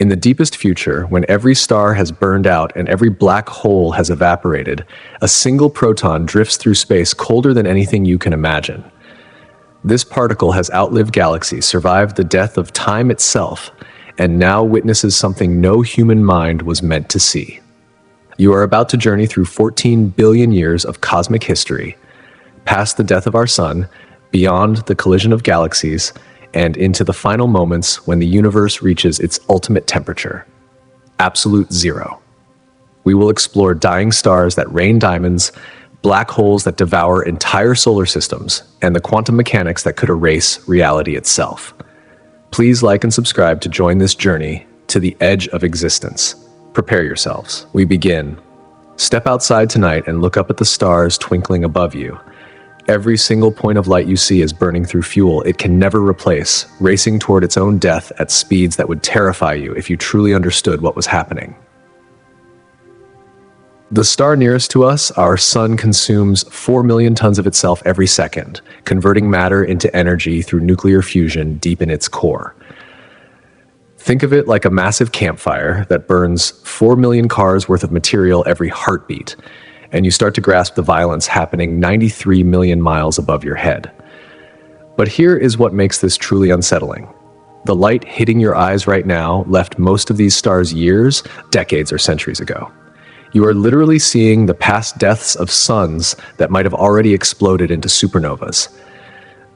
In the deepest future, when every star has burned out and every black hole has evaporated, a single proton drifts through space colder than anything you can imagine. This particle has outlived galaxies, survived the death of time itself, and now witnesses something no human mind was meant to see. You are about to journey through 14 billion years of cosmic history, past the death of our sun, beyond the collision of galaxies, and into the final moments when the universe reaches its ultimate temperature, absolute zero. We will explore dying stars that rain diamonds, black holes that devour entire solar systems, and the quantum mechanics that could erase reality itself. Please like and subscribe to join this journey to the edge of existence. Prepare yourselves. We begin. Step outside tonight and look up at the stars twinkling above you. Every single point of light you see is burning through fuel it can never replace, racing toward its own death at speeds that would terrify you if you truly understood what was happening. The star nearest to us, our sun, consumes 4 million tons of itself every second, converting matter into energy through nuclear fusion deep in its core. Think of it like a massive campfire that burns 4 million cars worth of material every heartbeat, and you start to grasp the violence happening 93 million miles above your head. But here is what makes this truly unsettling. The light hitting your eyes right now left most of these stars years, decades, or centuries ago. You are literally seeing the past deaths of suns that might have already exploded into supernovas.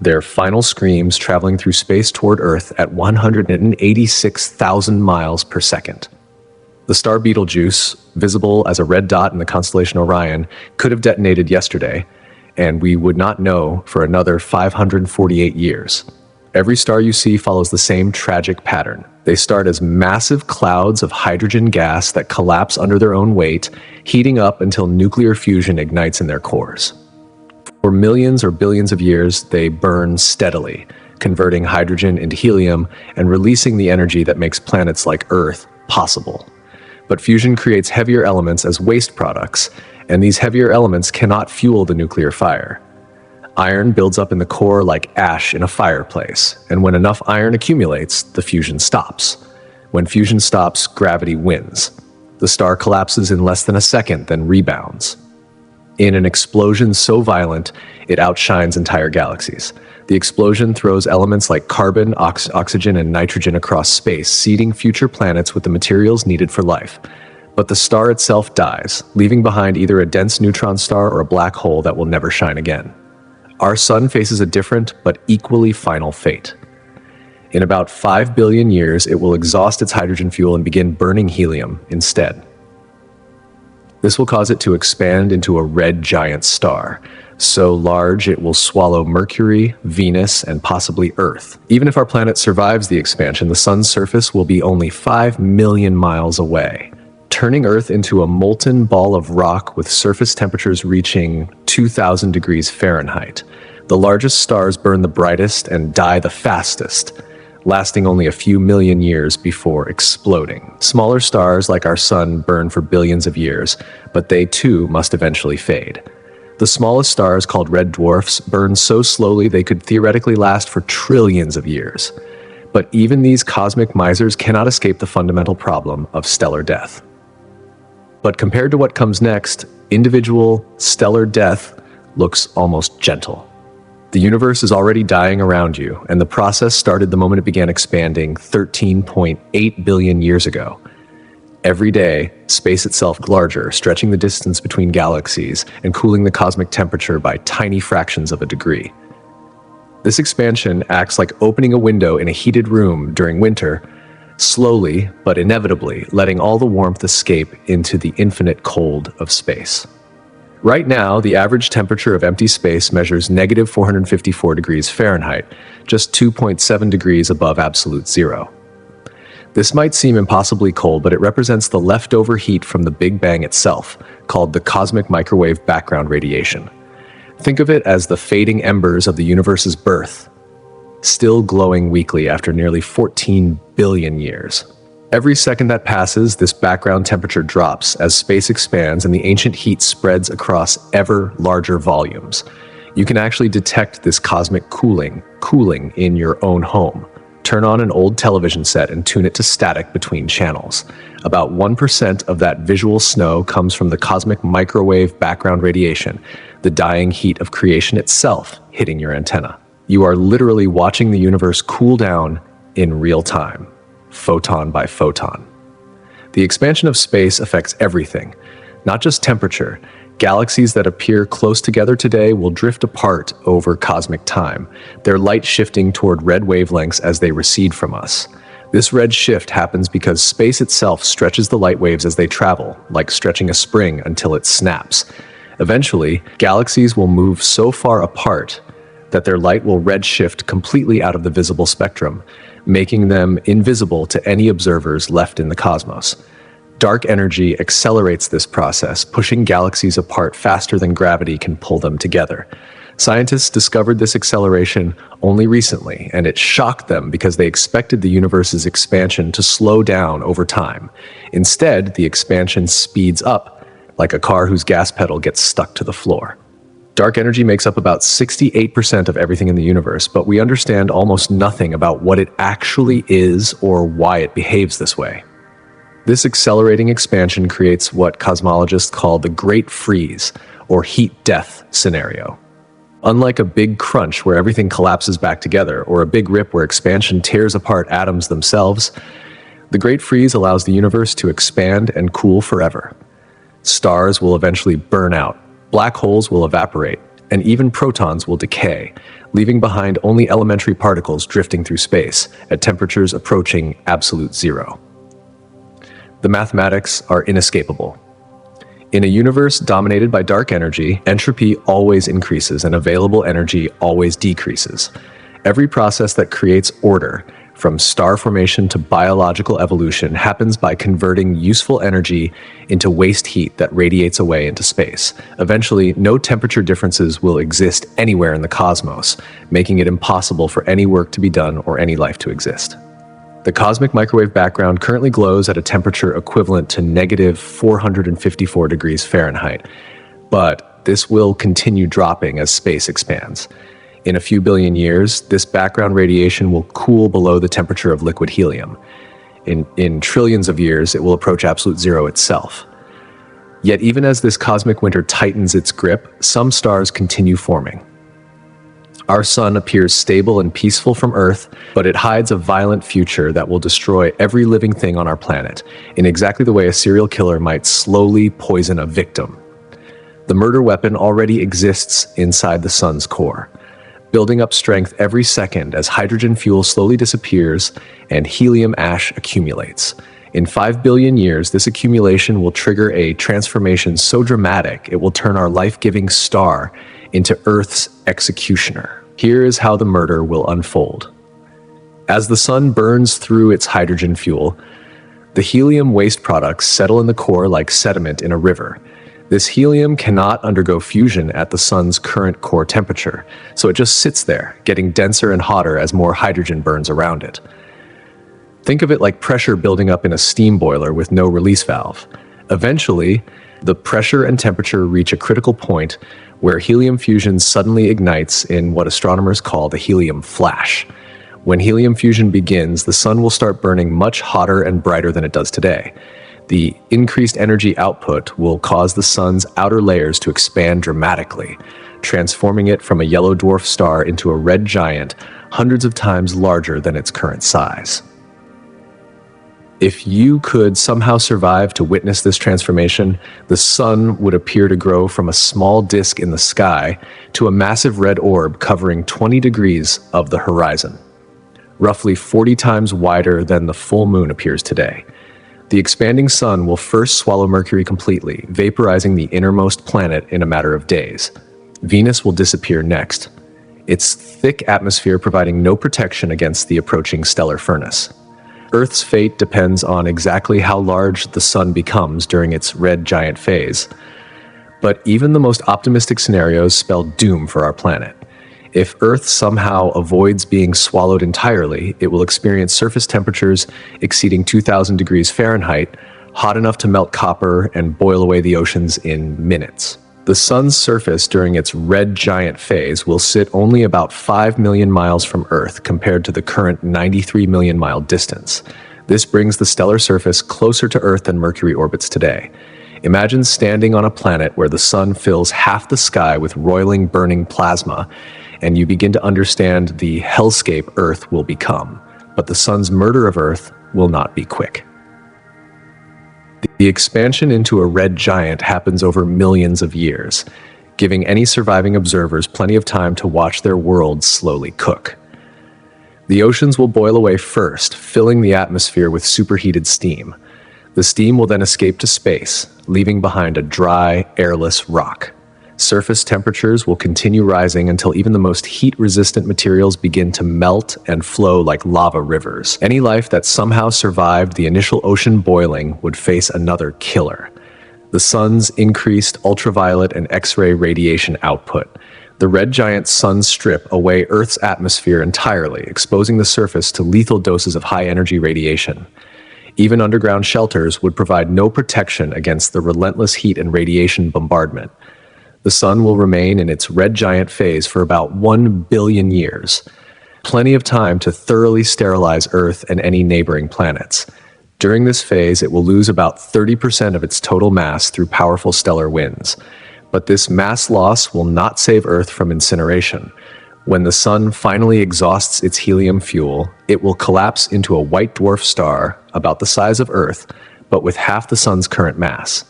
Their final screams traveling through space toward Earth at 186,000 miles per second. The star Betelgeuse, visible as a red dot in the constellation Orion, could have detonated yesterday, and we would not know for another 548 years. Every star you see follows the same tragic pattern. They start as massive clouds of hydrogen gas that collapse under their own weight, heating up until nuclear fusion ignites in their cores. For millions or billions of years, they burn steadily, converting hydrogen into helium and releasing the energy that makes planets like Earth possible. But fusion creates heavier elements as waste products, and these heavier elements cannot fuel the nuclear fire. Iron builds up in the core like ash in a fireplace, and when enough iron accumulates, the fusion stops. When fusion stops, gravity wins. The star collapses in less than a second, then rebounds. In an explosion so violent, it outshines entire galaxies. The explosion throws elements like carbon, oxygen, and nitrogen across space, seeding future planets with the materials needed for life. But the star itself dies, leaving behind either a dense neutron star or a black hole that will never shine again. Our sun faces a different but equally final fate. In about 5 billion years, it will exhaust its hydrogen fuel and begin burning helium instead. This will cause it to expand into a red giant star, so large it will swallow Mercury, Venus, and possibly Earth. Even if our planet survives the expansion, the sun's surface will be only 5 million miles away, turning Earth into a molten ball of rock with surface temperatures reaching 2,000 degrees Fahrenheit. The largest stars burn the brightest and die the fastest, lasting only a few million years before exploding. Smaller stars like our sun burn for billions of years, but they too must eventually fade. The smallest stars, called red dwarfs, burn so slowly they could theoretically last for trillions of years. But even these cosmic misers cannot escape the fundamental problem of stellar death. But compared to what comes next, individual stellar death looks almost gentle. The universe is already dying around you, and the process started the moment it began expanding 13.8 billion years ago. Every day, space itself gets larger, stretching the distance between galaxies and cooling the cosmic temperature by tiny fractions of a degree. This expansion acts like opening a window in a heated room during winter, slowly but inevitably letting all the warmth escape into the infinite cold of space. Right now, the average temperature of empty space measures negative 454 degrees Fahrenheit, just 2.7 degrees above absolute zero. This might seem impossibly cold, but it represents the leftover heat from the Big Bang itself, called the cosmic microwave background radiation. Think of it as the fading embers of the universe's birth, still glowing weakly after nearly 14 billion years. Every second that passes, this background temperature drops as space expands and the ancient heat spreads across ever larger volumes. You can actually detect this cooling in your own home. Turn on an old television set and tune it to static between channels. About 1% of that visual snow comes from the cosmic microwave background radiation, the dying heat of creation itself hitting your antenna. You are literally watching the universe cool down in real time, photon by photon. The expansion of space affects everything, not just temperature. Galaxies that appear close together today will drift apart over cosmic time, their light shifting toward red wavelengths as they recede from us. This red shift happens because space itself stretches the light waves as they travel, like stretching a spring until it snaps. Eventually, galaxies will move so far apart that their light will redshift completely out of the visible spectrum, making them invisible to any observers left in the cosmos. Dark energy accelerates this process, pushing galaxies apart faster than gravity can pull them together. Scientists discovered this acceleration only recently, and it shocked them because they expected the universe's expansion to slow down over time. Instead, the expansion speeds up, like a car whose gas pedal gets stuck to the floor. Dark energy makes up about 68% of everything in the universe, but we understand almost nothing about what it actually is or why it behaves this way. This accelerating expansion creates what cosmologists call the Great Freeze, or heat death scenario. Unlike a big crunch where everything collapses back together, or a big rip where expansion tears apart atoms themselves, the Great Freeze allows the universe to expand and cool forever. Stars will eventually burn out, black holes will evaporate, and even protons will decay, leaving behind only elementary particles drifting through space at temperatures approaching absolute zero. The mathematics are inescapable. In a universe dominated by dark energy, entropy always increases and available energy always decreases. Every process that creates order, from star formation to biological evolution, happens by converting useful energy into waste heat that radiates away into space. Eventually, no temperature differences will exist anywhere in the cosmos, making it impossible for any work to be done or any life to exist. The cosmic microwave background currently glows at a temperature equivalent to negative 454 degrees Fahrenheit, but this will continue dropping as space expands. In a few billion years, this background radiation will cool below the temperature of liquid helium. In trillions of years, it will approach absolute zero itself. Yet even as this cosmic winter tightens its grip, some stars continue forming. Our sun appears stable and peaceful from Earth, but it hides a violent future that will destroy every living thing on our planet, in exactly the way a serial killer might slowly poison a victim. The murder weapon already exists inside the sun's core, building up strength every second as hydrogen fuel slowly disappears and helium ash accumulates. In 5 billion years, this accumulation will trigger a transformation so dramatic it will turn our life-giving star into Earth's executioner. Here is how the murder will unfold. As the sun burns through its hydrogen fuel, the helium waste products settle in the core like sediment in a river. This helium cannot undergo fusion at the sun's current core temperature, so it just sits there, getting denser and hotter as more hydrogen burns around it. Think of it like pressure building up in a steam boiler with no release valve. Eventually, the pressure and temperature reach a critical point where helium fusion suddenly ignites in what astronomers call the helium flash. When helium fusion begins, the sun will start burning much hotter and brighter than it does today. The increased energy output will cause the sun's outer layers to expand dramatically, transforming it from a yellow dwarf star into a red giant hundreds of times larger than its current size. If you could somehow survive to witness this transformation, the sun would appear to grow from a small disk in the sky to a massive red orb covering 20 degrees of the horizon, roughly 40 times wider than the full moon appears today. The expanding sun will first swallow Mercury completely, vaporizing the innermost planet in a matter of days. Venus will disappear next, its thick atmosphere providing no protection against the approaching stellar furnace. Earth's fate depends on exactly how large the sun becomes during its red giant phase. But even the most optimistic scenarios spell doom for our planet. If Earth somehow avoids being swallowed entirely, it will experience surface temperatures exceeding 2,000 degrees Fahrenheit, hot enough to melt copper and boil away the oceans in minutes. The sun's surface during its red giant phase will sit only about 5 million miles from Earth compared to the current 93 million mile distance. This brings the stellar surface closer to Earth than Mercury orbits today. Imagine standing on a planet where the sun fills half the sky with roiling, burning plasma, and you begin to understand the hellscape Earth will become. But the sun's murder of Earth will not be quick. The expansion into a red giant happens over millions of years, giving any surviving observers plenty of time to watch their world slowly cook. The oceans will boil away first, filling the atmosphere with superheated steam. The steam will then escape to space, leaving behind a dry, airless rock. Surface temperatures will continue rising until even the most heat-resistant materials begin to melt and flow like lava rivers. Any life that somehow survived the initial ocean boiling would face another killer: the sun's increased ultraviolet and X-ray radiation output. The red giant suns strip away Earth's atmosphere entirely, exposing the surface to lethal doses of high-energy radiation. Even underground shelters would provide no protection against the relentless heat and radiation bombardment. The sun will remain in its red giant phase for about 1 billion years, plenty of time to thoroughly sterilize Earth and any neighboring planets. During this phase, it will lose about 30% of its total mass through powerful stellar winds. But this mass loss will not save Earth from incineration. When the sun finally exhausts its helium fuel, it will collapse into a white dwarf star about the size of Earth, but with half the sun's current mass.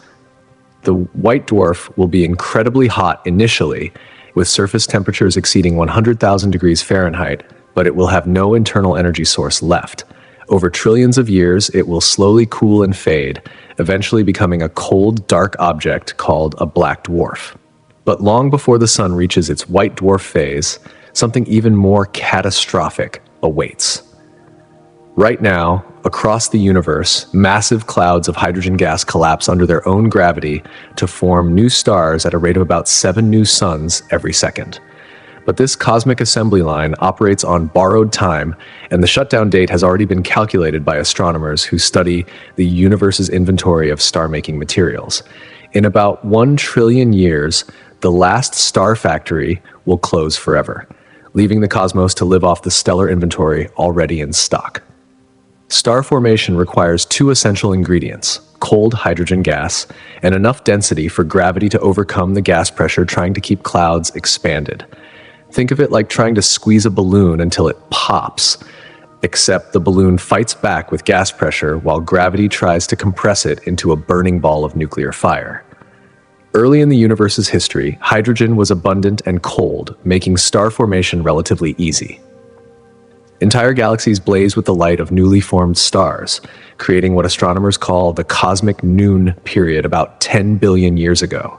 The white dwarf will be incredibly hot initially, with surface temperatures exceeding 100,000 degrees Fahrenheit, but it will have no internal energy source left. Over trillions of years, it will slowly cool and fade, eventually becoming a cold, dark object called a black dwarf. But long before the sun reaches its white dwarf phase, something even more catastrophic awaits. Right now, across the universe, massive clouds of hydrogen gas collapse under their own gravity to form new stars at a rate of about 7 new suns every second. But this cosmic assembly line operates on borrowed time, and the shutdown date has already been calculated by astronomers who study the universe's inventory of star-making materials. In about 1 trillion years, the last star factory will close forever, leaving the cosmos to live off the stellar inventory already in stock. Star formation requires 2 essential ingredients: cold hydrogen gas and enough density for gravity to overcome the gas pressure trying to keep clouds expanded. Think of it like trying to squeeze a balloon until it pops, except the balloon fights back with gas pressure while gravity tries to compress it into a burning ball of nuclear fire. Early in the universe's history, hydrogen was abundant and cold, making star formation relatively easy. Entire galaxies blaze with the light of newly formed stars, creating what astronomers call the cosmic noon period about 10 billion years ago.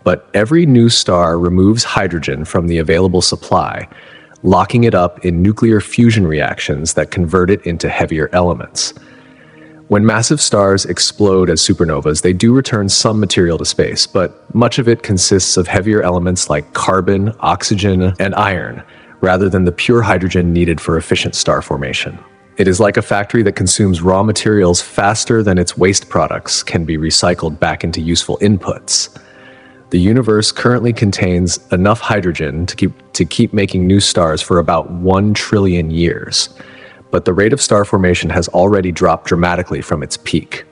But every new star removes hydrogen from the available supply, locking it up in nuclear fusion reactions that convert it into heavier elements. When massive stars explode as supernovas, they do return some material to space, but much of it consists of heavier elements like carbon, oxygen, and iron, rather than the pure hydrogen needed for efficient star formation. It is like a factory that consumes raw materials faster than its waste products can be recycled back into useful inputs. The universe currently contains enough hydrogen to keep making new stars for about 1 trillion years, but the rate of star formation has already dropped dramatically from its peak.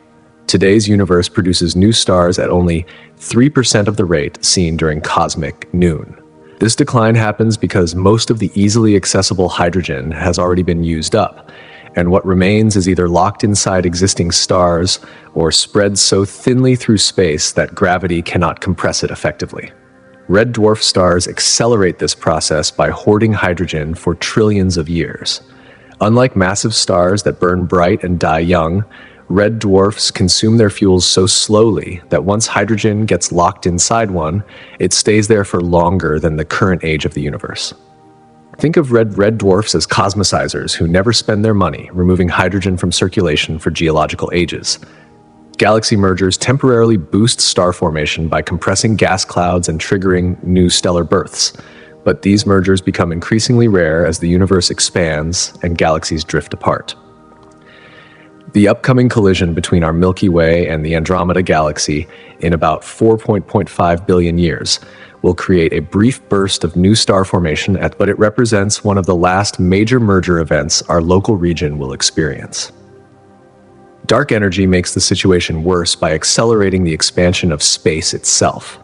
Today's universe produces new stars at only 3% of the rate seen during cosmic noon. This decline happens because most of the easily accessible hydrogen has already been used up, and what remains is either locked inside existing stars or spread so thinly through space that gravity cannot compress it effectively. Red dwarf stars accelerate this process by hoarding hydrogen for trillions of years. Unlike massive stars that burn bright and die young, red dwarfs consume their fuels so slowly that once hydrogen gets locked inside one, it stays there for longer than the current age of the universe. Think of red dwarfs as cosmicizers who never spend their money, removing hydrogen from circulation for geological ages. Galaxy mergers temporarily boost star formation by compressing gas clouds and triggering new stellar births, but these mergers become increasingly rare as the universe expands and galaxies drift apart. The upcoming collision between our Milky Way and the Andromeda Galaxy in about 4.5 billion years will create a brief burst of new star formation, but it represents one of the last major merger events our local region will experience. Dark energy makes the situation worse by accelerating the expansion of space itself.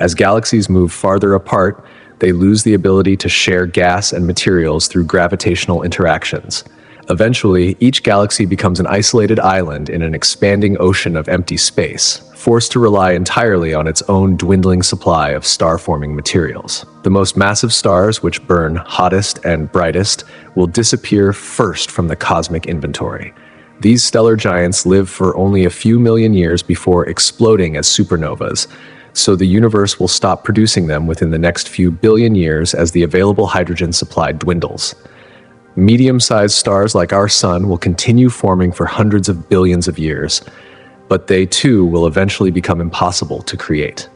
As galaxies move farther apart, they lose the ability to share gas and materials through gravitational interactions. Eventually, each galaxy becomes an isolated island in an expanding ocean of empty space, forced to rely entirely on its own dwindling supply of star-forming materials. The most massive stars, which burn hottest and brightest, will disappear first from the cosmic inventory. These stellar giants live for only a few million years before exploding as supernovas, so the universe will stop producing them within the next few billion years as the available hydrogen supply dwindles. Medium-sized stars like our Sun will continue forming for hundreds of billions of years, but they too will eventually become impossible to create.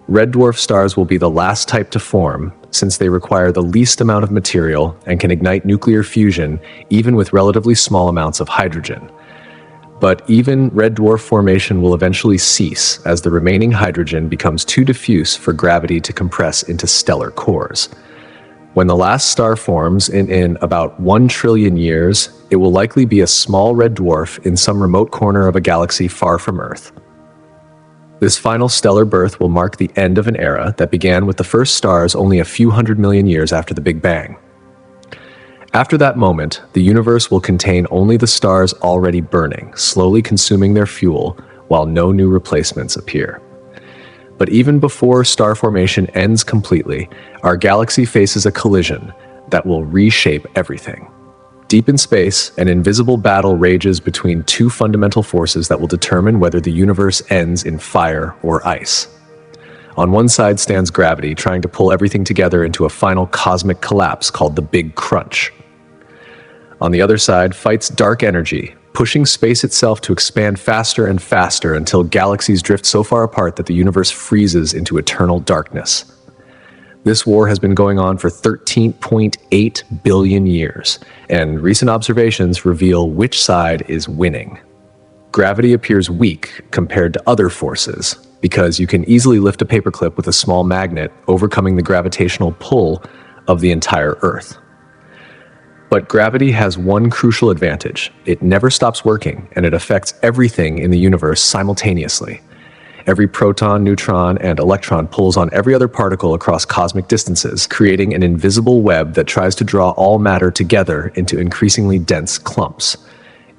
Red dwarf stars will be the last type to form, since they require the least amount of material and can ignite nuclear fusion even with relatively small amounts of hydrogen. But even red dwarf formation will eventually cease as the remaining hydrogen becomes too diffuse for gravity to compress into stellar cores. When the last star forms in about 1 trillion years, it will likely be a small red dwarf in some remote corner of a galaxy far from Earth. This final stellar birth will mark the end of an era that began with the first stars only a few hundred million years after the Big Bang. After that moment, the universe will contain only the stars already burning, slowly consuming their fuel while no new replacements appear. But even before star formation ends completely, our galaxy faces a collision that will reshape everything. Deep in space, an invisible battle rages between two fundamental forces that will determine whether the universe ends in fire or ice. On one side stands gravity, trying to pull everything together into a final cosmic collapse called the Big Crunch. On the other side fights dark energy, pushing space itself to expand faster and faster until galaxies drift so far apart that the universe freezes into eternal darkness. This war has been going on for 13.8 billion years, and recent observations reveal which side is winning. Gravity appears weak compared to other forces, because you can easily lift a paperclip with a small magnet, overcoming the gravitational pull of the entire Earth. But gravity has one crucial advantage. It never stops working, and it affects everything in the universe simultaneously. Every proton, neutron, and electron pulls on every other particle across cosmic distances, creating an invisible web that tries to draw all matter together into increasingly dense clumps.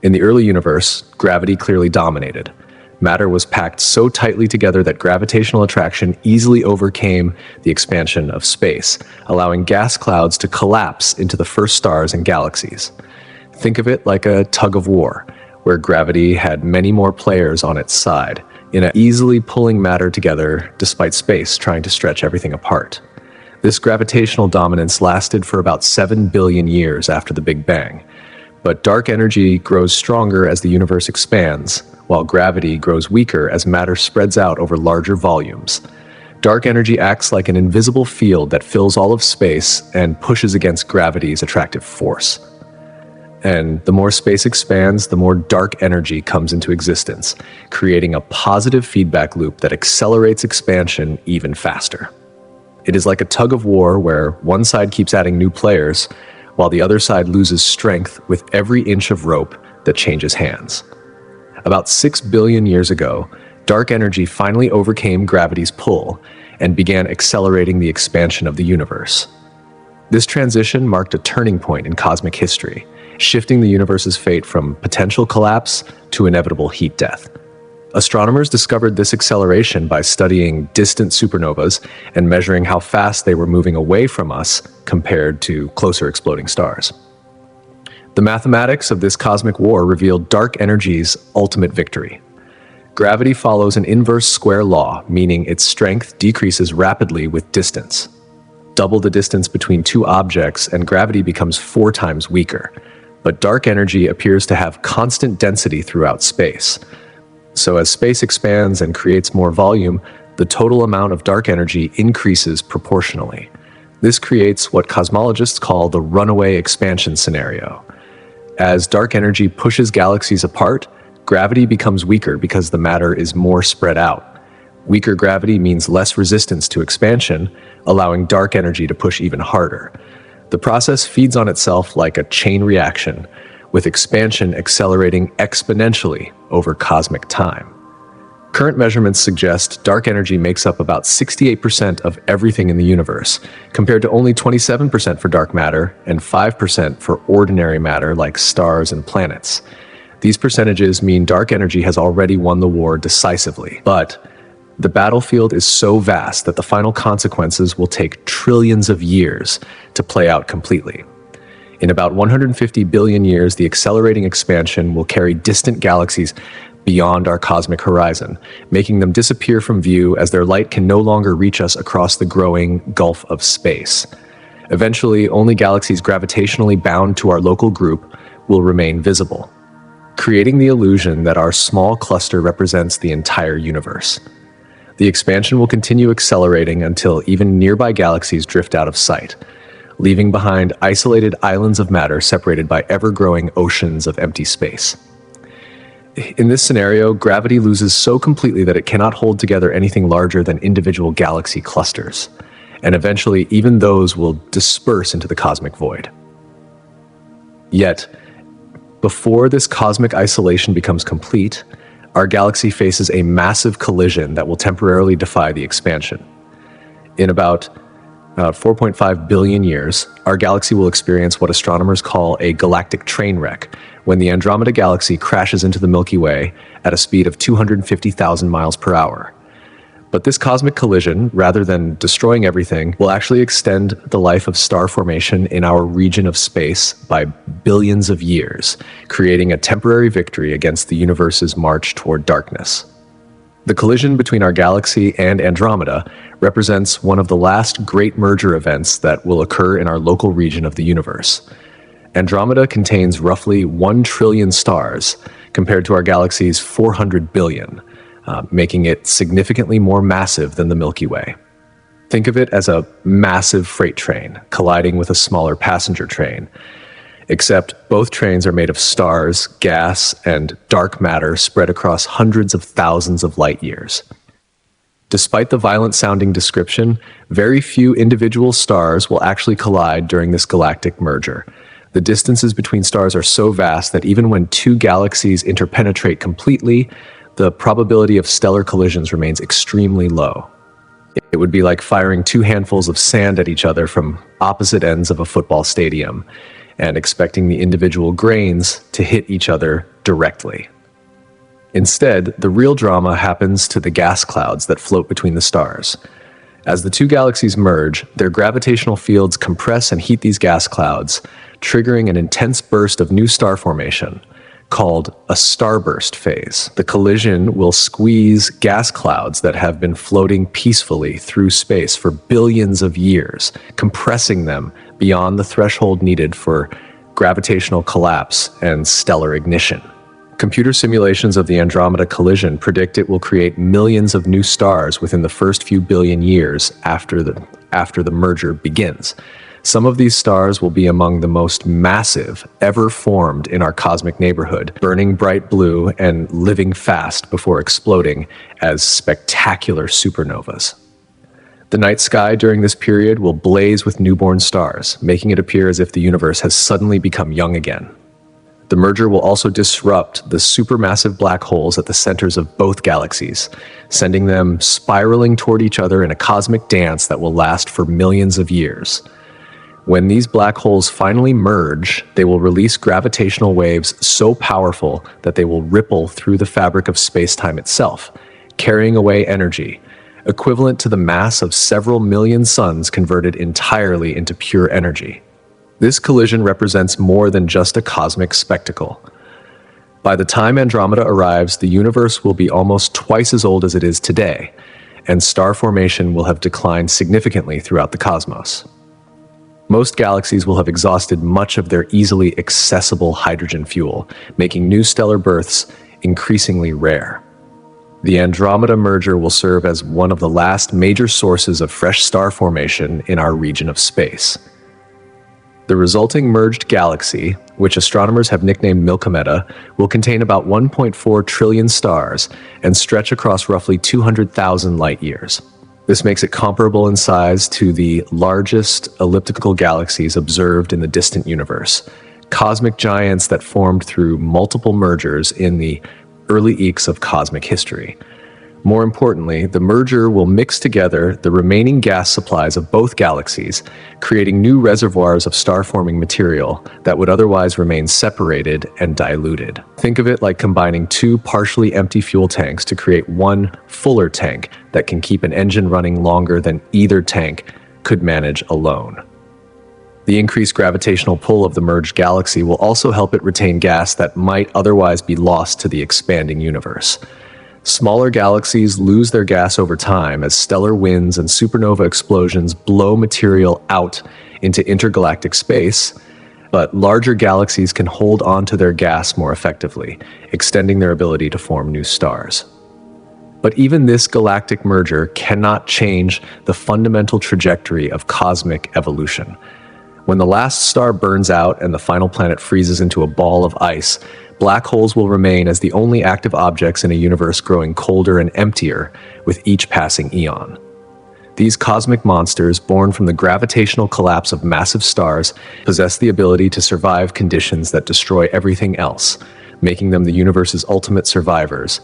In the early universe, gravity clearly dominated. Matter was packed so tightly together that gravitational attraction easily overcame the expansion of space, allowing gas clouds to collapse into the first stars and galaxies. Think of it like a tug of war, where gravity had many more players on its side, in easily pulling matter together despite space trying to stretch everything apart. This gravitational dominance lasted for about 7 billion years after the Big Bang, but dark energy grows stronger as the universe expands, while gravity grows weaker as matter spreads out over larger volumes. Dark energy acts like an invisible field that fills all of space and pushes against gravity's attractive force. And the more space expands, the more dark energy comes into existence, creating a positive feedback loop that accelerates expansion even faster. It is like a tug of war where one side keeps adding new players, while the other side loses strength with every inch of rope that changes hands. About 6 billion years ago, dark energy finally overcame gravity's pull and began accelerating the expansion of the universe. This transition marked a turning point in cosmic history, shifting the universe's fate from potential collapse to inevitable heat death. Astronomers discovered this acceleration by studying distant supernovas and measuring how fast they were moving away from us compared to closer exploding stars. The mathematics of this cosmic war revealed dark energy's ultimate victory. Gravity follows an inverse square law, meaning its strength decreases rapidly with distance. Double the distance between two objects and gravity becomes 4 times weaker. But dark energy appears to have constant density throughout space. So as space expands and creates more volume, the total amount of dark energy increases proportionally. This creates what cosmologists call the runaway expansion scenario. As dark energy pushes galaxies apart, gravity becomes weaker because the matter is more spread out. Weaker gravity means less resistance to expansion, allowing dark energy to push even harder. The process feeds on itself like a chain reaction, with expansion accelerating exponentially over cosmic time. Current measurements suggest dark energy makes up about 68% of everything in the universe, compared to only 27% for dark matter and 5% for ordinary matter like stars and planets. These percentages mean dark energy has already won the war decisively, but the battlefield is so vast that the final consequences will take trillions of years to play out completely. In about 150 billion years, the accelerating expansion will carry distant galaxies beyond our cosmic horizon, making them disappear from view as their light can no longer reach us across the growing gulf of space. Eventually, only galaxies gravitationally bound to our local group will remain visible, creating the illusion that our small cluster represents the entire universe. The expansion will continue accelerating until even nearby galaxies drift out of sight, leaving behind isolated islands of matter separated by ever-growing oceans of empty space. In this scenario, gravity loses so completely that it cannot hold together anything larger than individual galaxy clusters, and eventually even those will disperse into the cosmic void. Yet, before this cosmic isolation becomes complete, our galaxy faces a massive collision that will temporarily defy the expansion. In about 4.5 billion years, our galaxy will experience what astronomers call a galactic train wreck, when the Andromeda Galaxy crashes into the Milky Way at a speed of 250,000 miles per hour. But this cosmic collision, rather than destroying everything, will actually extend the life of star formation in our region of space by billions of years, creating a temporary victory against the universe's march toward darkness. The collision between our galaxy and Andromeda represents one of the last great merger events that will occur in our local region of the universe. Andromeda contains roughly 1 trillion stars, compared to our galaxy's 400 billion, making it significantly more massive than the Milky Way. Think of it as a massive freight train colliding with a smaller passenger train, except both trains are made of stars, gas, and dark matter spread across hundreds of thousands of light years. Despite the violent-sounding description, very few individual stars will actually collide during this galactic merger. The distances between stars are so vast that even when two galaxies interpenetrate completely, the probability of stellar collisions remains extremely low. It would be like firing two handfuls of sand at each other from opposite ends of a football stadium and expecting the individual grains to hit each other directly. Instead, the real drama happens to the gas clouds that float between the stars. As the two galaxies merge, their gravitational fields compress and heat these gas clouds, triggering an intense burst of new star formation, called a starburst phase. The collision will squeeze gas clouds that have been floating peacefully through space for billions of years, compressing them beyond the threshold needed for gravitational collapse and stellar ignition. Computer simulations of the Andromeda collision predict it will create millions of new stars within the first few billion years after the merger begins. Some of these stars will be among the most massive ever formed in our cosmic neighborhood, burning bright blue and living fast before exploding as spectacular supernovas. The night sky during this period will blaze with newborn stars, making it appear as if the universe has suddenly become young again. The merger will also disrupt the supermassive black holes at the centers of both galaxies, sending them spiraling toward each other in a cosmic dance that will last for millions of years. When these black holes finally merge, they will release gravitational waves so powerful that they will ripple through the fabric of space-time itself, carrying away energy, equivalent to the mass of several million suns converted entirely into pure energy. This collision represents more than just a cosmic spectacle. By the time Andromeda arrives, the universe will be almost twice as old as it is today, and star formation will have declined significantly throughout the cosmos. Most galaxies will have exhausted much of their easily accessible hydrogen fuel, making new stellar births increasingly rare. The Andromeda merger will serve as one of the last major sources of fresh star formation in our region of space. The resulting merged galaxy, which astronomers have nicknamed Milkometa, will contain about 1.4 trillion stars and stretch across roughly 200,000 light-years. This makes it comparable in size to the largest elliptical galaxies observed in the distant universe, cosmic giants that formed through multiple mergers in the early eons of cosmic history. More importantly, the merger will mix together the remaining gas supplies of both galaxies, creating new reservoirs of star-forming material that would otherwise remain separated and diluted. Think of it like combining two partially empty fuel tanks to create one fuller tank that can keep an engine running longer than either tank could manage alone. The increased gravitational pull of the merged galaxy will also help it retain gas that might otherwise be lost to the expanding universe. Smaller galaxies lose their gas over time as stellar winds and supernova explosions blow material out into intergalactic space, but larger galaxies can hold on to their gas more effectively, extending their ability to form new stars. But even this galactic merger cannot change the fundamental trajectory of cosmic evolution. When the last star burns out and the final planet freezes into a ball of ice, black holes will remain as the only active objects in a universe growing colder and emptier with each passing eon. These cosmic monsters, born from the gravitational collapse of massive stars, possess the ability to survive conditions that destroy everything else, making them the universe's ultimate survivors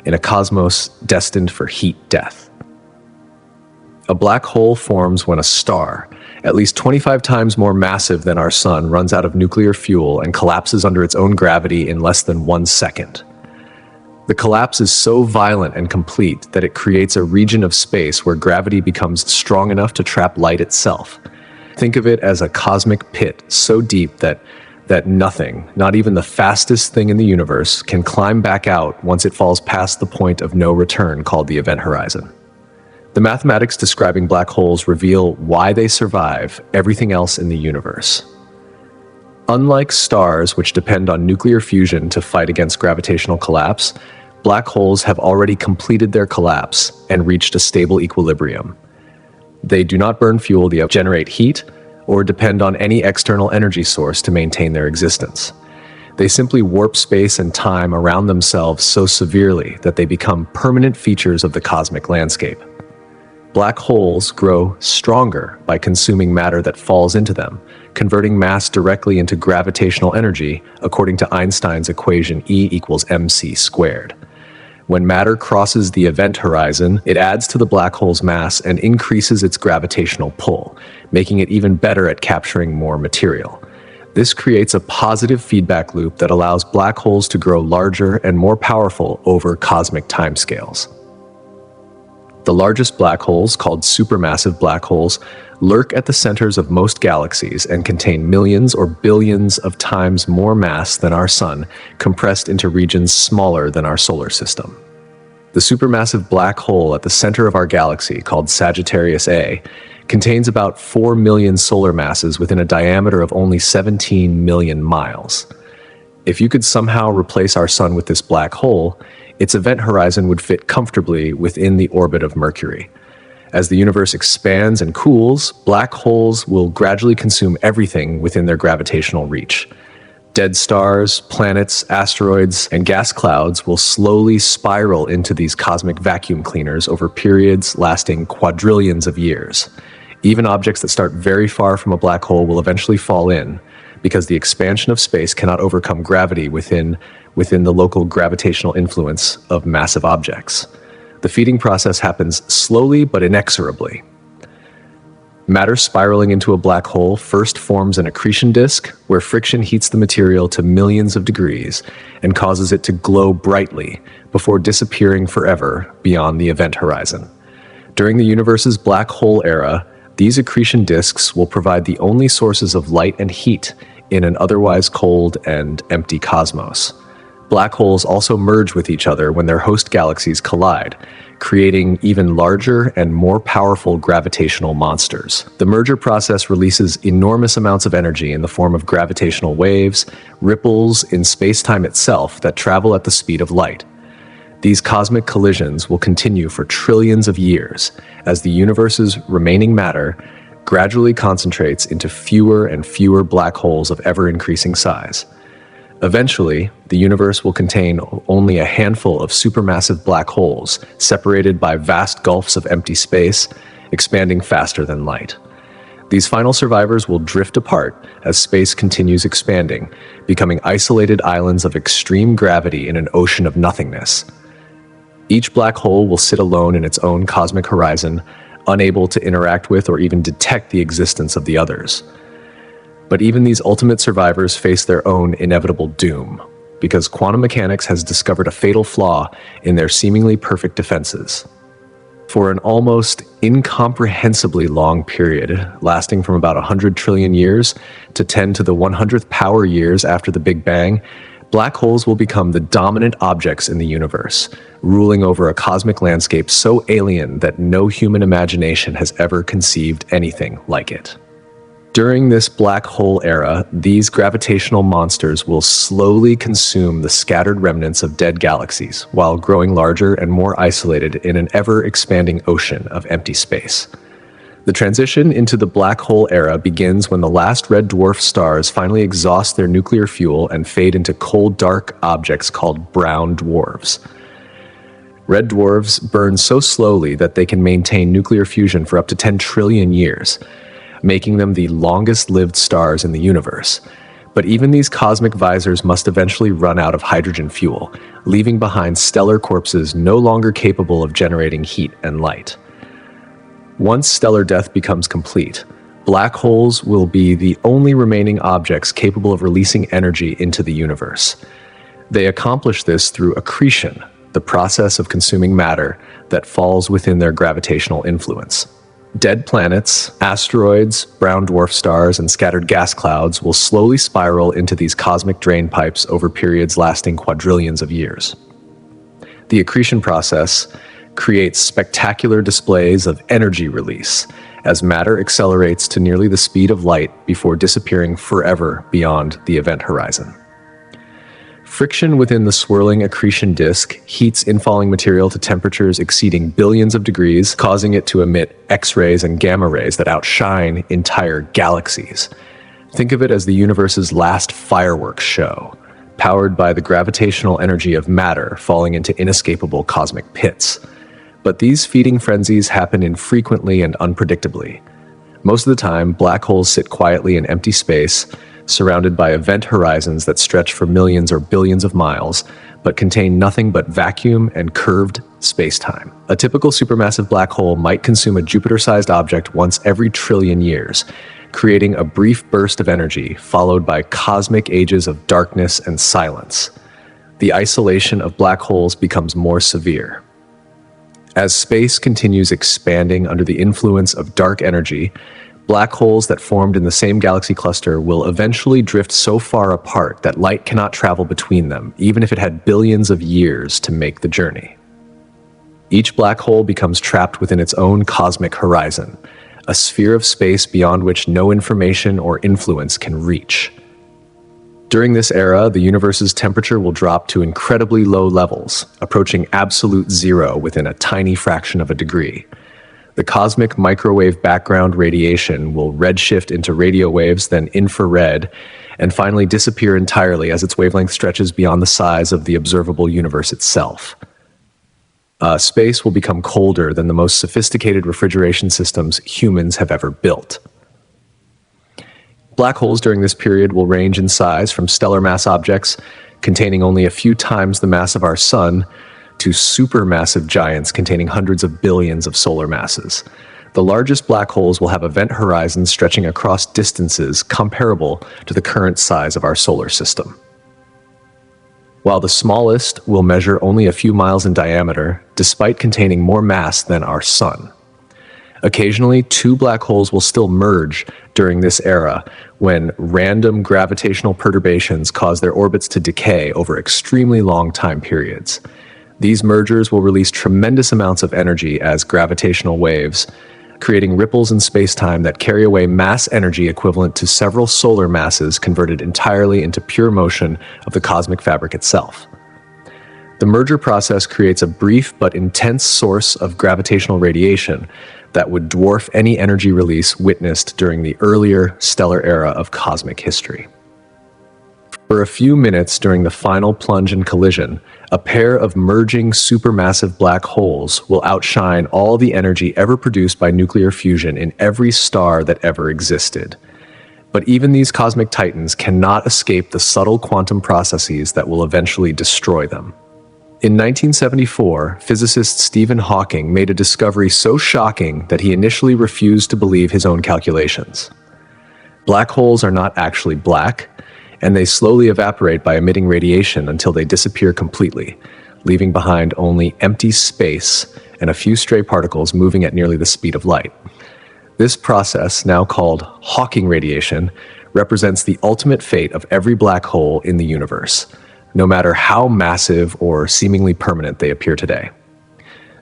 in a cosmos destined for heat death. A black hole forms when a star, at least 25 times more massive than our sun, runs out of nuclear fuel and collapses under its own gravity in less than 1 second. The collapse is so violent and complete that it creates a region of space where gravity becomes strong enough to trap light itself. Think of it as a cosmic pit so deep that nothing, not even the fastest thing in the universe, can climb back out once it falls past the point of no return called the event horizon. The mathematics describing black holes reveal why they survive everything else in the universe. Unlike stars, which depend on nuclear fusion to fight against gravitational collapse, black holes have already completed their collapse and reached a stable equilibrium. They do not burn fuel to generate heat or depend on any external energy source to maintain their existence. They simply warp space and time around themselves so severely that they become permanent features of the cosmic landscape. Black holes grow stronger by consuming matter that falls into them, converting mass directly into gravitational energy according to Einstein's equation E equals mc squared. When matter crosses the event horizon, it adds to the black hole's mass and increases its gravitational pull, making it even better at capturing more material. This creates a positive feedback loop that allows black holes to grow larger and more powerful over cosmic timescales. The largest black holes, called supermassive black holes, lurk at the centers of most galaxies and contain millions or billions of times more mass than our sun, compressed into regions smaller than our solar system. The supermassive black hole at the center of our galaxy, called Sagittarius A, contains about 4 million solar masses within a diameter of only 17 million miles. If you could somehow replace our sun with this black hole, its event horizon would fit comfortably within the orbit of Mercury. As the universe expands and cools, black holes will gradually consume everything within their gravitational reach. Dead stars, planets, asteroids, and gas clouds will slowly spiral into these cosmic vacuum cleaners over periods lasting quadrillions of years. Even objects that start very far from a black hole will eventually fall in, because the expansion of space cannot overcome gravity within the local gravitational influence of massive objects. The feeding process happens slowly but inexorably. Matter spiraling into a black hole first forms an accretion disk, where friction heats the material to millions of degrees and causes it to glow brightly before disappearing forever beyond the event horizon. During the universe's black hole era, these accretion disks will provide the only sources of light and heat in an otherwise cold and empty cosmos. Black holes also merge with each other when their host galaxies collide, creating even larger and more powerful gravitational monsters. The merger process releases enormous amounts of energy in the form of gravitational waves, ripples in space-time itself that travel at the speed of light. These cosmic collisions will continue for trillions of years as the universe's remaining matter gradually concentrates into fewer and fewer black holes of ever-increasing size. Eventually, the universe will contain only a handful of supermassive black holes, separated by vast gulfs of empty space, expanding faster than light. These final survivors will drift apart as space continues expanding, becoming isolated islands of extreme gravity in an ocean of nothingness. Each black hole will sit alone in its own cosmic horizon, unable to interact with or even detect the existence of the others. But even these ultimate survivors face their own inevitable doom, because quantum mechanics has discovered a fatal flaw in their seemingly perfect defenses. For an almost incomprehensibly long period, lasting from about 100 trillion years to 10 to the 100th power years after the Big Bang, black holes will become the dominant objects in the universe, ruling over a cosmic landscape so alien that no human imagination has ever conceived anything like it. During this black hole era, these gravitational monsters will slowly consume the scattered remnants of dead galaxies, while growing larger and more isolated in an ever-expanding ocean of empty space. The transition into the black hole era begins when the last red dwarf stars finally exhaust their nuclear fuel and fade into cold, dark objects called brown dwarfs. Red dwarfs burn so slowly that they can maintain nuclear fusion for up to 10 trillion years, making them the longest-lived stars in the universe. But even these cosmic visors must eventually run out of hydrogen fuel, leaving behind stellar corpses no longer capable of generating heat and light. Once stellar death becomes complete, black holes will be the only remaining objects capable of releasing energy into the universe. They accomplish this through accretion, the process of consuming matter that falls within their gravitational influence. Dead planets, asteroids, brown dwarf stars, and scattered gas clouds will slowly spiral into these cosmic drain pipes over periods lasting quadrillions of years. The accretion process creates spectacular displays of energy release as matter accelerates to nearly the speed of light before disappearing forever beyond the event horizon. Friction within the swirling accretion disk heats infalling material to temperatures exceeding billions of degrees, causing it to emit X-rays and gamma rays that outshine entire galaxies. Think of it as the universe's last fireworks show, powered by the gravitational energy of matter falling into inescapable cosmic pits. But these feeding frenzies happen infrequently and unpredictably. Most of the time, black holes sit quietly in empty space, surrounded by event horizons that stretch for millions or billions of miles, but contain nothing but vacuum and curved space-time. A typical supermassive black hole might consume a Jupiter-sized object once every trillion years, creating a brief burst of energy, followed by cosmic ages of darkness and silence. The isolation of black holes becomes more severe. As space continues expanding under the influence of dark energy, black holes that formed in the same galaxy cluster will eventually drift so far apart that light cannot travel between them, even if it had billions of years to make the journey. Each black hole becomes trapped within its own cosmic horizon, a sphere of space beyond which no information or influence can reach. During this era, the universe's temperature will drop to incredibly low levels, approaching absolute zero within a tiny fraction of a degree. The cosmic microwave background radiation will redshift into radio waves, then infrared, and finally disappear entirely as its wavelength stretches beyond the size of the observable universe itself. Space will become colder than the most sophisticated refrigeration systems humans have ever built. Black holes during this period will range in size from stellar mass objects containing only a few times the mass of our Sun to supermassive giants containing hundreds of billions of solar masses. The largest black holes will have event horizons stretching across distances comparable to the current size of our solar system, while the smallest will measure only a few miles in diameter, despite containing more mass than our Sun. Occasionally, two black holes will still merge during this era when random gravitational perturbations cause their orbits to decay over extremely long time periods. These mergers will release tremendous amounts of energy as gravitational waves, creating ripples in space-time that carry away mass energy equivalent to several solar masses converted entirely into pure motion of the cosmic fabric itself. The merger process creates a brief but intense source of gravitational radiation that would dwarf any energy release witnessed during the earlier stellar era of cosmic history. For a few minutes during the final plunge and collision, a pair of merging supermassive black holes will outshine all the energy ever produced by nuclear fusion in every star that ever existed. But even these cosmic titans cannot escape the subtle quantum processes that will eventually destroy them. In 1974, physicist Stephen Hawking made a discovery so shocking that he initially refused to believe his own calculations. Black holes are not actually black, and they slowly evaporate by emitting radiation until they disappear completely, leaving behind only empty space and a few stray particles moving at nearly the speed of light. This process, now called Hawking radiation, represents the ultimate fate of every black hole in the universe, no matter how massive or seemingly permanent they appear today.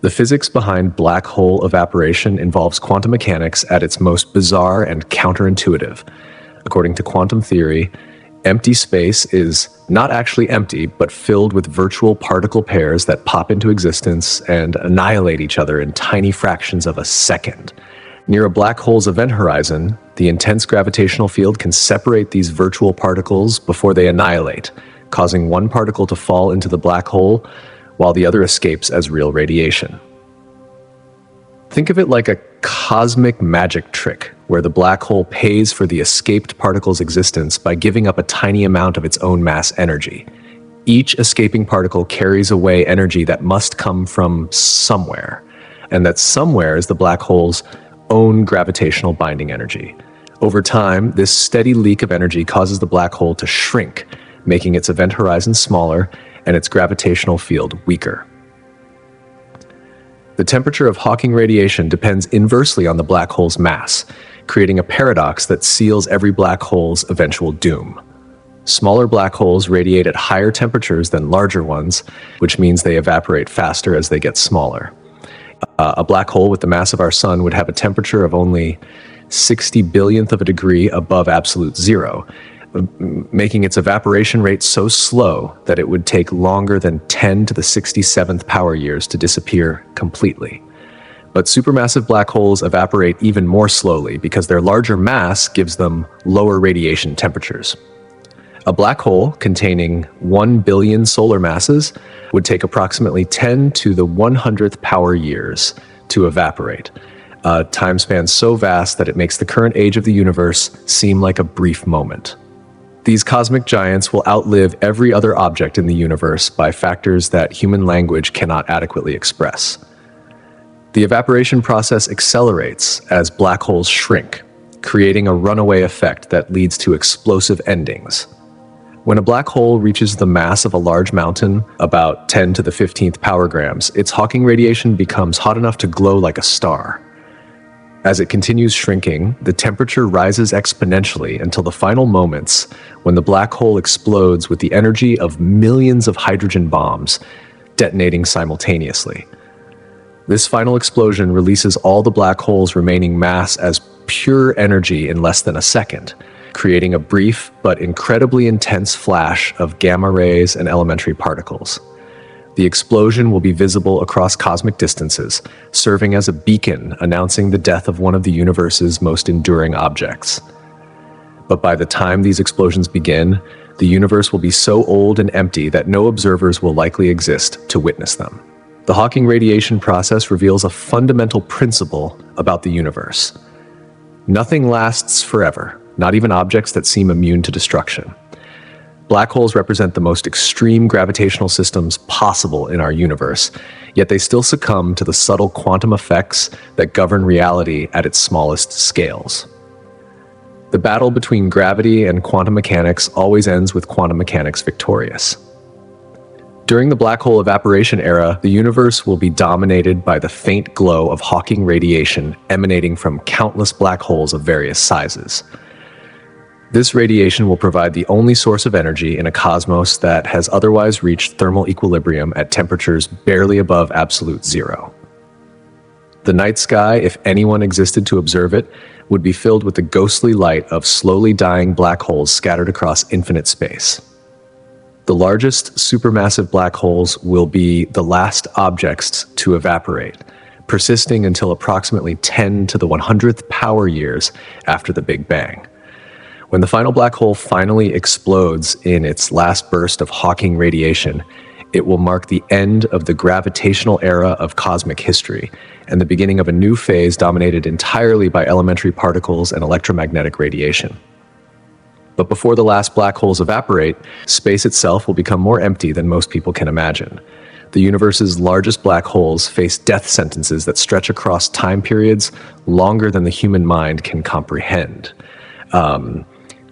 The physics behind black hole evaporation involves quantum mechanics at its most bizarre and counterintuitive. According to quantum theory, empty space is not actually empty, but filled with virtual particle pairs that pop into existence and annihilate each other in tiny fractions of a second. Near a black hole's event horizon, the intense gravitational field can separate these virtual particles before they annihilate, causing one particle to fall into the black hole while the other escapes as real radiation. Think of it like a cosmic magic trick, where the black hole pays for the escaped particle's existence by giving up a tiny amount of its own mass energy. Each escaping particle carries away energy that must come from somewhere, and that somewhere is the black hole's own gravitational binding energy. Over time, this steady leak of energy causes the black hole to shrink, making its event horizon smaller and its gravitational field weaker. The temperature of Hawking radiation depends inversely on the black hole's mass, creating a paradox that seals every black hole's eventual doom. Smaller black holes radiate at higher temperatures than larger ones, which means they evaporate faster as they get smaller. A black hole with the mass of our sun would have a temperature of only 60 billionth of a degree above absolute zero, making its evaporation rate so slow that it would take longer than 10 to the 67th power years to disappear completely. But supermassive black holes evaporate even more slowly because their larger mass gives them lower radiation temperatures. A black hole containing 1 billion solar masses would take approximately 10 to the 100th power years to evaporate, a time span so vast that it makes the current age of the universe seem like a brief moment. These cosmic giants will outlive every other object in the universe by factors that human language cannot adequately express. The evaporation process accelerates as black holes shrink, creating a runaway effect that leads to explosive endings. When a black hole reaches the mass of a large mountain, about 10 to the 15th power grams, its Hawking radiation becomes hot enough to glow like a star. As it continues shrinking, the temperature rises exponentially until the final moments when the black hole explodes with the energy of millions of hydrogen bombs detonating simultaneously. This final explosion releases all the black hole's remaining mass as pure energy in less than a second, creating a brief but incredibly intense flash of gamma rays and elementary particles. The explosion will be visible across cosmic distances, serving as a beacon announcing the death of one of the universe's most enduring objects. But by the time these explosions begin, the universe will be so old and empty that no observers will likely exist to witness them. The Hawking radiation process reveals a fundamental principle about the universe. Nothing lasts forever, not even objects that seem immune to destruction. Black holes represent the most extreme gravitational systems possible in our universe, yet they still succumb to the subtle quantum effects that govern reality at its smallest scales. The battle between gravity and quantum mechanics always ends with quantum mechanics victorious. During the black hole evaporation era, the universe will be dominated by the faint glow of Hawking radiation emanating from countless black holes of various sizes. This radiation will provide the only source of energy in a cosmos that has otherwise reached thermal equilibrium at temperatures barely above absolute zero. The night sky, if anyone existed to observe it, would be filled with the ghostly light of slowly dying black holes scattered across infinite space. The largest supermassive black holes will be the last objects to evaporate, persisting until approximately 10 to the 100th power years after the Big Bang. When the final black hole finally explodes in its last burst of Hawking radiation, it will mark the end of the gravitational era of cosmic history and the beginning of a new phase dominated entirely by elementary particles and electromagnetic radiation. But before the last black holes evaporate, space itself will become more empty than most people can imagine. The universe's largest black holes face death sentences that stretch across time periods longer than the human mind can comprehend.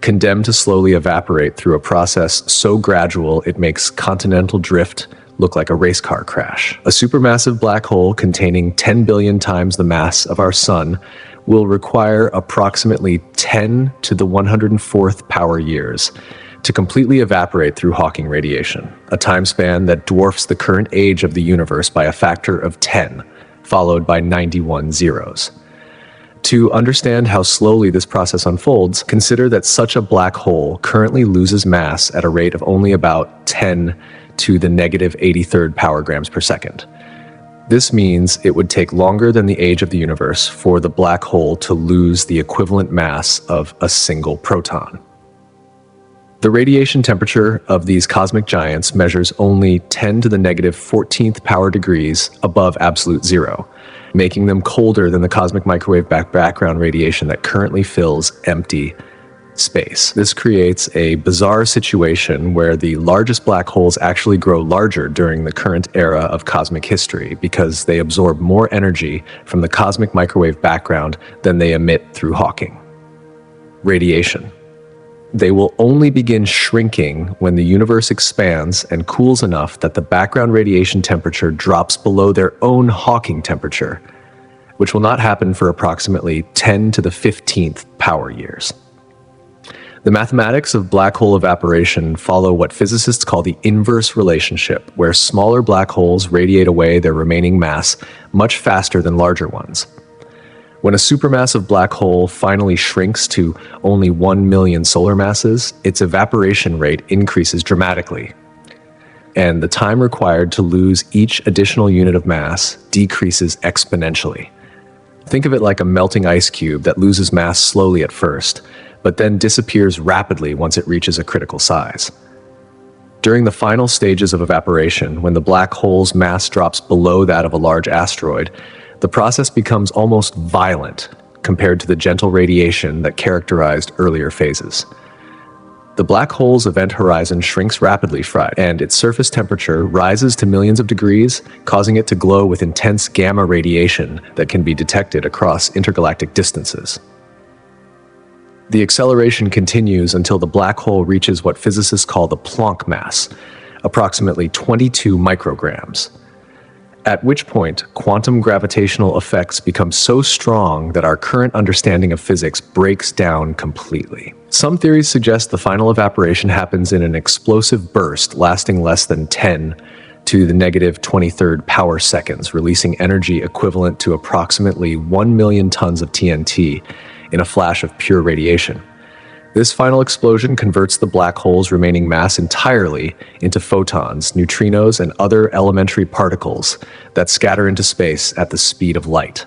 Condemned to slowly evaporate through a process so gradual it makes continental drift look like a race car crash. A supermassive black hole containing 10 billion times the mass of our sun will require approximately 10 to the 104th power years to completely evaporate through Hawking radiation, a time span that dwarfs the current age of the universe by a factor of 10, followed by 91 zeros. To understand how slowly this process unfolds, consider that such a black hole currently loses mass at a rate of only about 10 to the negative 83rd power grams per second. This means it would take longer than the age of the universe for the black hole to lose the equivalent mass of a single proton. The radiation temperature of these cosmic giants measures only 10 to the negative 14th power degrees above absolute zero, making them colder than the cosmic microwave background radiation that currently fills empty space. This creates a bizarre situation where the largest black holes actually grow larger during the current era of cosmic history because they absorb more energy from the cosmic microwave background than they emit through Hawking radiation. They will only begin shrinking when the universe expands and cools enough that the background radiation temperature drops below their own Hawking temperature, which will not happen for approximately 10 to the 15th power years. The mathematics of black hole evaporation follow what physicists call the inverse relationship, where smaller black holes radiate away their remaining mass much faster than larger ones. When a supermassive black hole finally shrinks to only 1 million solar masses, its evaporation rate increases dramatically, and the time required to lose each additional unit of mass decreases exponentially. Think of it like a melting ice cube that loses mass slowly at first, but then disappears rapidly once it reaches a critical size. During the final stages of evaporation, when the black hole's mass drops below that of a large asteroid, the process becomes almost violent compared to the gentle radiation that characterized earlier phases. The black hole's event horizon shrinks rapidly, and its surface temperature rises to millions of degrees, causing it to glow with intense gamma radiation that can be detected across intergalactic distances. The acceleration continues until the black hole reaches what physicists call the Planck mass, approximately 22 micrograms. At which point, quantum gravitational effects become so strong that our current understanding of physics breaks down completely. Some theories suggest the final evaporation happens in an explosive burst lasting less than 10 to the negative 23rd power seconds, releasing energy equivalent to approximately 1 million tons of TNT in a flash of pure radiation. This final explosion converts the black hole's remaining mass entirely into photons, neutrinos, and other elementary particles that scatter into space at the speed of light.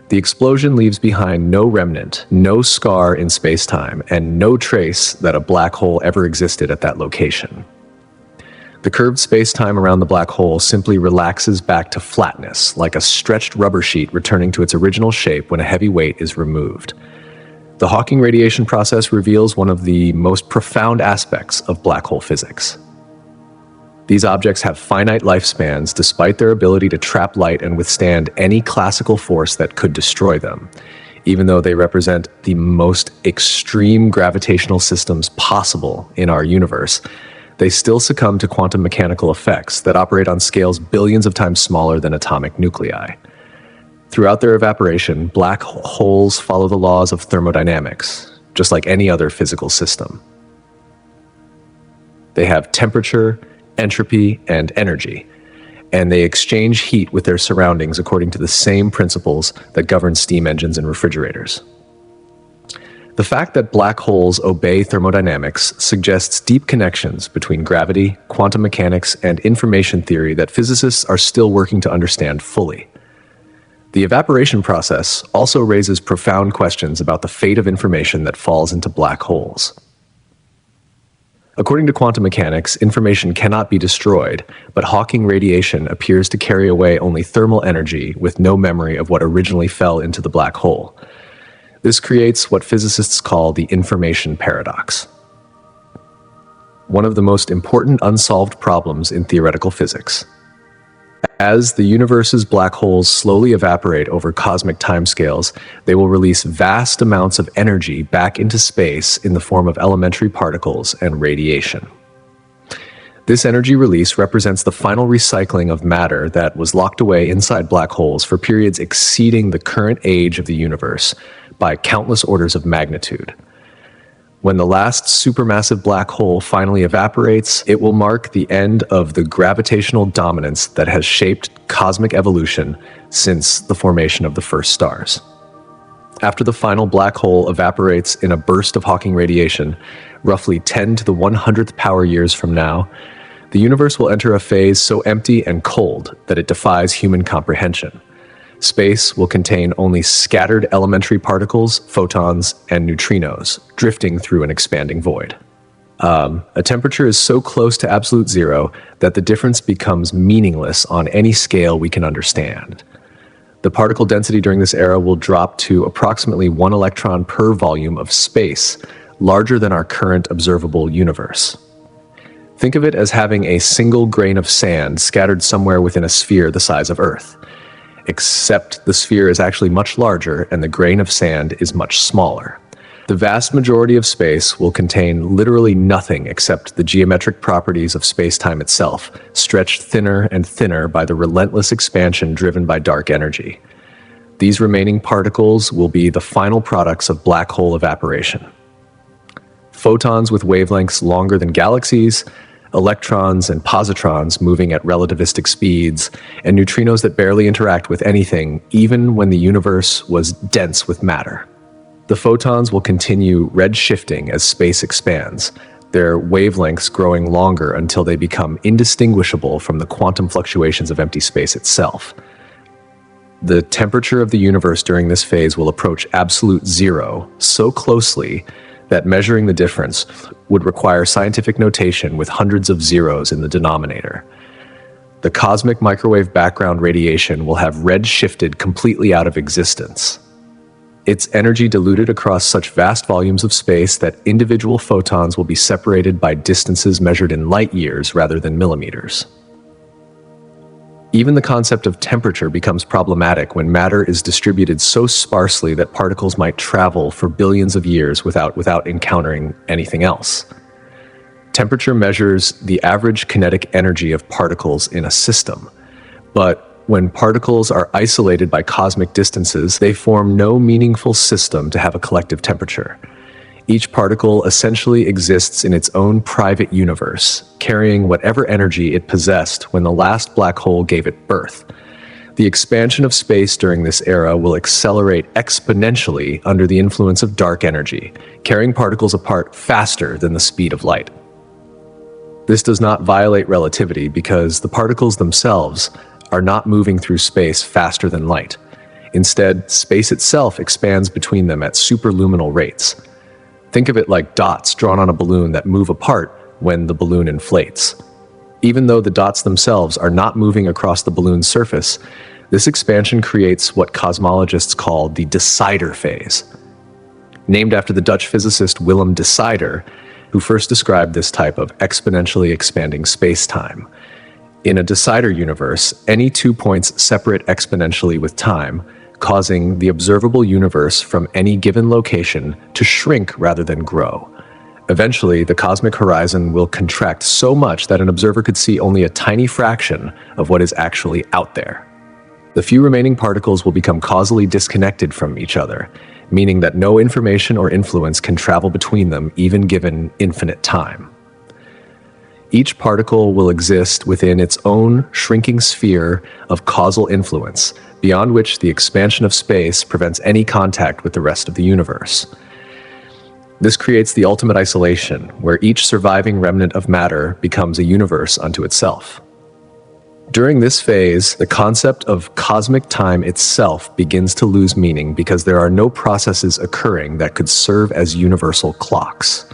The explosion leaves behind no remnant, no scar in space-time, and no trace that a black hole ever existed at that location. The curved space-time around the black hole simply relaxes back to flatness, like a stretched rubber sheet returning to its original shape when a heavy weight is removed. The Hawking radiation process reveals one of the most profound aspects of black hole physics. These objects have finite lifespans despite their ability to trap light and withstand any classical force that could destroy them. Even though they represent the most extreme gravitational systems possible in our universe, they still succumb to quantum mechanical effects that operate on scales billions of times smaller than atomic nuclei. Throughout their evaporation, black holes follow the laws of thermodynamics, just like any other physical system. They have temperature, entropy, and energy, and they exchange heat with their surroundings according to the same principles that govern steam engines and refrigerators. The fact that black holes obey thermodynamics suggests deep connections between gravity, quantum mechanics, and information theory that physicists are still working to understand fully. The evaporation process also raises profound questions about the fate of information that falls into black holes. According to quantum mechanics, information cannot be destroyed, but Hawking radiation appears to carry away only thermal energy with no memory of what originally fell into the black hole. This creates what physicists call the information paradox, one of the most important unsolved problems in theoretical physics. As the universe's black holes slowly evaporate over cosmic timescales, they will release vast amounts of energy back into space in the form of elementary particles and radiation. This energy release represents the final recycling of matter that was locked away inside black holes for periods exceeding the current age of the universe by countless orders of magnitude. When the last supermassive black hole finally evaporates, it will mark the end of the gravitational dominance that has shaped cosmic evolution since the formation of the first stars. After the final black hole evaporates in a burst of Hawking radiation, roughly 10 to the 100th power years from now, the universe will enter a phase so empty and cold that it defies human comprehension. Space will contain only scattered elementary particles, photons, and neutrinos, drifting through an expanding void. A temperature is so close to absolute zero that the difference becomes meaningless on any scale we can understand. The particle density during this era will drop to approximately 1 electron per volume of space, larger than our current observable universe. Think of it as having a single grain of sand scattered somewhere within a sphere the size of Earth. Except the sphere is actually much larger and the grain of sand is much smaller. The vast majority of space will contain literally nothing except the geometric properties of space-time itself, stretched thinner and thinner by the relentless expansion driven by dark energy. These remaining particles will be the final products of black hole evaporation. Photons with wavelengths longer than galaxies, electrons and positrons moving at relativistic speeds, and neutrinos that barely interact with anything, even when the universe was dense with matter. The photons will continue redshifting as space expands, their wavelengths growing longer until they become indistinguishable from the quantum fluctuations of empty space itself. The temperature of the universe during this phase will approach absolute zero so closely that measuring the difference would require scientific notation with hundreds of zeros in the denominator. The cosmic microwave background radiation will have red-shifted completely out of existence. Its energy diluted across such vast volumes of space that individual photons will be separated by distances measured in light years rather than millimeters. Even the concept of temperature becomes problematic when matter is distributed so sparsely that particles might travel for billions of years without encountering anything else. Temperature measures the average kinetic energy of particles in a system, but when particles are isolated by cosmic distances, they form no meaningful system to have a collective temperature. Each particle essentially exists in its own private universe, carrying whatever energy it possessed when the last black hole gave it birth. The expansion of space during this era will accelerate exponentially under the influence of dark energy, carrying particles apart faster than the speed of light. This does not violate relativity because the particles themselves are not moving through space faster than light. Instead, space itself expands between them at superluminal rates. Think of it like dots drawn on a balloon that move apart when the balloon inflates. Even though the dots themselves are not moving across the balloon's surface, this expansion creates what cosmologists call the decider phase. Named after the Dutch physicist Willem de Sider, who first described this type of exponentially expanding space-time. In a decider universe, any 2 points separate exponentially with time, causing the observable universe from any given location to shrink rather than grow. Eventually, the cosmic horizon will contract so much that an observer could see only a tiny fraction of what is actually out there. The few remaining particles will become causally disconnected from each other, meaning that no information or influence can travel between them even given infinite time. Each particle will exist within its own shrinking sphere of causal influence, beyond which the expansion of space prevents any contact with the rest of the universe. This creates the ultimate isolation, where each surviving remnant of matter becomes a universe unto itself. During this phase, the concept of cosmic time itself begins to lose meaning because there are no processes occurring that could serve as universal clocks.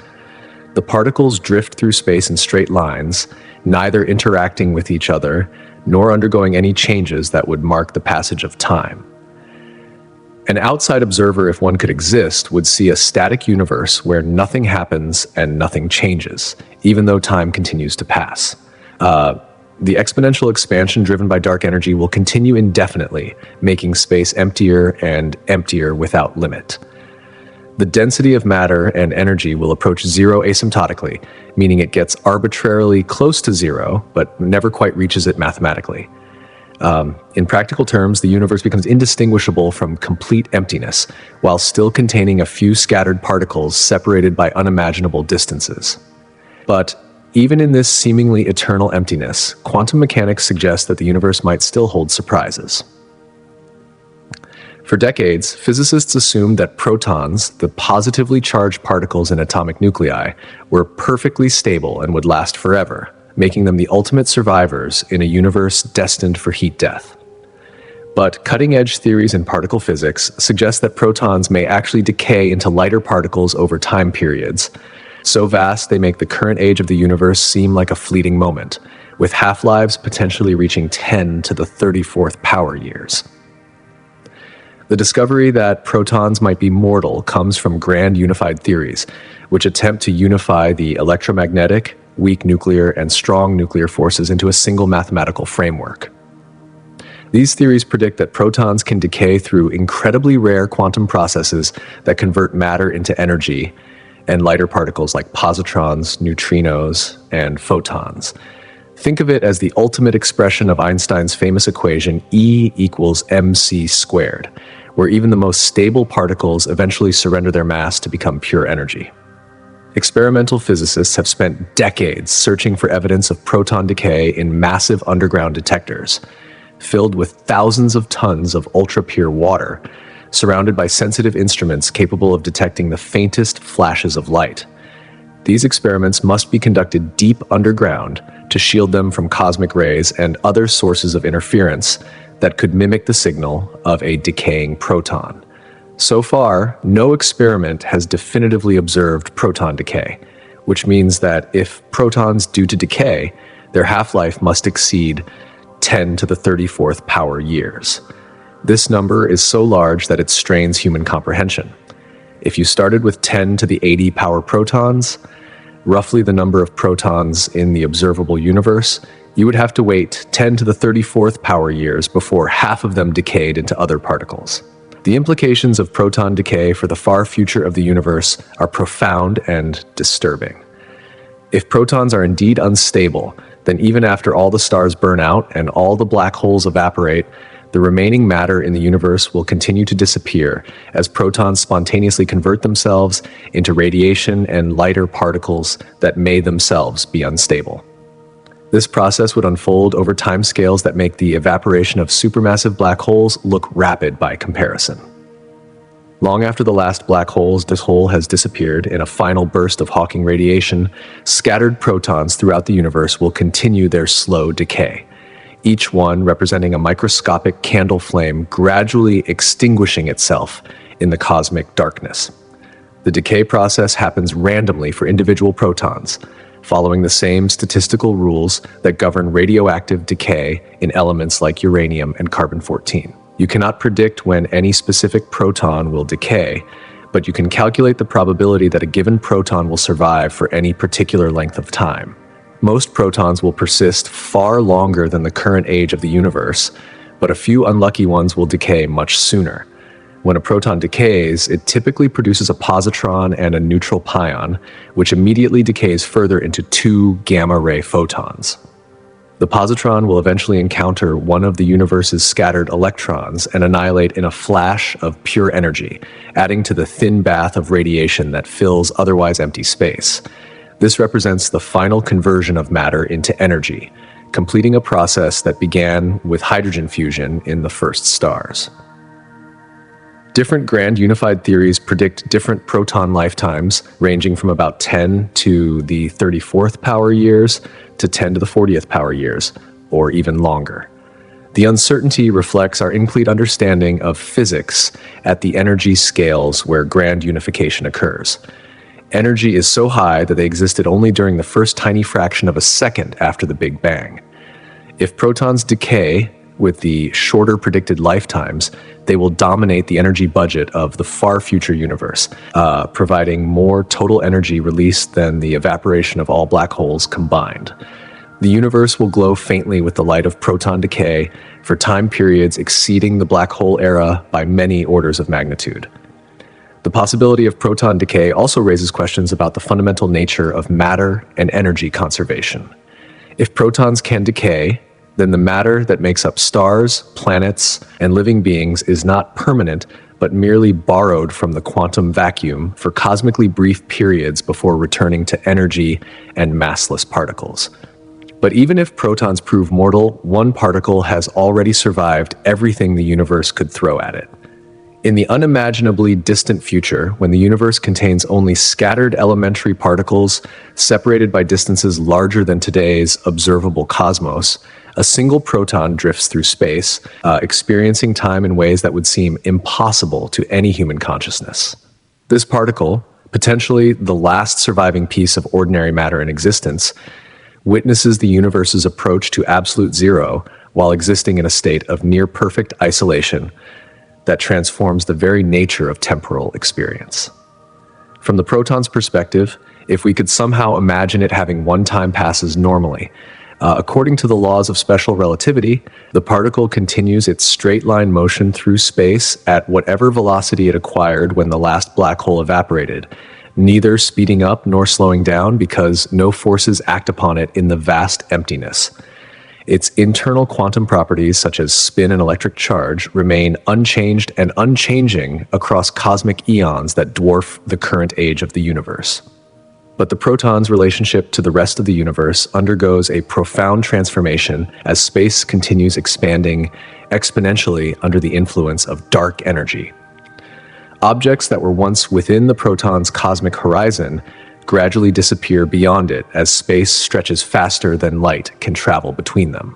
The particles drift through space in straight lines, neither interacting with each other nor undergoing any changes that would mark the passage of time. An outside observer, if one could exist, would see a static universe where nothing happens and nothing changes, even though time continues to pass. The exponential expansion driven by dark energy will continue indefinitely, making space emptier and emptier without limit. The density of matter and energy will approach zero asymptotically, meaning it gets arbitrarily close to zero, but never quite reaches it mathematically. In practical terms, the universe becomes indistinguishable from complete emptiness, while still containing a few scattered particles separated by unimaginable distances. But even in this seemingly eternal emptiness, quantum mechanics suggests that the universe might still hold surprises. For decades, physicists assumed that protons, the positively charged particles in atomic nuclei, were perfectly stable and would last forever, making them the ultimate survivors in a universe destined for heat death. But cutting-edge theories in particle physics suggest that protons may actually decay into lighter particles over time periods, so vast they make the current age of the universe seem like a fleeting moment, with half-lives potentially reaching 10 to the 34th power years. The discovery that protons might be mortal comes from grand unified theories, which attempt to unify the electromagnetic, weak nuclear, and strong nuclear forces into a single mathematical framework. These theories predict that protons can decay through incredibly rare quantum processes that convert matter into energy, and lighter particles like positrons, neutrinos, and photons. Think of it as the ultimate expression of Einstein's famous equation E equals mc squared, where even the most stable particles eventually surrender their mass to become pure energy. Experimental physicists have spent decades searching for evidence of proton decay in massive underground detectors, filled with thousands of tons of ultra-pure water, surrounded by sensitive instruments capable of detecting the faintest flashes of light. These experiments must be conducted deep underground to shield them from cosmic rays and other sources of interference that could mimic the signal of a decaying proton. So far, no experiment has definitively observed proton decay, which means that if protons do to decay, their half-life must exceed 10 to the 34th power years. This number is so large that it strains human comprehension. If you started with 10 to the 80 power protons, roughly the number of protons in the observable universe, you would have to wait 10 to the 34th power years before half of them decayed into other particles. The implications of proton decay for the far future of the universe are profound and disturbing. If protons are indeed unstable, then even after all the stars burn out and all the black holes evaporate, the remaining matter in the universe will continue to disappear as protons spontaneously convert themselves into radiation and lighter particles that may themselves be unstable. This process would unfold over timescales that make the evaporation of supermassive black holes look rapid by comparison. Long after the last black hole has disappeared in a final burst of Hawking radiation, scattered protons throughout the universe will continue their slow decay, each one representing a microscopic candle flame gradually extinguishing itself in the cosmic darkness. The decay process happens randomly for individual protons, following the same statistical rules that govern radioactive decay in elements like uranium and carbon-14. You cannot predict when any specific proton will decay, but you can calculate the probability that a given proton will survive for any particular length of time. Most protons will persist far longer than the current age of the universe, but a few unlucky ones will decay much sooner. When a proton decays, it typically produces a positron and a neutral pion, which immediately decays further into two gamma-ray photons. The positron will eventually encounter one of the universe's scattered electrons and annihilate in a flash of pure energy, adding to the thin bath of radiation that fills otherwise empty space. This represents the final conversion of matter into energy, completing a process that began with hydrogen fusion in the first stars. Different grand unified theories predict different proton lifetimes, ranging from about 10 to the 34th power years to 10 to the 40th power years, or even longer. The uncertainty reflects our incomplete understanding of physics at the energy scales where grand unification occurs. Energy is so high that they existed only during the first tiny fraction of a second after the Big Bang. If protons decay with the shorter predicted lifetimes, they will dominate the energy budget of the far future universe, providing more total energy released than the evaporation of all black holes combined. The universe will glow faintly with the light of proton decay for time periods exceeding the black hole era by many orders of magnitude. The possibility of proton decay also raises questions about the fundamental nature of matter and energy conservation. If protons can decay, then the matter that makes up stars, planets, and living beings is not permanent, but merely borrowed from the quantum vacuum for cosmically brief periods before returning to energy and massless particles. But even if protons prove mortal, one particle has already survived everything the universe could throw at it. In the unimaginably distant future, when the universe contains only scattered elementary particles separated by distances larger than today's observable cosmos, a single proton drifts through space, experiencing time in ways that would seem impossible to any human consciousness. This particle, potentially the last surviving piece of ordinary matter in existence, witnesses the universe's approach to absolute zero while existing in a state of near-perfect isolation that transforms the very nature of temporal experience. From the proton's perspective, if we could somehow imagine it having one-time passes normally, according to the laws of special relativity, the particle continues its straight-line motion through space at whatever velocity it acquired when the last black hole evaporated, neither speeding up nor slowing down because no forces act upon it in the vast emptiness. Its internal quantum properties, such as spin and electric charge, remain unchanged and unchanging across cosmic eons that dwarf the current age of the universe. But the proton's relationship to the rest of the universe undergoes a profound transformation as space continues expanding exponentially under the influence of dark energy. Objects that were once within the proton's cosmic horizon gradually disappear beyond it as space stretches faster than light can travel between them.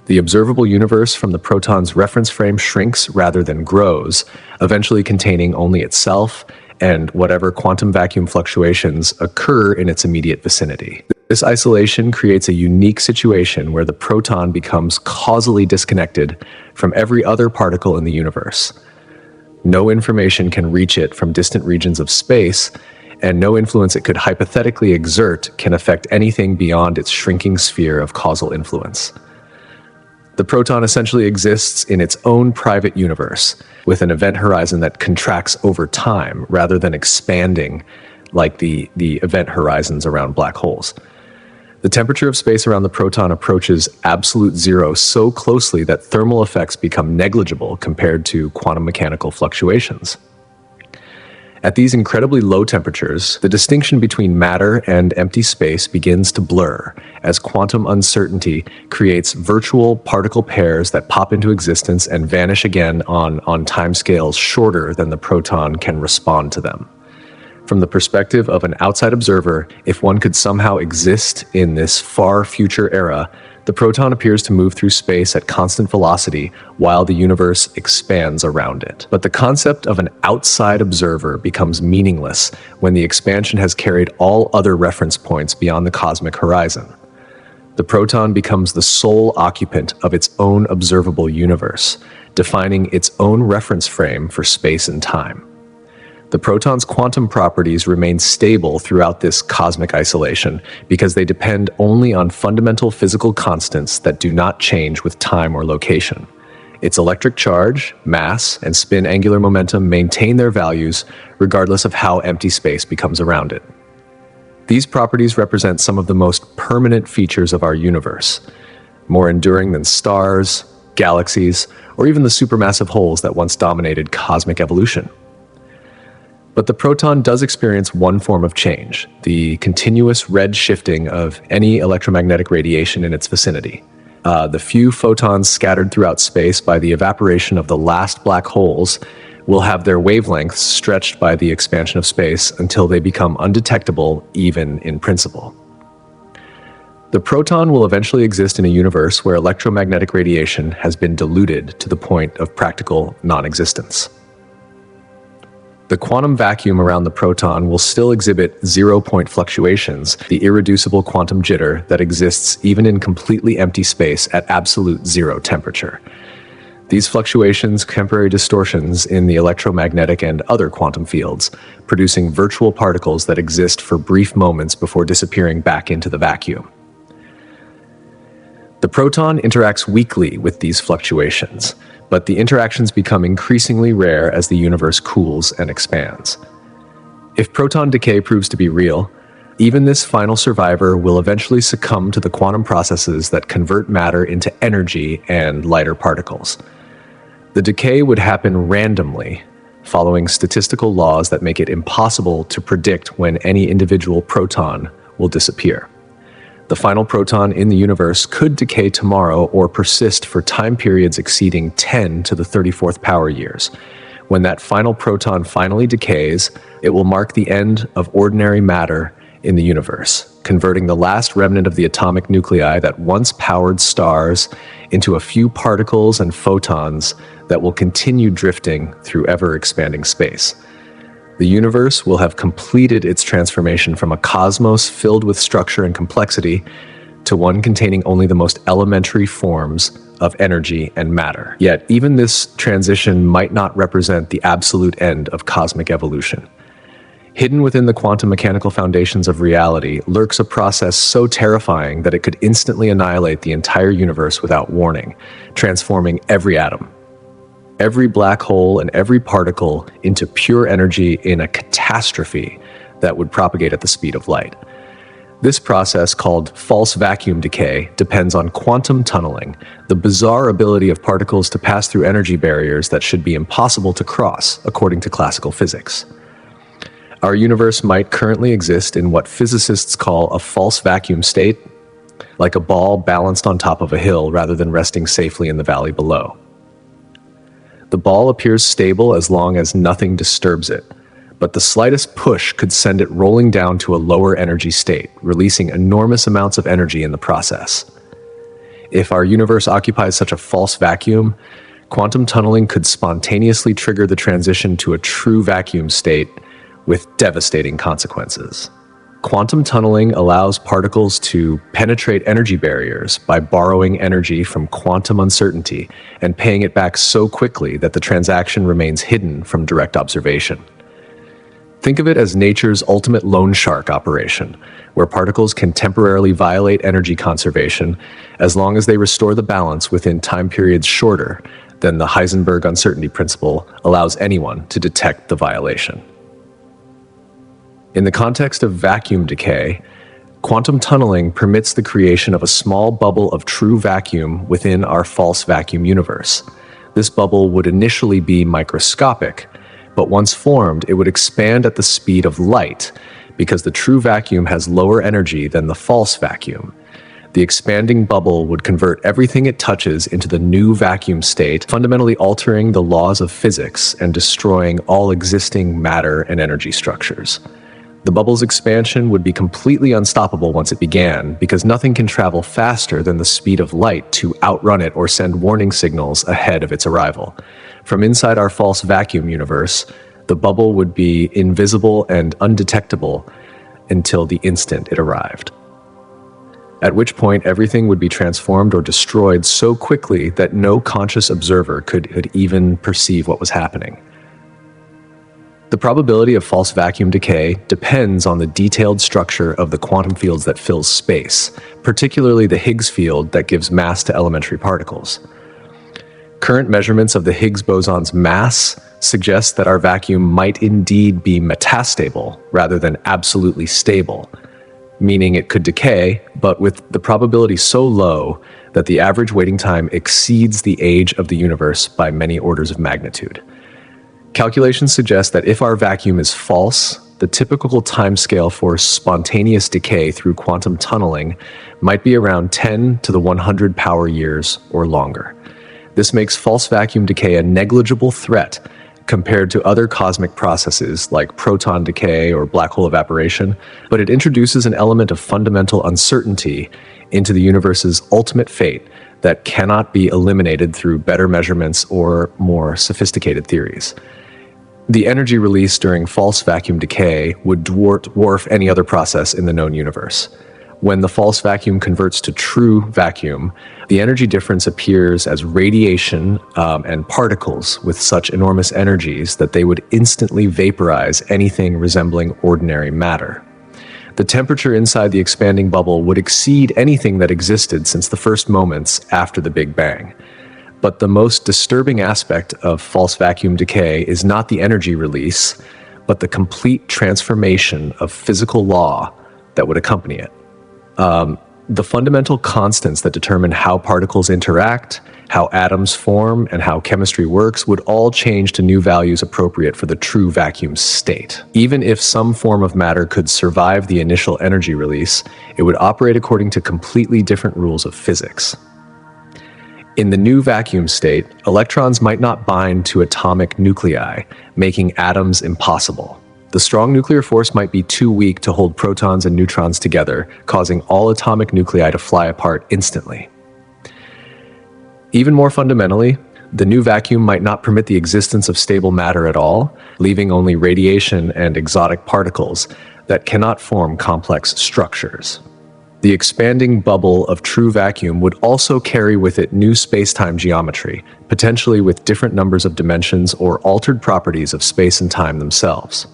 The observable universe from the proton's reference frame shrinks rather than grows, eventually containing only itself and whatever quantum vacuum fluctuations occur in its immediate vicinity. This isolation creates a unique situation where the proton becomes causally disconnected from every other particle in the universe. No information can reach it from distant regions of space, and no influence it could hypothetically exert can affect anything beyond its shrinking sphere of causal influence. The proton essentially exists in its own private universe, with an event horizon that contracts over time rather than expanding like the event horizons around black holes. The temperature of space around the proton approaches absolute zero so closely that thermal effects become negligible compared to quantum mechanical fluctuations. At these incredibly low temperatures, the distinction between matter and empty space begins to blur as quantum uncertainty creates virtual particle pairs that pop into existence and vanish again on timescales shorter than the proton can respond to them. From the perspective of an outside observer, if one could somehow exist in this far future era, the proton appears to move through space at constant velocity while the universe expands around it. But the concept of an outside observer becomes meaningless when the expansion has carried all other reference points beyond the cosmic horizon. The proton becomes the sole occupant of its own observable universe, defining its own reference frame for space and time. The proton's quantum properties remain stable throughout this cosmic isolation because they depend only on fundamental physical constants that do not change with time or location. Its electric charge, mass, and spin angular momentum maintain their values regardless of how empty space becomes around it. These properties represent some of the most permanent features of our universe, more enduring than stars, galaxies, or even the supermassive holes that once dominated cosmic evolution. But the proton does experience one form of change, the continuous red shifting of any electromagnetic radiation in its vicinity. The few photons scattered throughout space by the evaporation of the last black holes will have their wavelengths stretched by the expansion of space until they become undetectable even in principle. The proton will eventually exist in a universe where electromagnetic radiation has been diluted to the point of practical non-existence. The quantum vacuum around the proton will still exhibit zero-point fluctuations, the irreducible quantum jitter that exists even in completely empty space at absolute zero temperature. These fluctuations, temporary distortions in the electromagnetic and other quantum fields, producing virtual particles that exist for brief moments before disappearing back into the vacuum. The proton interacts weakly with these fluctuations, but the interactions become increasingly rare as the universe cools and expands. If proton decay proves to be real, even this final survivor will eventually succumb to the quantum processes that convert matter into energy and lighter particles. The decay would happen randomly, following statistical laws that make it impossible to predict when any individual proton will disappear. The final proton in the universe could decay tomorrow or persist for time periods exceeding 10 to the 34th power years. When that final proton finally decays, it will mark the end of ordinary matter in the universe, converting the last remnant of the atomic nuclei that once powered stars into a few particles and photons that will continue drifting through ever-expanding space. The universe will have completed its transformation from a cosmos filled with structure and complexity to one containing only the most elementary forms of energy and matter. Yet, even this transition might not represent the absolute end of cosmic evolution. Hidden within the quantum mechanical foundations of reality lurks a process so terrifying that it could instantly annihilate the entire universe without warning, transforming every atom, every black hole, and every particle into pure energy in a catastrophe that would propagate at the speed of light. This process, called false vacuum decay, depends on quantum tunneling, the bizarre ability of particles to pass through energy barriers that should be impossible to cross, according to classical physics. Our universe might currently exist in what physicists call a false vacuum state, like a ball balanced on top of a hill rather than resting safely in the valley below. The ball appears stable as long as nothing disturbs it, but the slightest push could send it rolling down to a lower energy state, releasing enormous amounts of energy in the process. If our universe occupies such a false vacuum, quantum tunneling could spontaneously trigger the transition to a true vacuum state with devastating consequences. Quantum tunneling allows particles to penetrate energy barriers by borrowing energy from quantum uncertainty and paying it back so quickly that the transaction remains hidden from direct observation. Think of it as nature's ultimate loan shark operation, where particles can temporarily violate energy conservation as long as they restore the balance within time periods shorter than the Heisenberg uncertainty principle allows anyone to detect the violation. In the context of vacuum decay, quantum tunneling permits the creation of a small bubble of true vacuum within our false vacuum universe. This bubble would initially be microscopic, but once formed, it would expand at the speed of light because the true vacuum has lower energy than the false vacuum. The expanding bubble would convert everything it touches into the new vacuum state, fundamentally altering the laws of physics and destroying all existing matter and energy structures. The bubble's expansion would be completely unstoppable once it began, because nothing can travel faster than the speed of light to outrun it or send warning signals ahead of its arrival. From inside our false vacuum universe, the bubble would be invisible and undetectable until the instant it arrived. At which point everything would be transformed or destroyed so quickly that no conscious observer could even perceive what was happening. The probability of false vacuum decay depends on the detailed structure of the quantum fields that fill space, particularly the Higgs field that gives mass to elementary particles. Current measurements of the Higgs boson's mass suggest that our vacuum might indeed be metastable rather than absolutely stable, meaning it could decay, but with the probability so low that the average waiting time exceeds the age of the universe by many orders of magnitude. Calculations suggest that if our vacuum is false, the typical timescale for spontaneous decay through quantum tunneling might be around 10 to the 100 power years or longer. This makes false vacuum decay a negligible threat compared to other cosmic processes like proton decay or black hole evaporation, but it introduces an element of fundamental uncertainty into the universe's ultimate fate that cannot be eliminated through better measurements or more sophisticated theories. The energy release during false vacuum decay would dwarf any other process in the known universe. When the false vacuum converts to true vacuum, the energy difference appears as radiation and particles with such enormous energies that they would instantly vaporize anything resembling ordinary matter. The temperature inside the expanding bubble would exceed anything that existed since the first moments after the Big Bang. But the most disturbing aspect of false vacuum decay is not the energy release, but the complete transformation of physical law that would accompany it. The fundamental constants that determine how particles interact, how atoms form, and how chemistry works would all change to new values appropriate for the true vacuum state. Even if some form of matter could survive the initial energy release, it would operate according to completely different rules of physics. In the new vacuum state, electrons might not bind to atomic nuclei, making atoms impossible. The strong nuclear force might be too weak to hold protons and neutrons together, causing all atomic nuclei to fly apart instantly. Even more fundamentally, the new vacuum might not permit the existence of stable matter at all, leaving only radiation and exotic particles that cannot form complex structures. The expanding bubble of true vacuum would also carry with it new space-time geometry, potentially with different numbers of dimensions or altered properties of space and time themselves.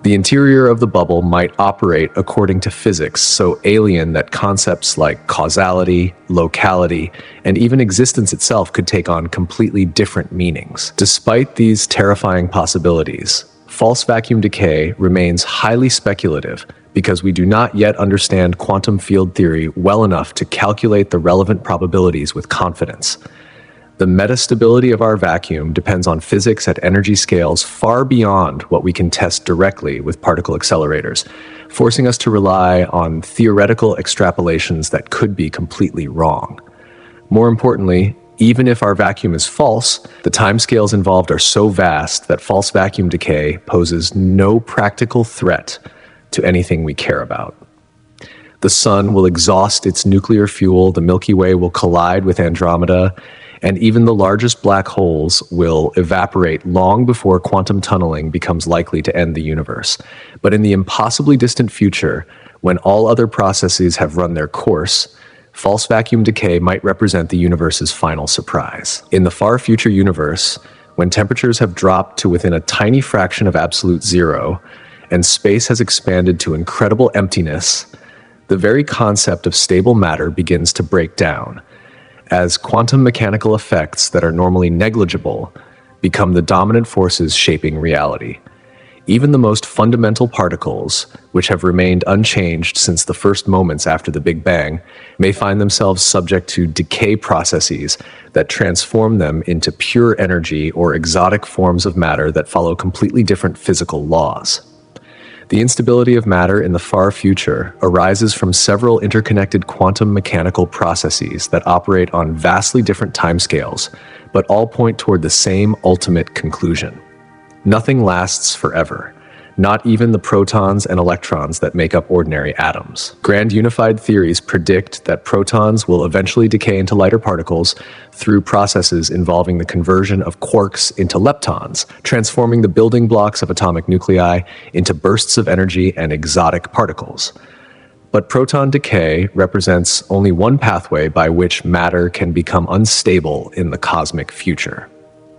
The interior of the bubble might operate according to physics so alien that concepts like causality, locality, and even existence itself could take on completely different meanings. Despite these terrifying possibilities, false vacuum decay remains highly speculative because we do not yet understand quantum field theory well enough to calculate the relevant probabilities with confidence. The metastability of our vacuum depends on physics at energy scales far beyond what we can test directly with particle accelerators, forcing us to rely on theoretical extrapolations that could be completely wrong. More importantly, even if our vacuum is false, the timescales involved are so vast that false vacuum decay poses no practical threat to anything we care about. The sun will exhaust its nuclear fuel, the Milky Way will collide with Andromeda, and even the largest black holes will evaporate long before quantum tunneling becomes likely to end the universe. But in the impossibly distant future, when all other processes have run their course, false vacuum decay might represent the universe's final surprise. In the far future universe, when temperatures have dropped to within a tiny fraction of absolute zero, and space has expanded to incredible emptiness, the very concept of stable matter begins to break down, as quantum mechanical effects that are normally negligible become the dominant forces shaping reality. Even the most fundamental particles, which have remained unchanged since the first moments after the Big Bang, may find themselves subject to decay processes that transform them into pure energy or exotic forms of matter that follow completely different physical laws. The instability of matter in the far future arises from several interconnected quantum mechanical processes that operate on vastly different timescales, but all point toward the same ultimate conclusion. Nothing lasts forever, not even the protons and electrons that make up ordinary atoms. Grand unified theories predict that protons will eventually decay into lighter particles through processes involving the conversion of quarks into leptons, transforming the building blocks of atomic nuclei into bursts of energy and exotic particles. But proton decay represents only one pathway by which matter can become unstable in the cosmic future.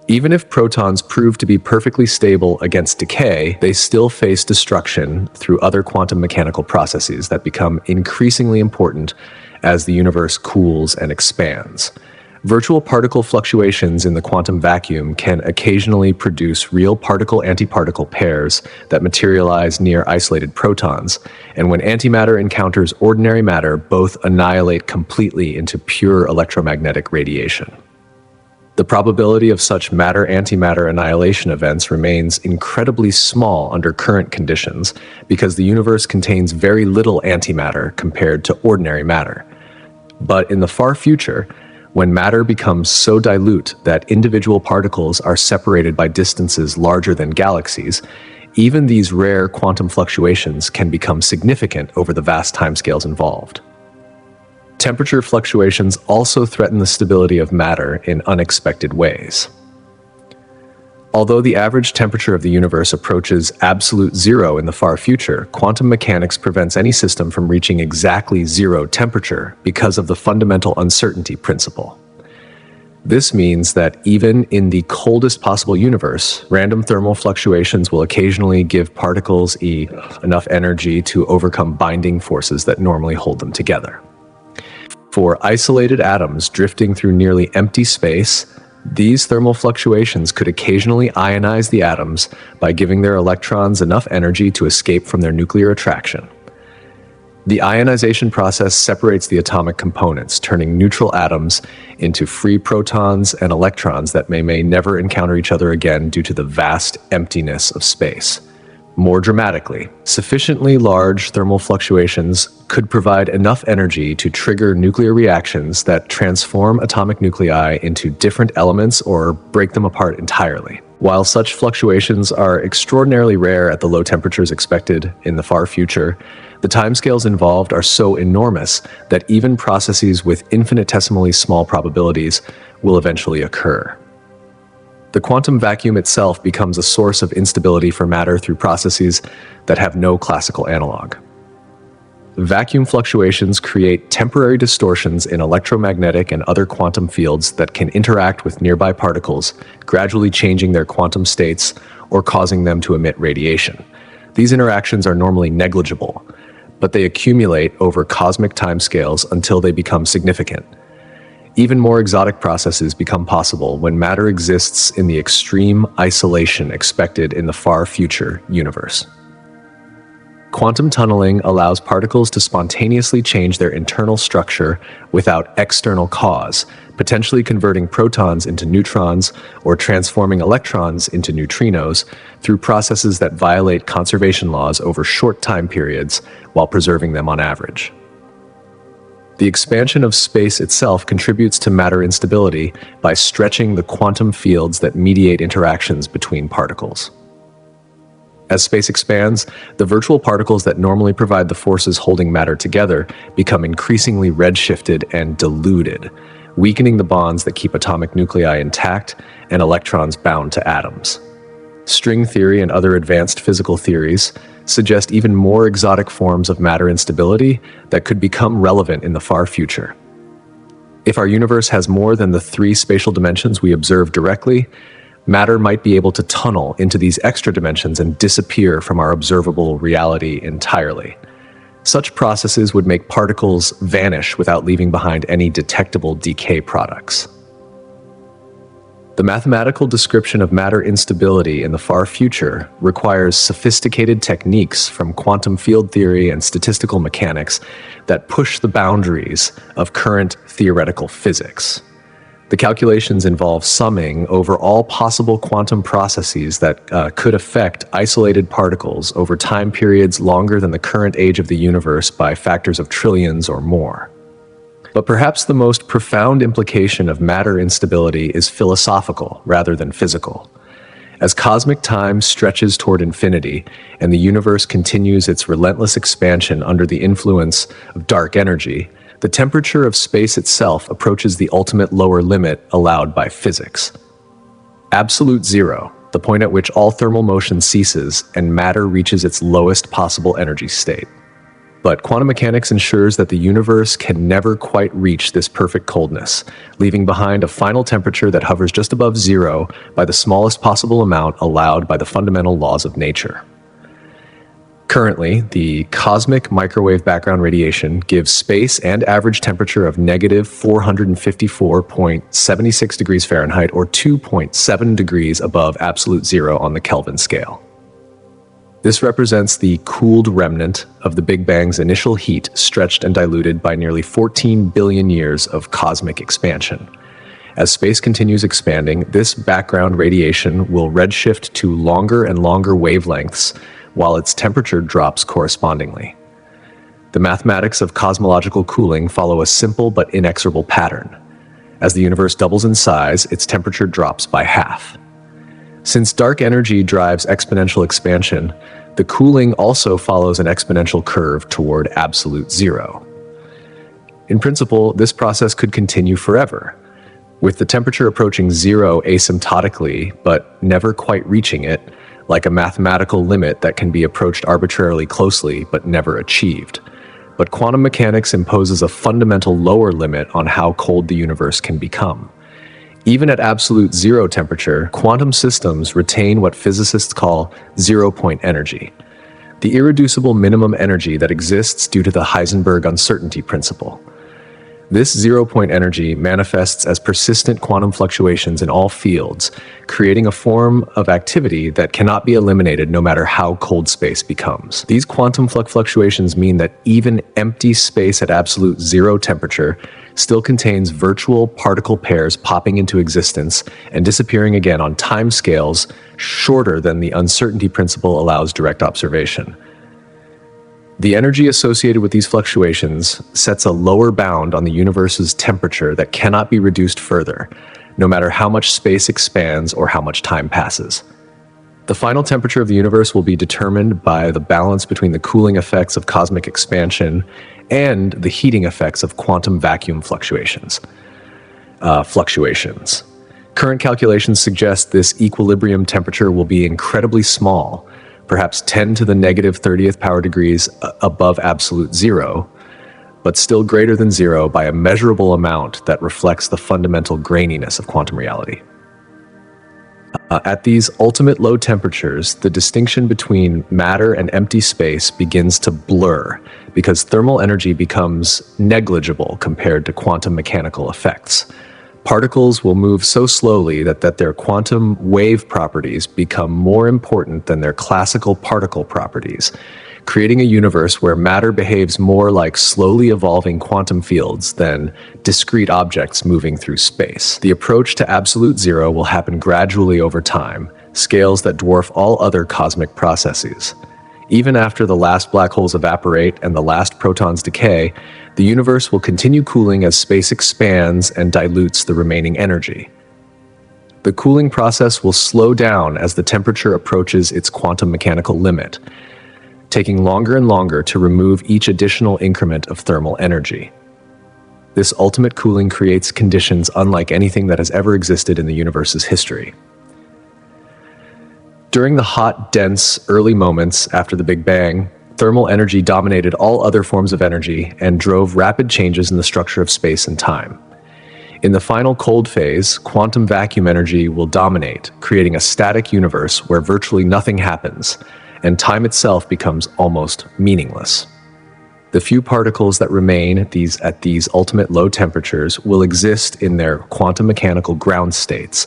Even if protons prove to be perfectly stable against decay, they still face destruction through other quantum mechanical processes that become increasingly important as the universe cools and expands. Virtual particle fluctuations in the quantum vacuum can occasionally produce real particle-antiparticle pairs that materialize near isolated protons, and when antimatter encounters ordinary matter, both annihilate completely into pure electromagnetic radiation. The probability of such matter-antimatter annihilation events remains incredibly small under current conditions because the universe contains very little antimatter compared to ordinary matter. But in the far future, When matter becomes so dilute that individual particles are separated by distances larger than galaxies, even these rare quantum fluctuations can become significant over the vast timescales involved. Temperature fluctuations also threaten the stability of matter in unexpected ways. Although the average temperature of the universe approaches absolute zero in the far future, quantum mechanics prevents any system from reaching exactly zero temperature because of the fundamental uncertainty principle. This means that even in the coldest possible universe, random thermal fluctuations will occasionally give particles enough energy to overcome binding forces that normally hold them together. For isolated atoms drifting through nearly empty space, these thermal fluctuations could occasionally ionize the atoms by giving their electrons enough energy to escape from their nuclear attraction. The ionization process separates the atomic components, turning neutral atoms into free protons and electrons that may never encounter each other again due to the vast emptiness of space. More dramatically, sufficiently large thermal fluctuations could provide enough energy to trigger nuclear reactions that transform atomic nuclei into different elements or break them apart entirely. While such fluctuations are extraordinarily rare at the low temperatures expected in the far future, the timescales involved are so enormous that even processes with infinitesimally small probabilities will eventually occur. The quantum vacuum itself becomes a source of instability for matter through processes that have no classical analog. Vacuum fluctuations create temporary distortions in electromagnetic and other quantum fields that can interact with nearby particles, gradually changing their quantum states or causing them to emit radiation. These interactions are normally negligible, but they accumulate over cosmic timescales until they become significant. Even more exotic processes become possible when matter exists in the extreme isolation expected in the far future universe. Quantum tunneling allows particles to spontaneously change their internal structure without external cause, potentially converting protons into neutrons or transforming electrons into neutrinos through processes that violate conservation laws over short time periods while preserving them on average. The expansion of space itself contributes to matter instability by stretching the quantum fields that mediate interactions between particles. As space expands, the virtual particles that normally provide the forces holding matter together become increasingly redshifted and diluted, weakening the bonds that keep atomic nuclei intact and electrons bound to atoms. String theory and other advanced physical theories suggest even more exotic forms of matter instability that could become relevant in the far future. If our universe has more than the 3 spatial dimensions we observe directly, matter might be able to tunnel into these extra dimensions and disappear from our observable reality entirely. Such processes would make particles vanish without leaving behind any detectable decay products. The mathematical description of matter instability in the far future requires sophisticated techniques from quantum field theory and statistical mechanics that push the boundaries of current theoretical physics. The calculations involve summing over all possible quantum processes that could affect isolated particles over time periods longer than the current age of the universe by factors of trillions or more. But perhaps the most profound implication of matter instability is philosophical rather than physical. As cosmic time stretches toward infinity and the universe continues its relentless expansion under the influence of dark energy, the temperature of space itself approaches the ultimate lower limit allowed by physics. Absolute zero, the point at which all thermal motion ceases and matter reaches its lowest possible energy state. But quantum mechanics ensures that the universe can never quite reach this perfect coldness, leaving behind a final temperature that hovers just above zero by the smallest possible amount allowed by the fundamental laws of nature. Currently, the cosmic microwave background radiation gives space an average temperature of negative 454.76 degrees Fahrenheit or 2.7 degrees above absolute zero on the Kelvin scale. This represents the cooled remnant of the Big Bang's initial heat stretched and diluted by nearly 14 billion years of cosmic expansion. As space continues expanding, this background radiation will redshift to longer and longer wavelengths while its temperature drops correspondingly. The mathematics of cosmological cooling follow a simple but inexorable pattern. As the universe doubles in size, its temperature drops by half. Since dark energy drives exponential expansion, the cooling also follows an exponential curve toward absolute zero. In principle, this process could continue forever, with the temperature approaching zero asymptotically, but never quite reaching it, like a mathematical limit that can be approached arbitrarily closely but never achieved. But quantum mechanics imposes a fundamental lower limit on how cold the universe can become. Even at absolute zero temperature, quantum systems retain what physicists call zero-point energy, the irreducible minimum energy that exists due to the Heisenberg uncertainty principle. This zero-point energy manifests as persistent quantum fluctuations in all fields, creating a form of activity that cannot be eliminated no matter how cold space becomes. These quantum fluctuations mean that even empty space at absolute zero temperature still contains virtual particle pairs popping into existence and disappearing again on timescales shorter than the uncertainty principle allows direct observation. The energy associated with these fluctuations sets a lower bound on the universe's temperature that cannot be reduced further, no matter how much space expands or how much time passes. The final temperature of the universe will be determined by the balance between the cooling effects of cosmic expansion and the heating effects of quantum vacuum fluctuations. Current calculations suggest this equilibrium temperature will be incredibly small, perhaps 10 to the negative 30th power degrees above absolute zero, but still greater than zero by a measurable amount that reflects the fundamental graininess of quantum reality. At these ultimate low temperatures, the distinction between matter and empty space begins to blur because thermal energy becomes negligible compared to quantum mechanical effects. Particles will move so slowly that their quantum wave properties become more important than their classical particle properties, creating a universe where matter behaves more like slowly evolving quantum fields than discrete objects moving through space. The approach to absolute zero will happen gradually over time, scales that dwarf all other cosmic processes. Even after the last black holes evaporate and the last protons decay, the universe will continue cooling as space expands and dilutes the remaining energy. The cooling process will slow down as the temperature approaches its quantum mechanical limit, taking longer and longer to remove each additional increment of thermal energy. This ultimate cooling creates conditions unlike anything that has ever existed in the universe's history. During the hot, dense, early moments after the Big Bang, thermal energy dominated all other forms of energy and drove rapid changes in the structure of space and time. In the final cold phase, quantum vacuum energy will dominate, creating a static universe where virtually nothing happens, and time itself becomes almost meaningless. The few particles that remain at these ultimate low temperatures will exist in their quantum mechanical ground states,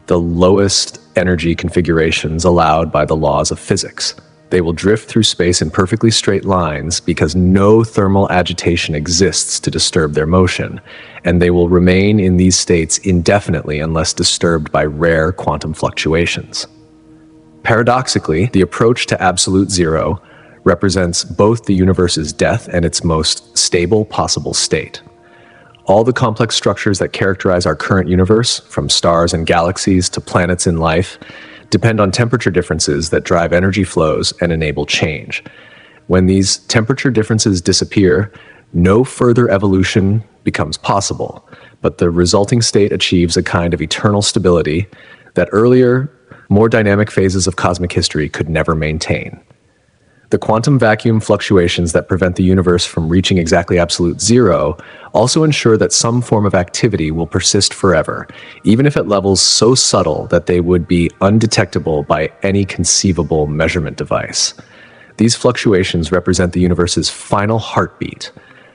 the lowest energy configurations allowed by the laws of physics. They will drift through space in perfectly straight lines because no thermal agitation exists to disturb their motion, and they will remain in these states indefinitely unless disturbed by rare quantum fluctuations. Paradoxically, the approach to absolute zero represents both the universe's death and its most stable possible state. All the complex structures that characterize our current universe, from stars and galaxies to planets in life, depend on temperature differences that drive energy flows and enable change. When these temperature differences disappear, no further evolution becomes possible, but the resulting state achieves a kind of eternal stability that earlier, more dynamic phases of cosmic history could never maintain. The quantum vacuum fluctuations that prevent the universe from reaching exactly absolute zero also ensure that some form of activity will persist forever, even if at levels so subtle that they would be undetectable by any conceivable measurement device. These fluctuations represent the universe's final heartbeat,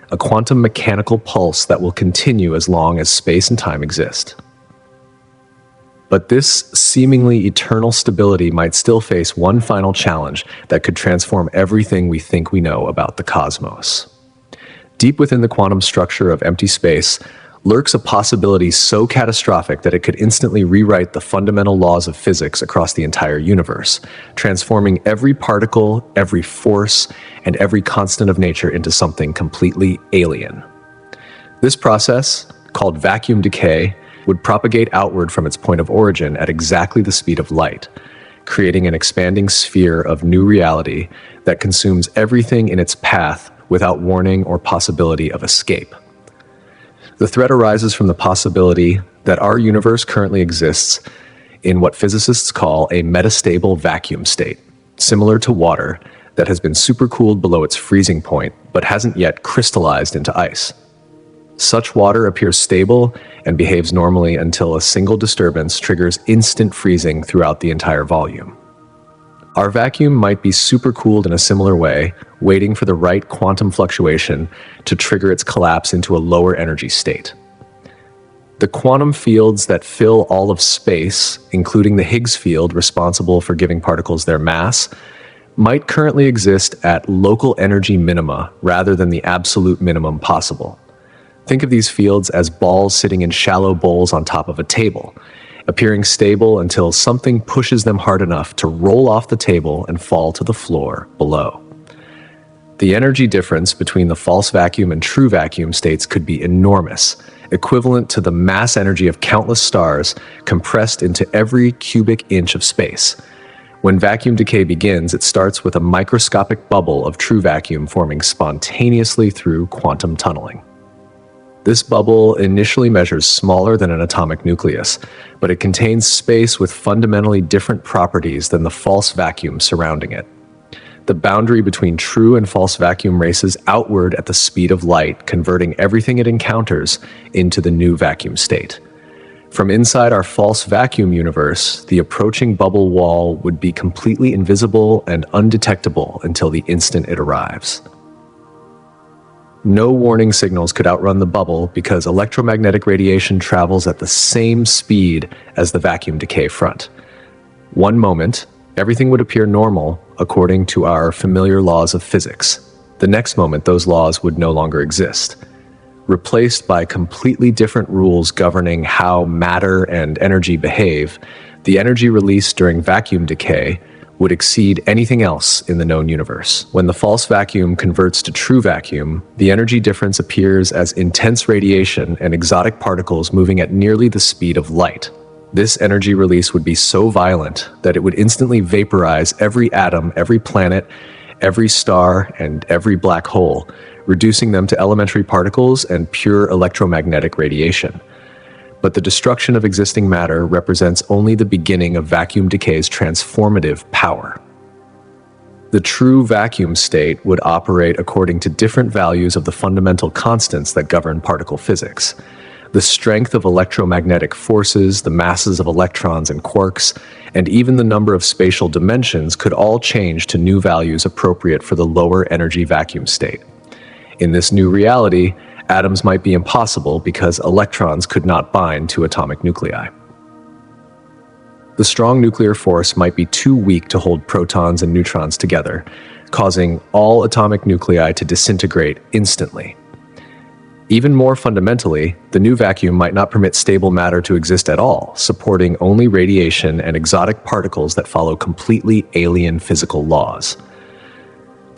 a quantum mechanical pulse that will continue as long as space and time exist. But this seemingly eternal stability might still face one final challenge that could transform everything we think we know about the cosmos. Deep within the quantum structure of empty space lurks a possibility so catastrophic that it could instantly rewrite the fundamental laws of physics across the entire universe, transforming every particle, every force, and every constant of nature into something completely alien. This process, called vacuum decay, would propagate outward from its point of origin at exactly the speed of light, creating an expanding sphere of new reality that consumes everything in its path without warning or possibility of escape. The threat arises from the possibility that our universe currently exists in what physicists call a metastable vacuum state, similar to water that has been supercooled below its freezing point but hasn't yet crystallized into ice. Such water appears stable and behaves normally until a single disturbance triggers instant freezing throughout the entire volume. Our vacuum might be supercooled in a similar way, waiting for the right quantum fluctuation to trigger its collapse into a lower energy state. The quantum fields that fill all of space, including the Higgs field responsible for giving particles their mass, might currently exist at local energy minima rather than the absolute minimum possible. Think of these fields as balls sitting in shallow bowls on top of a table, appearing stable until something pushes them hard enough to roll off the table and fall to the floor below. The energy difference between the false vacuum and true vacuum states could be enormous, equivalent to the mass energy of countless stars compressed into every cubic inch of space. When vacuum decay begins, it starts with a microscopic bubble of true vacuum forming spontaneously through quantum tunneling. This bubble initially measures smaller than an atomic nucleus, but it contains space with fundamentally different properties than the false vacuum surrounding it. The boundary between true and false vacuum races outward at the speed of light, converting everything it encounters into the new vacuum state. From inside our false vacuum universe, the approaching bubble wall would be completely invisible and undetectable until the instant it arrives. No warning signals could outrun the bubble because electromagnetic radiation travels at the same speed as the vacuum decay front. One moment, everything would appear normal according to our familiar laws of physics. The next moment, those laws would no longer exist, replaced by completely different rules governing how matter and energy behave. The energy released during vacuum decay would exceed anything else in the known universe. When the false vacuum converts to true vacuum, the energy difference appears as intense radiation and exotic particles moving at nearly the speed of light. This energy release would be so violent that it would instantly vaporize every atom, every planet, every star, and every black hole, reducing them to elementary particles and pure electromagnetic radiation. But the destruction of existing matter represents only the beginning of vacuum decay's transformative power. The true vacuum state would operate according to different values of the fundamental constants that govern particle physics. The strength of electromagnetic forces, the masses of electrons and quarks, and even the number of spatial dimensions could all change to new values appropriate for the lower energy vacuum state. In this new reality, atoms might be impossible because electrons could not bind to atomic nuclei. The strong nuclear force might be too weak to hold protons and neutrons together, causing all atomic nuclei to disintegrate instantly. Even more fundamentally, the new vacuum might not permit stable matter to exist at all, supporting only radiation and exotic particles that follow completely alien physical laws.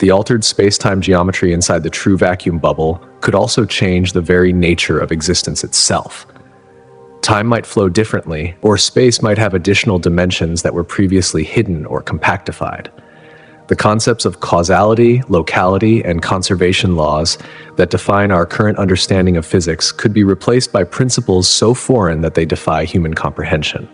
The altered space-time geometry inside the true vacuum bubble could also change the very nature of existence itself. Time might flow differently, or space might have additional dimensions that were previously hidden or compactified. The concepts of causality, locality, and conservation laws that define our current understanding of physics could be replaced by principles so foreign that they defy human comprehension.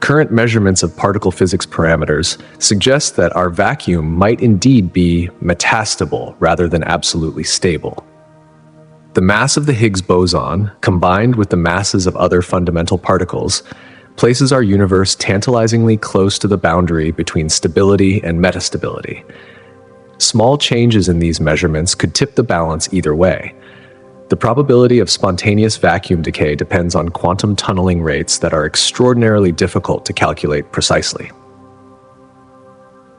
Current measurements of particle physics parameters suggest that our vacuum might indeed be metastable rather than absolutely stable. The mass of the Higgs boson, combined with the masses of other fundamental particles, places our universe tantalizingly close to the boundary between stability and metastability. Small changes in these measurements could tip the balance either way. The probability of spontaneous vacuum decay depends on quantum tunneling rates that are extraordinarily difficult to calculate precisely.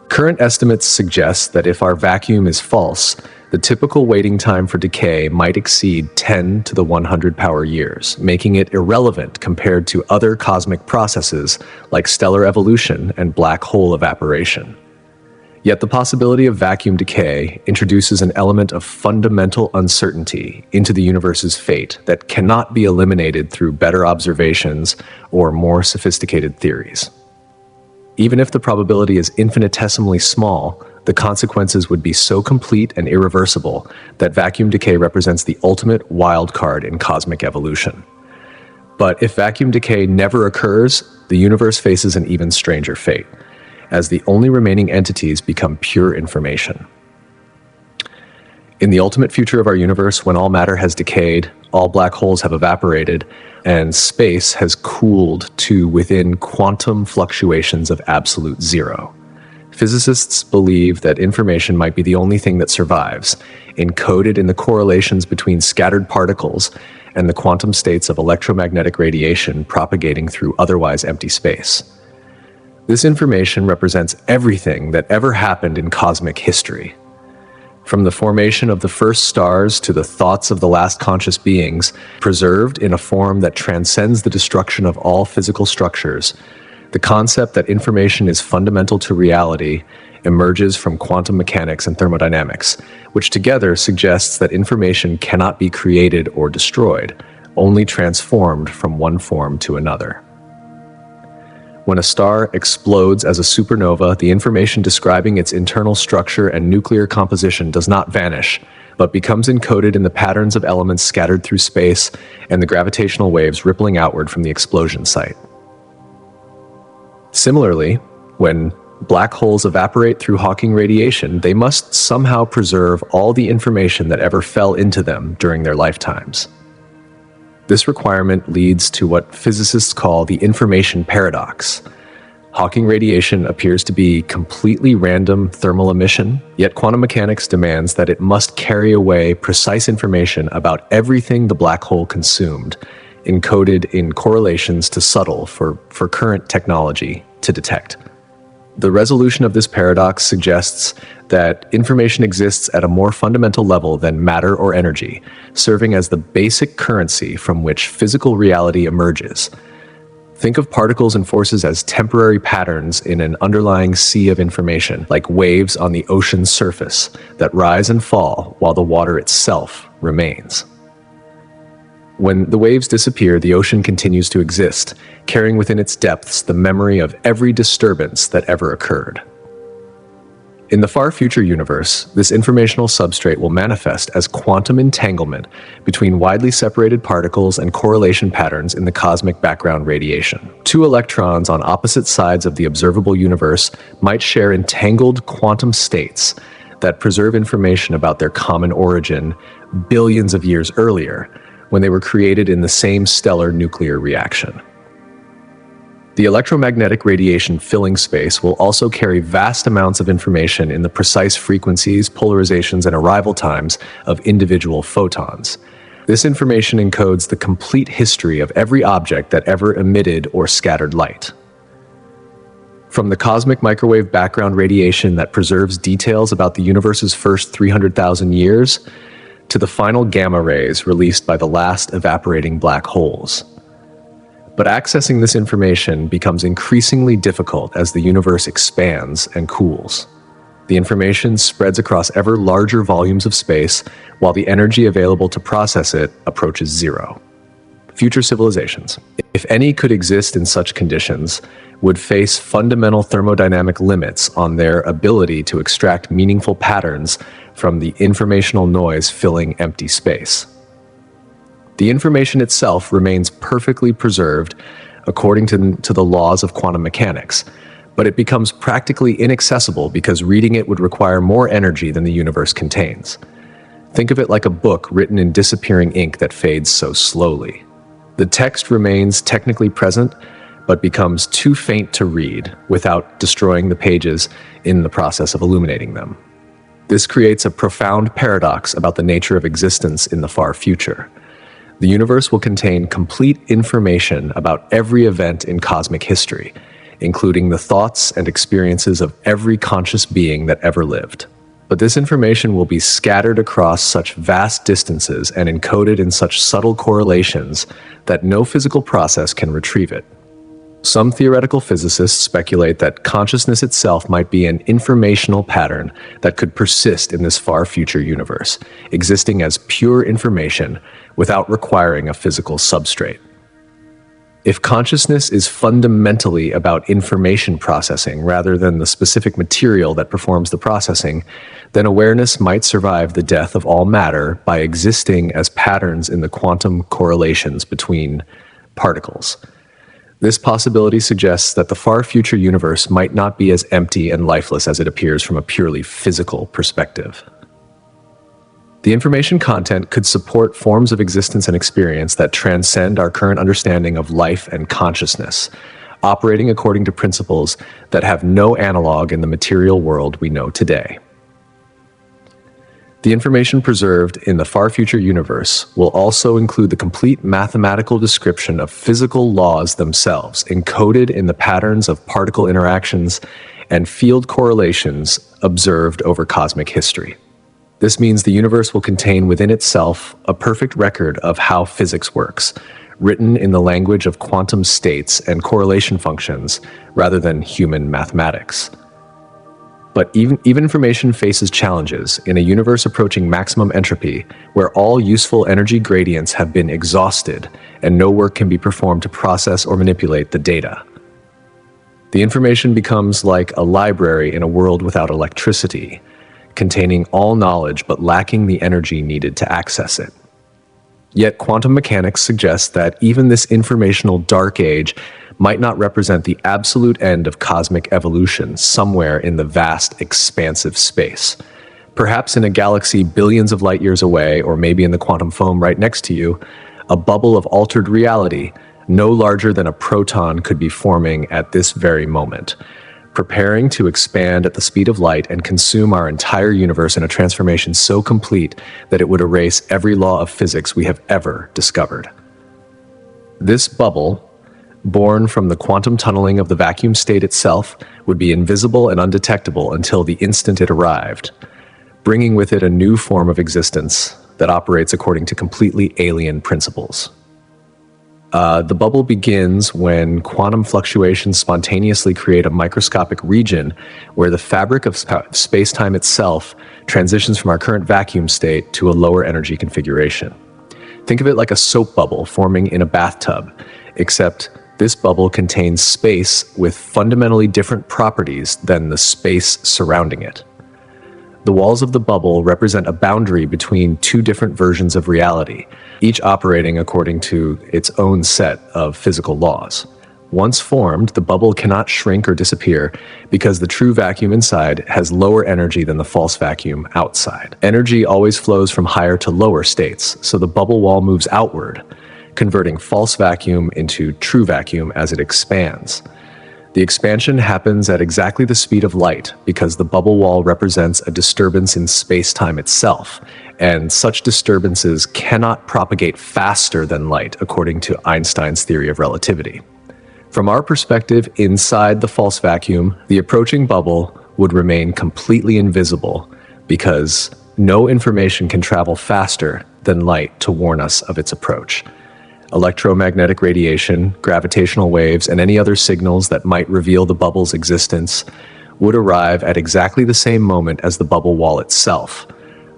Current estimates suggest that if our vacuum is false, the typical waiting time for decay might exceed 10 to the 100 power years, making it irrelevant compared to other cosmic processes like stellar evolution and black hole evaporation. Yet the possibility of vacuum decay introduces an element of fundamental uncertainty into the universe's fate that cannot be eliminated through better observations or more sophisticated theories. Even if the probability is infinitesimally small, the consequences would be so complete and irreversible that vacuum decay represents the ultimate wild card in cosmic evolution. But if vacuum decay never occurs, the universe faces an even stranger fate, as the only remaining entities become pure information. In the ultimate future of our universe, when all matter has decayed, all black holes have evaporated, and space has cooled to within quantum fluctuations of absolute zero, physicists believe that information might be the only thing that survives, encoded in the correlations between scattered particles and the quantum states of electromagnetic radiation propagating through otherwise empty space. This information represents everything that ever happened in cosmic history. From the formation of the first stars to the thoughts of the last conscious beings, preserved in a form that transcends the destruction of all physical structures, the concept that information is fundamental to reality emerges from quantum mechanics and thermodynamics, which together suggests that information cannot be created or destroyed, only transformed from one form to another. When a star explodes as a supernova, the information describing its internal structure and nuclear composition does not vanish, but becomes encoded in the patterns of elements scattered through space and the gravitational waves rippling outward from the explosion site. Similarly, when black holes evaporate through Hawking radiation, they must somehow preserve all the information that ever fell into them during their lifetimes. This requirement leads to what physicists call the information paradox. Hawking radiation appears to be completely random thermal emission, yet quantum mechanics demands that it must carry away precise information about everything the black hole consumed, encoded in correlations too subtle for current technology to detect. The resolution of this paradox suggests that information exists at a more fundamental level than matter or energy, serving as the basic currency from which physical reality emerges. Think of particles and forces as temporary patterns in an underlying sea of information, like waves on the ocean's surface that rise and fall while the water itself remains. When the waves disappear, the ocean continues to exist, carrying within its depths the memory of every disturbance that ever occurred. In the far future universe, this informational substrate will manifest as quantum entanglement between widely separated particles and correlation patterns in the cosmic background radiation. Two electrons on opposite sides of the observable universe might share entangled quantum states that preserve information about their common origin billions of years earlier, when they were created in the same stellar nuclear reaction. The electromagnetic radiation filling space will also carry vast amounts of information in the precise frequencies, polarizations, and arrival times of individual photons. This information encodes the complete history of every object that ever emitted or scattered light. From the cosmic microwave background radiation that preserves details about the universe's first 300,000 years, to the final gamma rays released by the last evaporating black holes. But accessing this information becomes increasingly difficult as the universe expands and cools. The information spreads across ever larger volumes of space, while the energy available to process it approaches zero. Future civilizations, if any could exist in such conditions, would face fundamental thermodynamic limits on their ability to extract meaningful patterns from the informational noise filling empty space. The information itself remains perfectly preserved according to the laws of quantum mechanics, but it becomes practically inaccessible because reading it would require more energy than the universe contains. Think of it like a book written in disappearing ink that fades so slowly. The text remains technically present, but becomes too faint to read without destroying the pages in the process of illuminating them. This creates a profound paradox about the nature of existence in the far future. The universe will contain complete information about every event in cosmic history, including the thoughts and experiences of every conscious being that ever lived. But this information will be scattered across such vast distances and encoded in such subtle correlations that no physical process can retrieve it. Some theoretical physicists speculate that consciousness itself might be an informational pattern that could persist in this far future universe, existing as pure information without requiring a physical substrate. If consciousness is fundamentally about information processing rather than the specific material that performs the processing, then awareness might survive the death of all matter by existing as patterns in the quantum correlations between particles. This possibility suggests that the far future universe might not be as empty and lifeless as it appears from a purely physical perspective. The information content could support forms of existence and experience that transcend our current understanding of life and consciousness, operating according to principles that have no analog in the material world we know today. The information preserved in the far future universe will also include the complete mathematical description of physical laws themselves, encoded in the patterns of particle interactions and field correlations observed over cosmic history. This means the universe will contain within itself a perfect record of how physics works, written in the language of quantum states and correlation functions rather than human mathematics. But even information faces challenges in a universe approaching maximum entropy, where all useful energy gradients have been exhausted and no work can be performed to process or manipulate the data. The information becomes like a library in a world without electricity, containing all knowledge but lacking the energy needed to access it. Yet quantum mechanics suggests that even this informational dark age might not represent the absolute end of cosmic evolution somewhere in the vast, expansive space. Perhaps in a galaxy billions of light years away, or maybe in the quantum foam right next to you, a bubble of altered reality, no larger than a proton, could be forming at this very moment, preparing to expand at the speed of light and consume our entire universe in a transformation so complete that it would erase every law of physics we have ever discovered. This bubble, born from the quantum tunneling of the vacuum state itself, would be invisible and undetectable until the instant it arrived, bringing with it a new form of existence that operates according to completely alien principles. The bubble begins when quantum fluctuations spontaneously create a microscopic region where the fabric of space-time itself transitions from our current vacuum state to a lower energy configuration. Think of it like a soap bubble forming in a bathtub, except this bubble contains space with fundamentally different properties than the space surrounding it. The walls of the bubble represent a boundary between two different versions of reality, each operating according to its own set of physical laws. Once formed, the bubble cannot shrink or disappear because the true vacuum inside has lower energy than the false vacuum outside. Energy always flows from higher to lower states, so the bubble wall moves outward, converting false vacuum into true vacuum as it expands. The expansion happens at exactly the speed of light because the bubble wall represents a disturbance in space-time itself, and such disturbances cannot propagate faster than light according to Einstein's theory of relativity. From our perspective, inside the false vacuum, the approaching bubble would remain completely invisible because no information can travel faster than light to warn us of its approach. Electromagnetic radiation, gravitational waves, and any other signals that might reveal the bubble's existence would arrive at exactly the same moment as the bubble wall itself,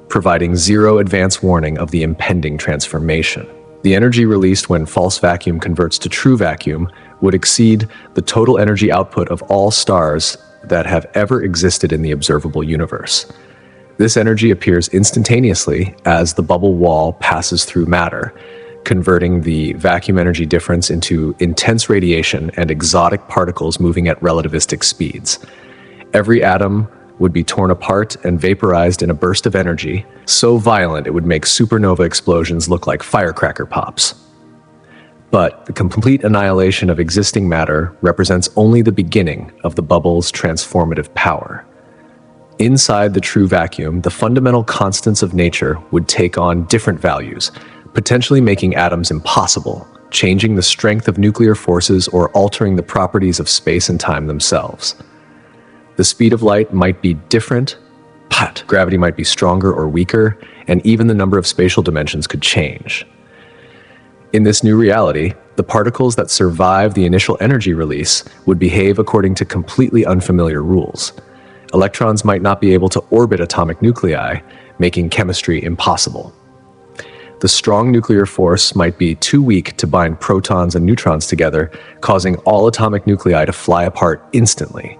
providing zero advance warning of the impending transformation. The energy released when false vacuum converts to true vacuum would exceed the total energy output of all stars that have ever existed in the observable universe. This energy appears instantaneously as the bubble wall passes through matter, converting the vacuum energy difference into intense radiation and exotic particles moving at relativistic speeds. Every atom would be torn apart and vaporized in a burst of energy, so violent it would make supernova explosions look like firecracker pops. But the complete annihilation of existing matter represents only the beginning of the bubble's transformative power. Inside the true vacuum, the fundamental constants of nature would take on different values, potentially making atoms impossible, changing the strength of nuclear forces or altering the properties of space and time themselves. The speed of light might be different, but gravity might be stronger or weaker, and even the number of spatial dimensions could change. In this new reality, the particles that survive the initial energy release would behave according to completely unfamiliar rules. Electrons might not be able to orbit atomic nuclei, making chemistry impossible. The strong nuclear force might be too weak to bind protons and neutrons together, causing all atomic nuclei to fly apart instantly.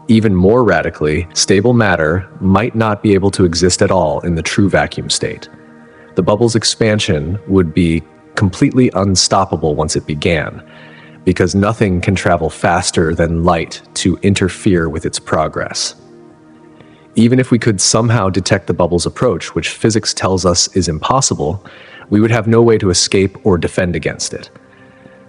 Even more radically, stable matter might not be able to exist at all in the true vacuum state. The bubble's expansion would be completely unstoppable once it began, because nothing can travel faster than light to interfere with its progress. Even if we could somehow detect the bubble's approach, which physics tells us is impossible, we would have no way to escape or defend against it.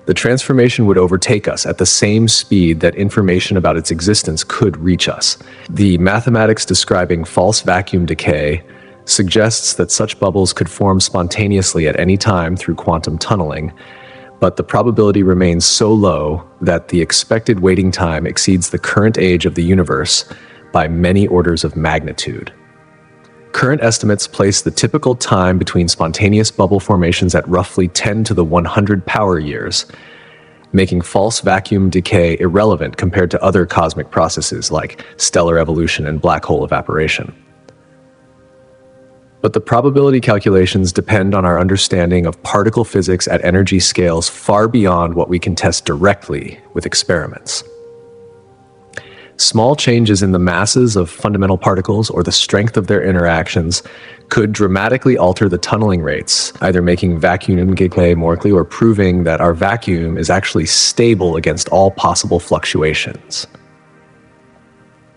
The transformation would overtake us at the same speed that information about its existence could reach us. The mathematics describing false vacuum decay suggests that such bubbles could form spontaneously at any time through quantum tunneling, but the probability remains so low that the expected waiting time exceeds the current age of the universe by many orders of magnitude. Current estimates place the typical time between spontaneous bubble formations at roughly 10 to the 100 power years, making false vacuum decay irrelevant compared to other cosmic processes like stellar evolution and black hole evaporation. But the probability calculations depend on our understanding of particle physics at energy scales far beyond what we can test directly with experiments. Small changes in the masses of fundamental particles or the strength of their interactions could dramatically alter the tunneling rates, either making vacuum decay more likely or proving that our vacuum is actually stable against all possible fluctuations.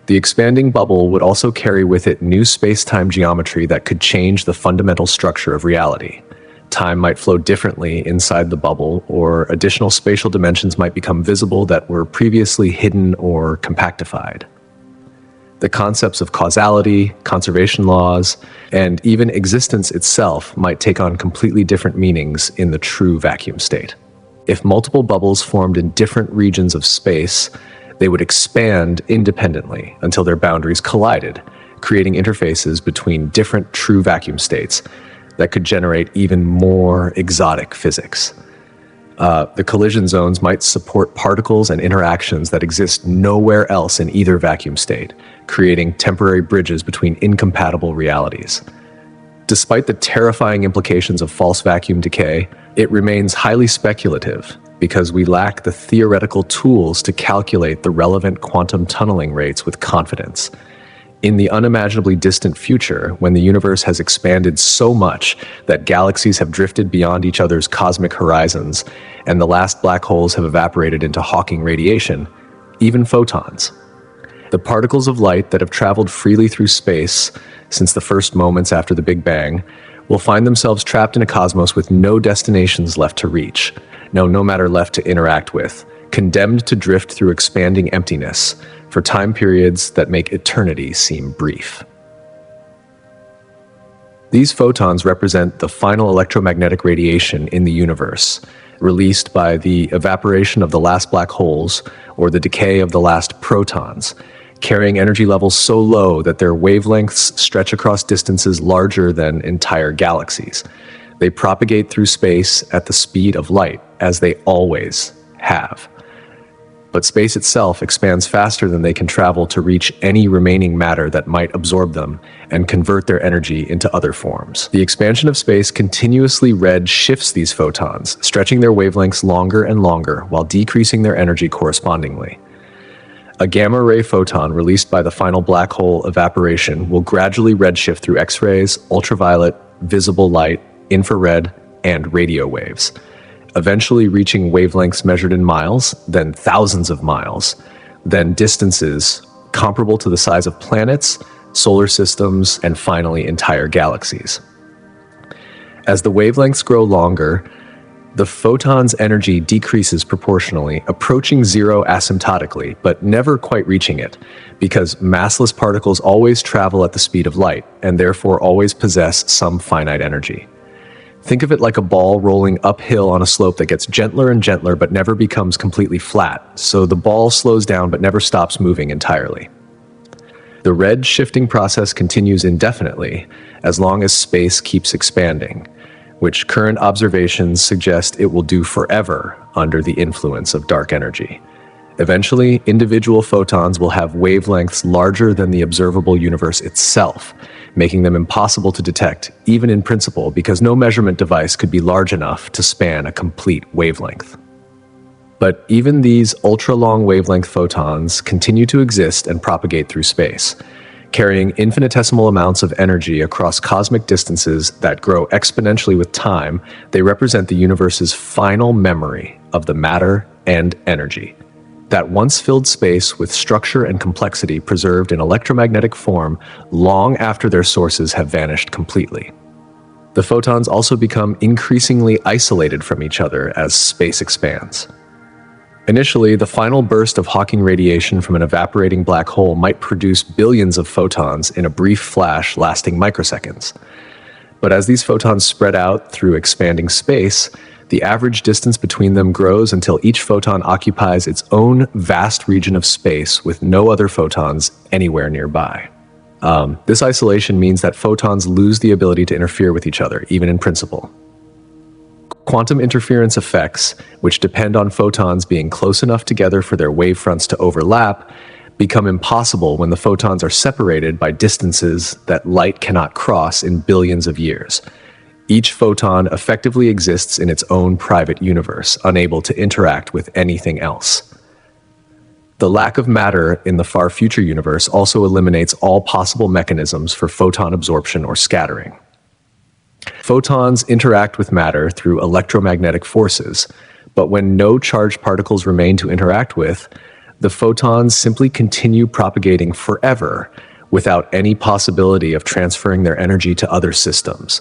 The expanding bubble would also carry with it new space-time geometry that could change the fundamental structure of reality. Time might flow differently inside the bubble, or additional spatial dimensions might become visible that were previously hidden or compactified. The concepts of causality, conservation laws, and even existence itself might take on completely different meanings in the true vacuum state. If multiple bubbles formed in different regions of space, they would expand independently until their boundaries collided, creating interfaces between different true vacuum states that could generate even more exotic physics. The collision zones might support particles and interactions that exist nowhere else in either vacuum state, creating temporary bridges between incompatible realities. Despite the terrifying implications of false vacuum decay, it remains highly speculative because we lack the theoretical tools to calculate the relevant quantum tunneling rates with confidence. In the unimaginably distant future, when the universe has expanded so much that galaxies have drifted beyond each other's cosmic horizons, and the last black holes have evaporated into Hawking radiation, even photons, the particles of light that have traveled freely through space since the first moments after the Big Bang, will find themselves trapped in a cosmos with no destinations left to reach, no matter left to interact with, condemned to drift through expanding emptiness for time periods that make eternity seem brief. These photons represent the final electromagnetic radiation in the universe, released by the evaporation of the last black holes or the decay of the last protons, carrying energy levels so low that their wavelengths stretch across distances larger than entire galaxies. They propagate through space at the speed of light, as they always have. But space itself expands faster than they can travel to reach any remaining matter that might absorb them and convert their energy into other forms. The expansion of space continuously red shifts these photons, stretching their wavelengths longer and longer while decreasing their energy correspondingly. A gamma-ray photon released by the final black hole evaporation will gradually redshift through X-rays, ultraviolet, visible light, infrared, and radio waves, eventually reaching wavelengths measured in miles, then thousands of miles, then distances comparable to the size of planets, solar systems, and finally entire galaxies. As the wavelengths grow longer, the photon's energy decreases proportionally, approaching zero asymptotically, but never quite reaching it, because massless particles always travel at the speed of light, and therefore always possess some finite energy. Think of it like a ball rolling uphill on a slope that gets gentler and gentler but never becomes completely flat, so the ball slows down but never stops moving entirely. The red shifting process continues indefinitely, as long as space keeps expanding. which current observations suggest it will do forever under the influence of dark energy. Eventually, individual photons will have wavelengths larger than the observable universe itself, making them impossible to detect, even in principle, because no measurement device could be large enough to span a complete wavelength. But even these ultra-long wavelength photons continue to exist and propagate through space, carrying infinitesimal amounts of energy across cosmic distances that grow exponentially with time. They represent the universe's final memory of the matter and energy that once filled space with structure and complexity preserved in electromagnetic form long after their sources have vanished completely. The photons also become increasingly isolated from each other as space expands. Initially, the final burst of Hawking radiation from an evaporating black hole might produce billions of photons in a brief flash lasting microseconds. But as these photons spread out through expanding space, the average distance between them grows until each photon occupies its own vast region of space with no other photons anywhere nearby. This isolation means that photons lose the ability to interfere with each other, even in principle. Quantum interference effects, which depend on photons being close enough together for their wavefronts to overlap, become impossible when the photons are separated by distances that light cannot cross in billions of years. Each photon effectively exists in its own private universe, unable to interact with anything else. The lack of matter in the far future universe also eliminates all possible mechanisms for photon absorption or scattering. Photons interact with matter through electromagnetic forces, but when no charged particles remain to interact with, the photons simply continue propagating forever without any possibility of transferring their energy to other systems.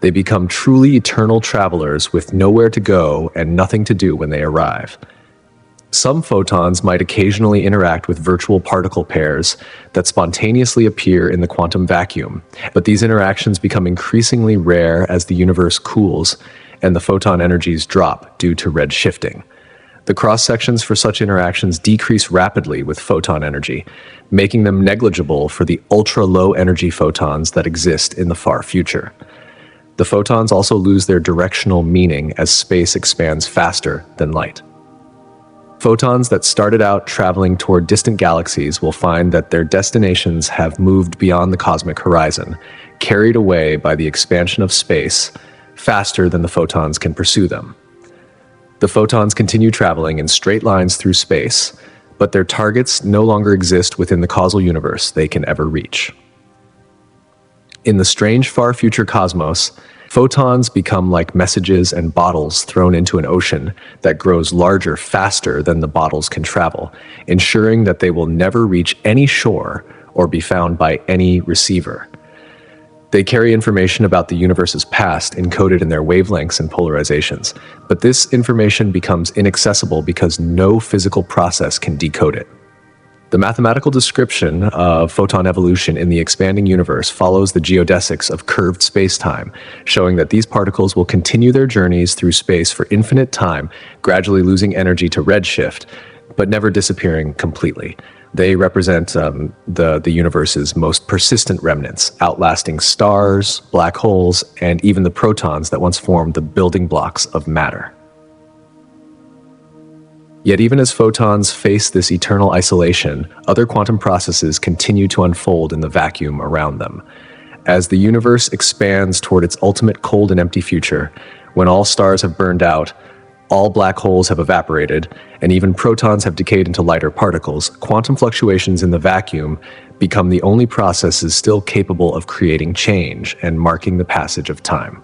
They become truly eternal travelers with nowhere to go and nothing to do when they arrive. Some photons might occasionally interact with virtual particle pairs that spontaneously appear in the quantum vacuum, but these interactions become increasingly rare as the universe cools and the photon energies drop due to red shifting. The cross-sections for such interactions decrease rapidly with photon energy, making them negligible for the ultra-low energy photons that exist in the far future. The photons also lose their directional meaning as space expands faster than light. Photons that started out traveling toward distant galaxies will find that their destinations have moved beyond the cosmic horizon, carried away by the expansion of space faster than the photons can pursue them. The photons continue traveling in straight lines through space, but their targets no longer exist within the causal universe they can ever reach. In the strange far future cosmos, photons become like messages and bottles thrown into an ocean that grows larger faster than the bottles can travel, ensuring that they will never reach any shore or be found by any receiver. They carry information about the universe's past encoded in their wavelengths and polarizations, but this information becomes inaccessible because no physical process can decode it. The mathematical description of photon evolution in the expanding universe follows the geodesics of curved spacetime, showing that these particles will continue their journeys through space for infinite time, gradually losing energy to redshift, but never disappearing completely. They represent the universe's most persistent remnants, outlasting stars, black holes, and even the protons that once formed the building blocks of matter. Yet even as photons face this eternal isolation, other quantum processes continue to unfold in the vacuum around them. As the universe expands toward its ultimate cold and empty future, when all stars have burned out, all black holes have evaporated, and even protons have decayed into lighter particles, quantum fluctuations in the vacuum become the only processes still capable of creating change and marking the passage of time.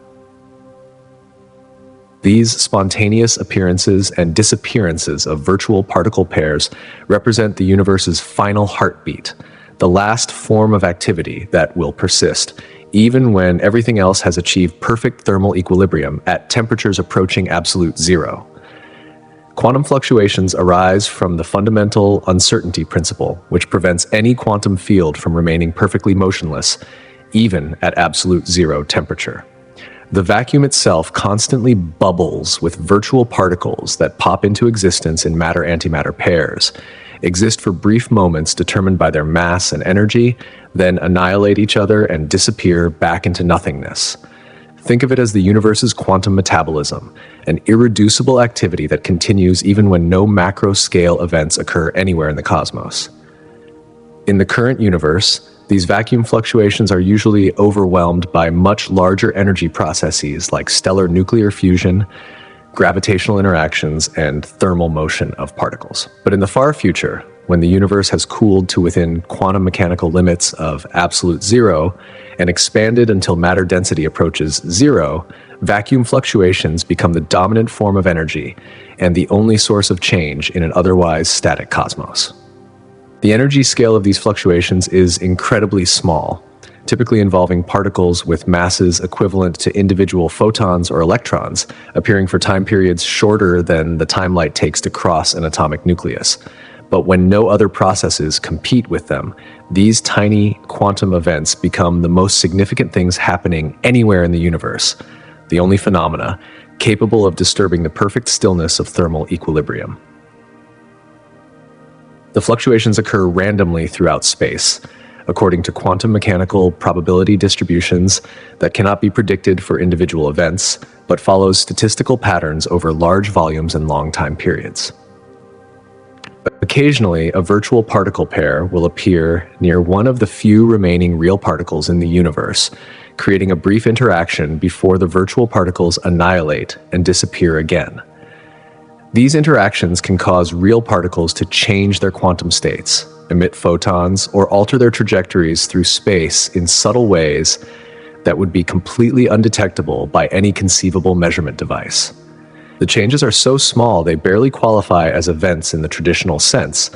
These spontaneous appearances and disappearances of virtual particle pairs represent the universe's final heartbeat, the last form of activity that will persist, even when everything else has achieved perfect thermal equilibrium at temperatures approaching absolute zero. Quantum fluctuations arise from the fundamental uncertainty principle, which prevents any quantum field from remaining perfectly motionless, even at absolute zero temperature. The vacuum itself constantly bubbles with virtual particles that pop into existence in matter-antimatter pairs, exist for brief moments determined by their mass and energy, then annihilate each other and disappear back into nothingness. Think of it as the universe's quantum metabolism, an irreducible activity that continues even when no macro-scale events occur anywhere in the cosmos. In the current universe, these vacuum fluctuations are usually overwhelmed by much larger energy processes like stellar nuclear fusion, gravitational interactions, and thermal motion of particles. But in the far future, when the universe has cooled to within quantum mechanical limits of absolute zero and expanded until matter density approaches zero, vacuum fluctuations become the dominant form of energy and the only source of change in an otherwise static cosmos. The energy scale of these fluctuations is incredibly small, typically involving particles with masses equivalent to individual photons or electrons, appearing for time periods shorter than the time light takes to cross an atomic nucleus. But when no other processes compete with them, these tiny quantum events become the most significant things happening anywhere in the universe, the only phenomena capable of disturbing the perfect stillness of thermal equilibrium. The fluctuations occur randomly throughout space, according to quantum mechanical probability distributions that cannot be predicted for individual events, but follows statistical patterns over large volumes and long time periods. Occasionally, a virtual particle pair will appear near one of the few remaining real particles in the universe, creating a brief interaction before the virtual particles annihilate and disappear again. These interactions can cause real particles to change their quantum states, emit photons, or alter their trajectories through space in subtle ways that would be completely undetectable by any conceivable measurement device. The changes are so small they barely qualify as events in the traditional sense,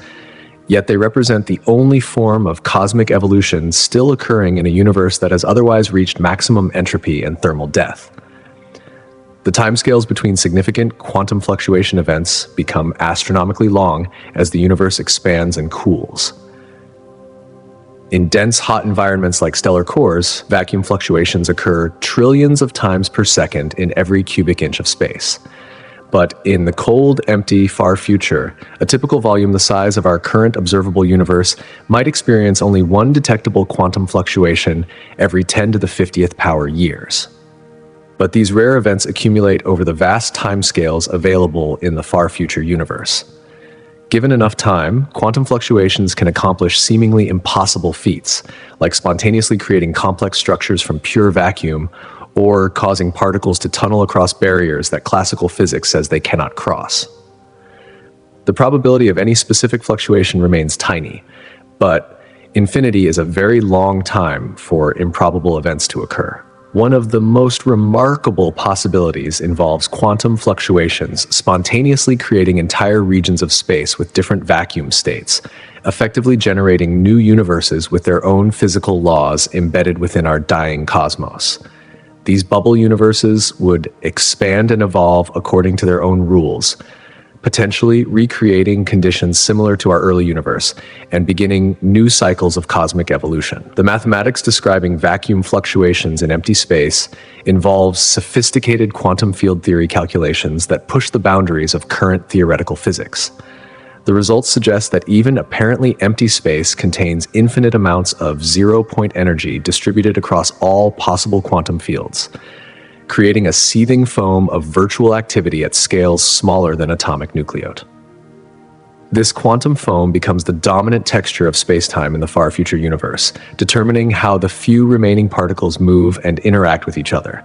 yet they represent the only form of cosmic evolution still occurring in a universe that has otherwise reached maximum entropy and thermal death. The timescales between significant quantum fluctuation events become astronomically long as the universe expands and cools. In dense, hot environments like stellar cores, vacuum fluctuations occur trillions of times per second in every cubic inch of space. But in the cold, empty, far future, a typical volume the size of our current observable universe might experience only one detectable quantum fluctuation every 10 to the 50th power years. But these rare events accumulate over the vast timescales available in the far future universe. Given enough time, quantum fluctuations can accomplish seemingly impossible feats, like spontaneously creating complex structures from pure vacuum or causing particles to tunnel across barriers that classical physics says they cannot cross. The probability of any specific fluctuation remains tiny, but infinity is a very long time for improbable events to occur. One of the most remarkable possibilities involves quantum fluctuations spontaneously creating entire regions of space with different vacuum states, effectively generating new universes with their own physical laws embedded within our dying cosmos. These bubble universes would expand and evolve according to their own rules, potentially recreating conditions similar to our early universe and beginning new cycles of cosmic evolution. The mathematics describing vacuum fluctuations in empty space involves sophisticated quantum field theory calculations that push the boundaries of current theoretical physics. The results suggest that even apparently empty space contains infinite amounts of zero-point energy distributed across all possible quantum fields, creating a seething foam of virtual activity at scales smaller than atomic nucleate. This quantum foam becomes the dominant texture of spacetime in the far future universe, determining how the few remaining particles move and interact with each other.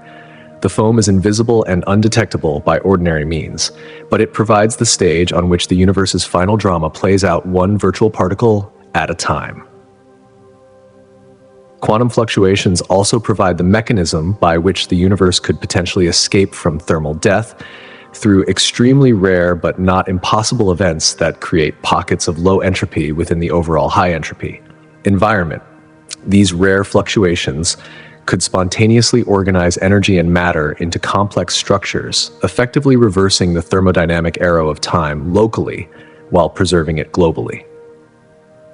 The foam is invisible and undetectable by ordinary means, but it provides the stage on which the universe's final drama plays out one virtual particle at a time. Quantum fluctuations also provide the mechanism by which the universe could potentially escape from thermal death through extremely rare but not impossible events that create pockets of low entropy within the overall high entropy environment. These rare fluctuations could spontaneously organize energy and matter into complex structures, effectively reversing the thermodynamic arrow of time locally while preserving it globally.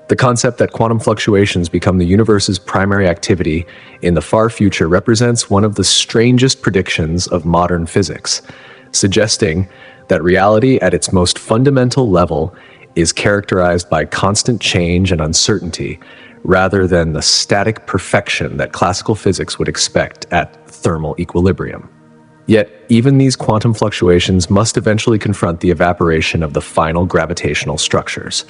The concept that quantum fluctuations become the universe's primary activity in the far future represents one of the strangest predictions of modern physics, suggesting that reality at its most fundamental level is characterized by constant change and uncertainty, rather than the static perfection that classical physics would expect at thermal equilibrium. Yet, even these quantum fluctuations must eventually confront the evaporation of the final gravitational structures.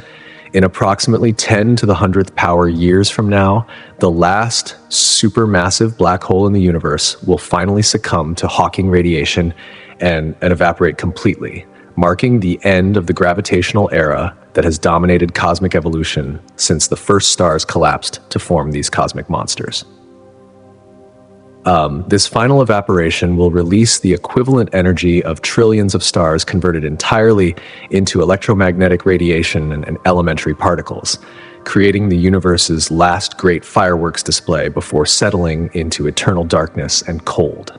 In approximately 10 to the 100th power years from now, the last supermassive black hole in the universe will finally succumb to Hawking radiation and evaporate completely, marking the end of the gravitational era that has dominated cosmic evolution since the first stars collapsed to form these cosmic monsters. This final evaporation will release the equivalent energy of trillions of stars converted entirely into electromagnetic radiation and elementary particles, creating the universe's last great fireworks display before settling into eternal darkness and cold.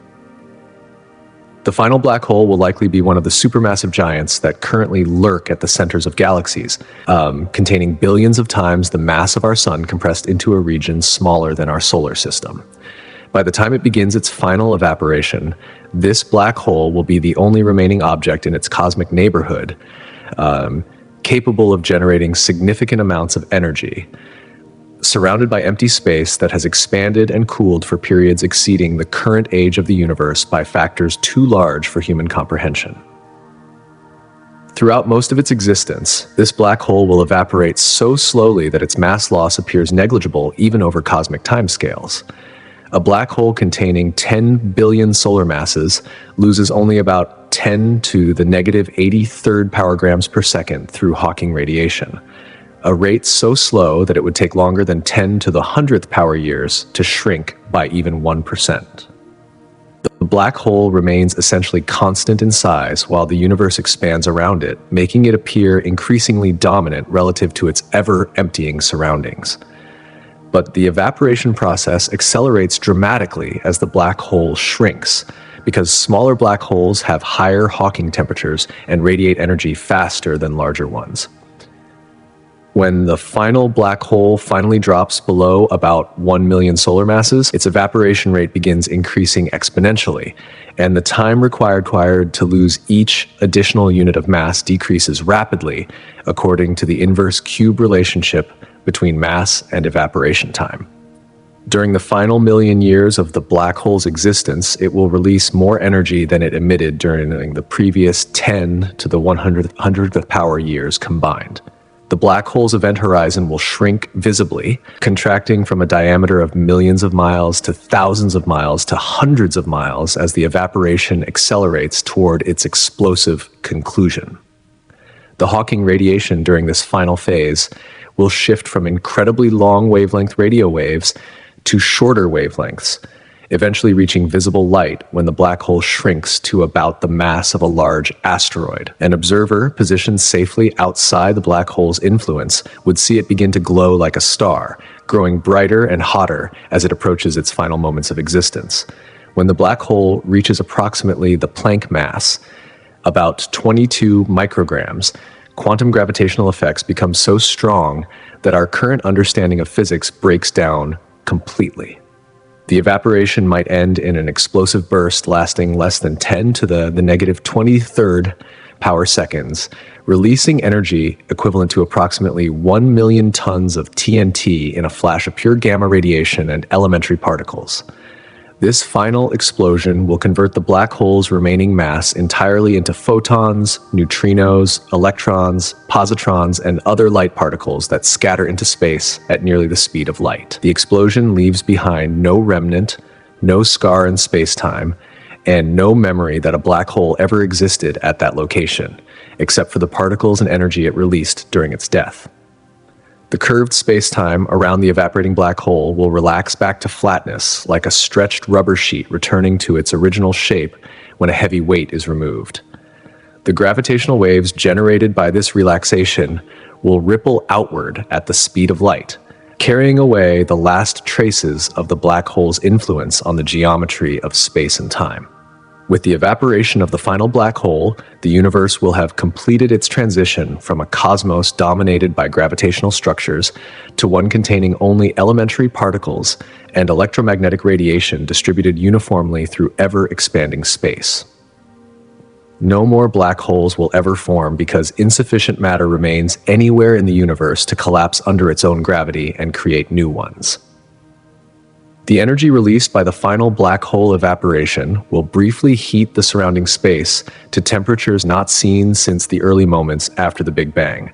The final black hole will likely be one of the supermassive giants that currently lurk at the centers of galaxies, containing billions of times the mass of our sun compressed into a region smaller than our solar system. By the time it begins its final evaporation, this black hole will be the only remaining object in its cosmic neighborhood capable of generating significant amounts of energy, surrounded by empty space that has expanded and cooled for periods exceeding the current age of the universe by factors too large for human comprehension. Throughout most of its existence, this black hole will evaporate so slowly that its mass loss appears negligible even over cosmic timescales. A black hole containing 10 billion solar masses loses only about 10 to the negative 83rd power grams per second through Hawking radiation, a rate so slow that it would take longer than 10 to the 100th power years to shrink by even 1%. The black hole remains essentially constant in size while the universe expands around it, making it appear increasingly dominant relative to its ever-emptying surroundings. But the evaporation process accelerates dramatically as the black hole shrinks, because smaller black holes have higher Hawking temperatures and radiate energy faster than larger ones. When the final black hole finally drops below about 1 million solar masses, its evaporation rate begins increasing exponentially, and the time required to lose each additional unit of mass decreases rapidly, according to the inverse cube relationship between mass and evaporation time. During the final million years of the black hole's existence, it will release more energy than it emitted during the previous 10 to the 100th power years combined. The black hole's event horizon will shrink visibly, contracting from a diameter of millions of miles to thousands of miles to hundreds of miles as the evaporation accelerates toward its explosive conclusion. The Hawking radiation during this final phase will shift from incredibly long wavelength radio waves to shorter wavelengths, eventually reaching visible light when the black hole shrinks to about the mass of a large asteroid. An observer positioned safely outside the black hole's influence would see it begin to glow like a star, growing brighter and hotter as it approaches its final moments of existence. When the black hole reaches approximately the Planck mass, about 22 micrograms, quantum gravitational effects become so strong that our current understanding of physics breaks down completely. The evaporation might end in an explosive burst lasting less than 10 to the negative 23rd power seconds, releasing energy equivalent to approximately 1 million tons of TNT in a flash of pure gamma radiation and elementary particles. This final explosion will convert the black hole's remaining mass entirely into photons, neutrinos, electrons, positrons, and other light particles that scatter into space at nearly the speed of light. The explosion leaves behind no remnant, no scar in space-time, and no memory that a black hole ever existed at that location, except for the particles and energy it released during its death. The curved space-time around the evaporating black hole will relax back to flatness, like a stretched rubber sheet returning to its original shape when a heavy weight is removed. The gravitational waves generated by this relaxation will ripple outward at the speed of light, carrying away the last traces of the black hole's influence on the geometry of space and time. With the evaporation of the final black hole, the universe will have completed its transition from a cosmos dominated by gravitational structures to one containing only elementary particles and electromagnetic radiation distributed uniformly through ever-expanding space. No more black holes will ever form because insufficient matter remains anywhere in the universe to collapse under its own gravity and create new ones. The energy released by the final black hole evaporation will briefly heat the surrounding space to temperatures not seen since the early moments after the Big Bang.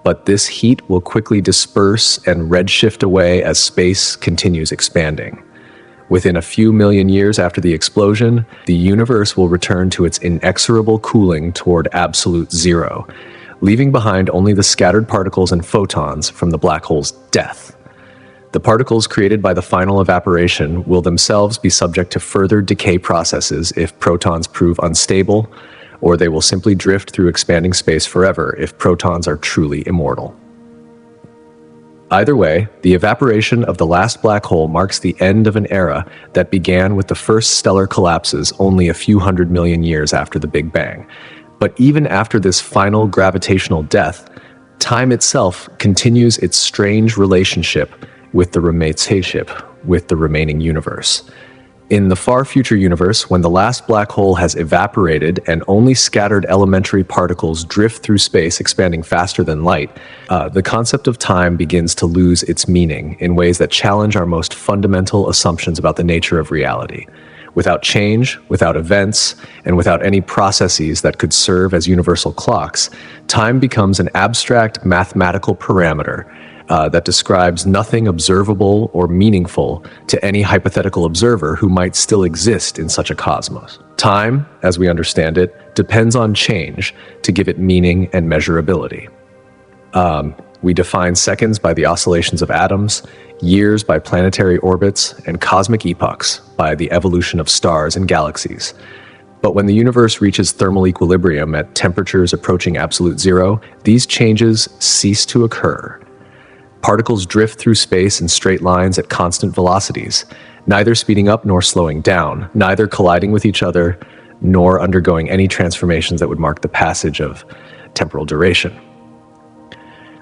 But this heat will quickly disperse and redshift away as space continues expanding. Within a few million years after the explosion, the universe will return to its inexorable cooling toward absolute zero, leaving behind only the scattered particles and photons from the black hole's death. The particles created by the final evaporation will themselves be subject to further decay processes if protons prove unstable, or they will simply drift through expanding space forever if protons are truly immortal. Either way, the evaporation of the last black hole marks the end of an era that began with the first stellar collapses only a few 100 million years after the Big Bang. But even after this final gravitational death, time itself continues its strange relationship with the remaining universe. In the far future universe, when the last black hole has evaporated and only scattered elementary particles drift through space expanding faster than light, the concept of time begins to lose its meaning in ways that challenge our most fundamental assumptions about the nature of reality. Without change, without events, and without any processes that could serve as universal clocks, time becomes an abstract mathematical parameter that describes nothing observable or meaningful to any hypothetical observer who might still exist in such a cosmos. Time, as we understand it, depends on change to give it meaning and measurability. We define seconds by the oscillations of atoms, years by planetary orbits, and cosmic epochs by the evolution of stars and galaxies. But when the universe reaches thermal equilibrium at temperatures approaching absolute zero, these changes cease to occur. Particles drift through space in straight lines at constant velocities, neither speeding up nor slowing down, neither colliding with each other, nor undergoing any transformations that would mark the passage of temporal duration.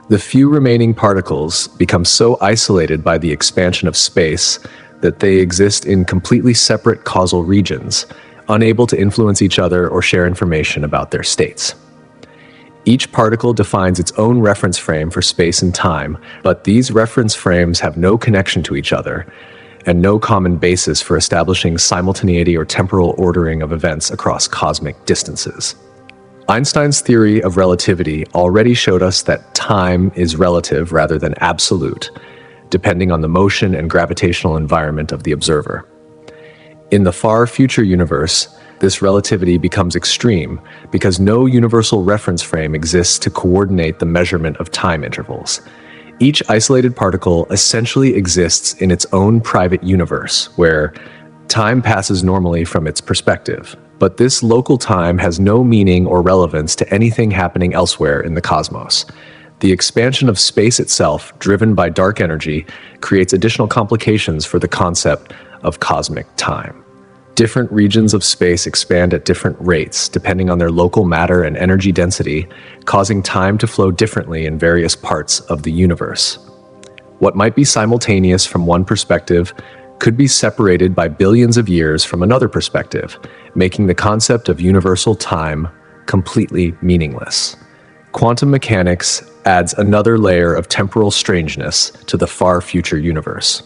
The few remaining particles become so isolated by the expansion of space that they exist in completely separate causal regions, unable to influence each other or share information about their states. Each particle defines its own reference frame for space and time, but these reference frames have no connection to each other and no common basis for establishing simultaneity or temporal ordering of events across cosmic distances. Einstein's theory of relativity already showed us that time is relative rather than absolute, depending on the motion and gravitational environment of the observer. In the far future universe, this relativity becomes extreme because no universal reference frame exists to coordinate the measurement of time intervals. Each isolated particle essentially exists in its own private universe, where time passes normally from its perspective. But this local time has no meaning or relevance to anything happening elsewhere in the cosmos. The expansion of space itself, driven by dark energy, creates additional complications for the concept of cosmic time. Different regions of space expand at different rates, depending on their local matter and energy density, causing time to flow differently in various parts of the universe. What might be simultaneous from one perspective could be separated by billions of years from another perspective, making the concept of universal time completely meaningless. Quantum mechanics adds another layer of temporal strangeness to the far future universe.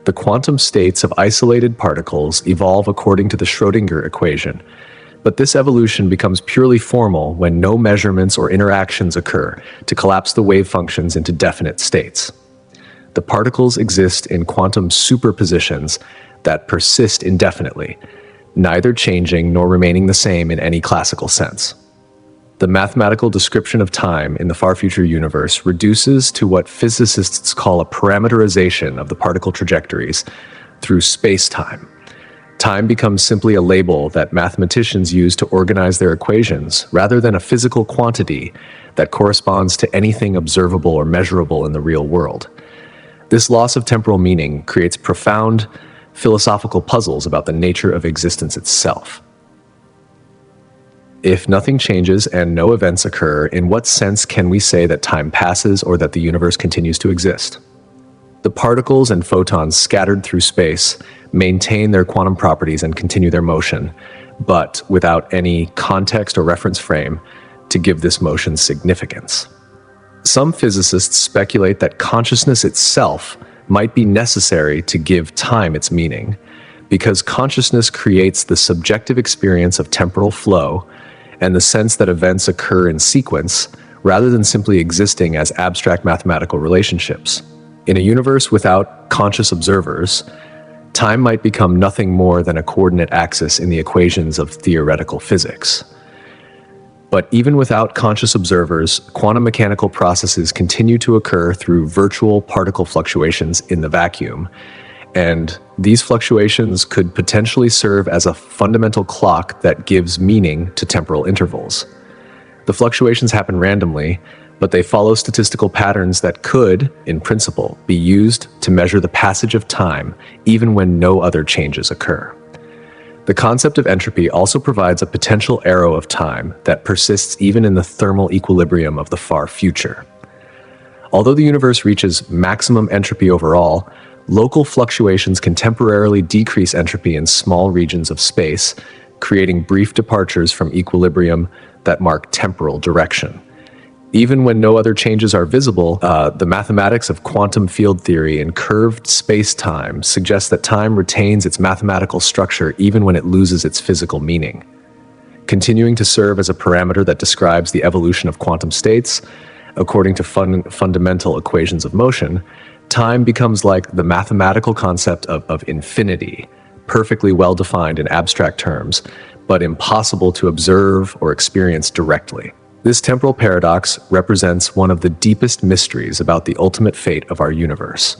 The quantum states of isolated particles evolve according to the Schrödinger equation, but this evolution becomes purely formal when no measurements or interactions occur to collapse the wave functions into definite states. The particles exist in quantum superpositions that persist indefinitely, neither changing nor remaining the same in any classical sense. The mathematical description of time in the far future universe reduces to what physicists call a parameterization of the particle trajectories through space-time. Time becomes simply a label that mathematicians use to organize their equations rather than a physical quantity that corresponds to anything observable or measurable in the real world. This loss of temporal meaning creates profound philosophical puzzles about the nature of existence itself. If nothing changes and no events occur, in what sense can we say that time passes or that the universe continues to exist? The particles and photons scattered through space maintain their quantum properties and continue their motion, but without any context or reference frame to give this motion significance. Some physicists speculate that consciousness itself might be necessary to give time its meaning, because consciousness creates the subjective experience of temporal flow and the sense that events occur in sequence rather than simply existing as abstract mathematical relationships. In a universe without conscious observers, time might become nothing more than a coordinate axis in the equations of theoretical physics. But even without conscious observers, quantum mechanical processes continue to occur through virtual particle fluctuations in the vacuum, and these fluctuations could potentially serve as a fundamental clock that gives meaning to temporal intervals. The fluctuations happen randomly, but they follow statistical patterns that could, in principle, be used to measure the passage of time even when no other changes occur. The concept of entropy also provides a potential arrow of time that persists even in the thermal equilibrium of the far future. Although the universe reaches maximum entropy overall, local fluctuations can temporarily decrease entropy in small regions of space, creating brief departures from equilibrium that mark temporal direction. Even when no other changes are visible, the mathematics of quantum field theory and curved space-time suggest that time retains its mathematical structure even when it loses its physical meaning. Continuing to serve as a parameter that describes the evolution of quantum states, according to fundamental equations of motion, time becomes like the mathematical concept of infinity, perfectly well-defined in abstract terms, but impossible to observe or experience directly. This temporal paradox represents one of the deepest mysteries about the ultimate fate of our universe,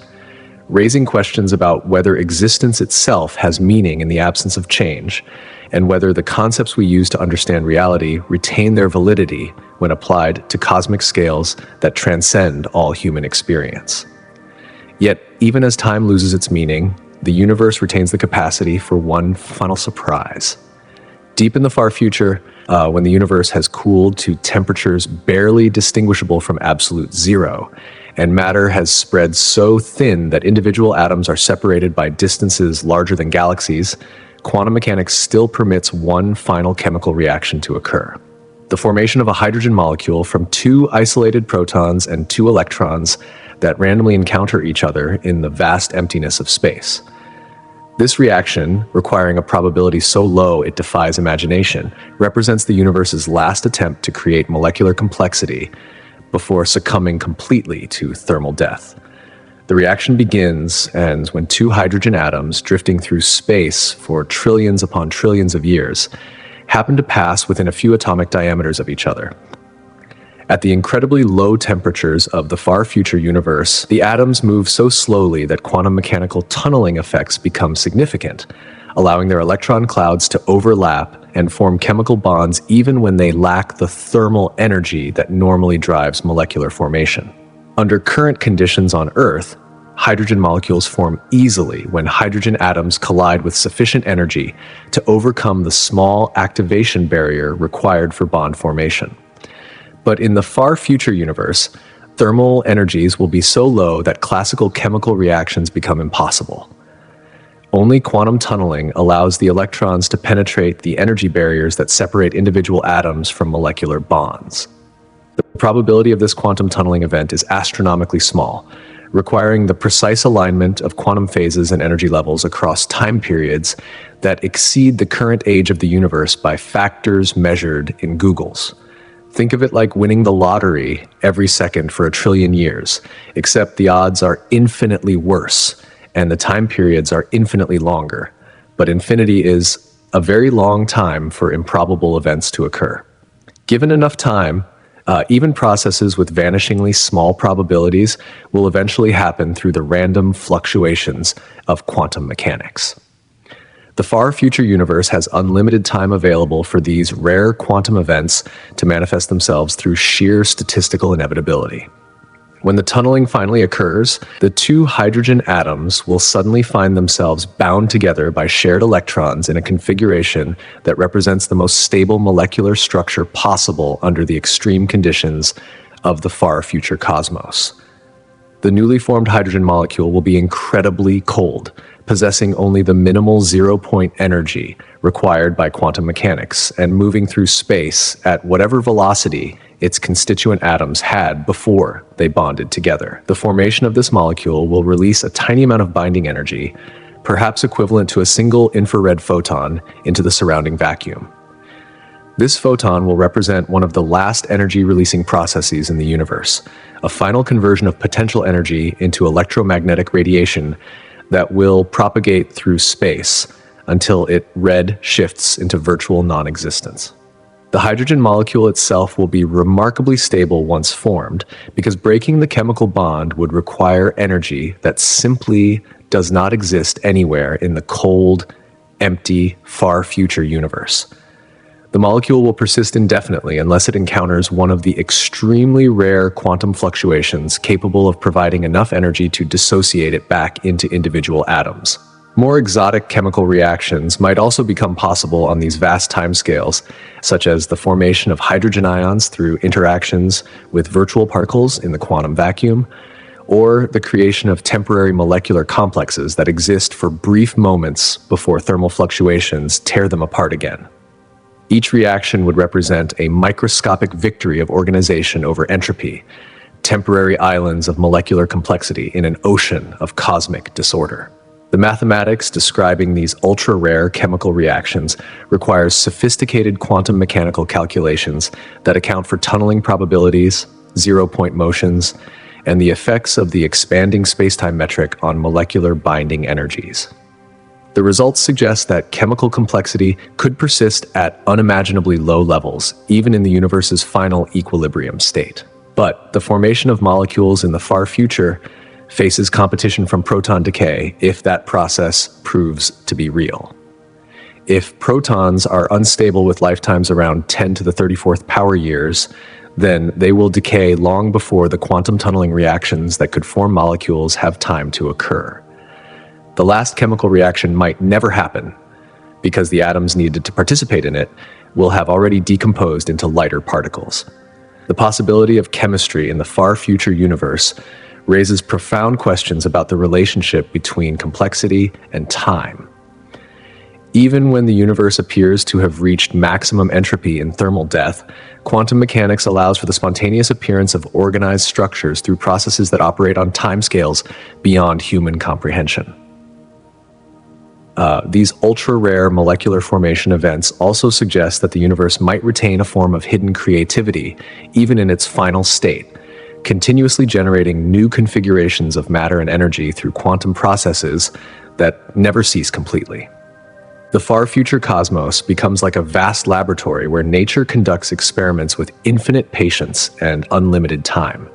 raising questions about whether existence itself has meaning in the absence of change, and whether the concepts we use to understand reality retain their validity when applied to cosmic scales that transcend all human experience. Yet, even as time loses its meaning, the universe retains the capacity for one final surprise. Deep in the far future, when the universe has cooled to temperatures barely distinguishable from absolute zero, and matter has spread so thin that individual atoms are separated by distances larger than galaxies, quantum mechanics still permits one final chemical reaction to occur: the formation of a hydrogen molecule from two isolated protons and two electrons that randomly encounter each other in the vast emptiness of space. This reaction, requiring a probability so low it defies imagination, represents the universe's last attempt to create molecular complexity before succumbing completely to thermal death. The reaction begins, and when two hydrogen atoms, drifting through space for trillions upon trillions of years, happen to pass within a few atomic diameters of each other. At the incredibly low temperatures of the far future universe, the atoms move so slowly that quantum mechanical tunneling effects become significant, allowing their electron clouds to overlap and form chemical bonds even when they lack the thermal energy that normally drives molecular formation. Under current conditions on Earth, hydrogen molecules form easily when hydrogen atoms collide with sufficient energy to overcome the small activation barrier required for bond formation. But in the far future universe, thermal energies will be so low that classical chemical reactions become impossible. Only quantum tunneling allows the electrons to penetrate the energy barriers that separate individual atoms from molecular bonds. The probability of this quantum tunneling event is astronomically small, requiring the precise alignment of quantum phases and energy levels across time periods that exceed the current age of the universe by factors measured in googles. Think of it like winning the lottery every second for 1 trillion years, except the odds are infinitely worse and the time periods are infinitely longer. But infinity is a very long time for improbable events to occur. Given enough time, even processes with vanishingly small probabilities will eventually happen through the random fluctuations of quantum mechanics. The far future universe has unlimited time available for these rare quantum events to manifest themselves through sheer statistical inevitability. When the tunneling finally occurs, the two hydrogen atoms will suddenly find themselves bound together by shared electrons in a configuration that represents the most stable molecular structure possible under the extreme conditions of the far future cosmos. The newly formed hydrogen molecule will be incredibly cold, possessing only the minimal zero-point energy required by quantum mechanics and moving through space at whatever velocity its constituent atoms had before they bonded together. The formation of this molecule will release a tiny amount of binding energy, perhaps equivalent to a single infrared photon, into the surrounding vacuum. This photon will represent one of the last energy-releasing processes in the universe, a final conversion of potential energy into electromagnetic radiation that will propagate through space until it red shifts into virtual non-existence. The hydrogen molecule itself will be remarkably stable once formed, because breaking the chemical bond would require energy that simply does not exist anywhere in the cold, empty, far future universe. The molecule will persist indefinitely unless it encounters one of the extremely rare quantum fluctuations capable of providing enough energy to dissociate it back into individual atoms. More exotic chemical reactions might also become possible on these vast timescales, such as the formation of hydrogen ions through interactions with virtual particles in the quantum vacuum, or the creation of temporary molecular complexes that exist for brief moments before thermal fluctuations tear them apart again. Each reaction would represent a microscopic victory of organization over entropy, temporary islands of molecular complexity in an ocean of cosmic disorder. The mathematics describing these ultra-rare chemical reactions requires sophisticated quantum mechanical calculations that account for tunneling probabilities, zero-point motions, and the effects of the expanding spacetime metric on molecular binding energies. The results suggest that chemical complexity could persist at unimaginably low levels, even in the universe's final equilibrium state. But the formation of molecules in the far future faces competition from proton decay if that process proves to be real. If protons are unstable with lifetimes around 10 to the 34th power years, then they will decay long before the quantum tunneling reactions that could form molecules have time to occur. The last chemical reaction might never happen, because the atoms needed to participate in it will have already decomposed into lighter particles. The possibility of chemistry in the far future universe raises profound questions about the relationship between complexity and time. Even when the universe appears to have reached maximum entropy in thermal death, quantum mechanics allows for the spontaneous appearance of organized structures through processes that operate on timescales beyond human comprehension. These ultra-rare molecular formation events also suggest that the universe might retain a form of hidden creativity, even in its final state, continuously generating new configurations of matter and energy through quantum processes that never cease completely. The far future cosmos becomes like a vast laboratory where nature conducts experiments with infinite patience and unlimited time.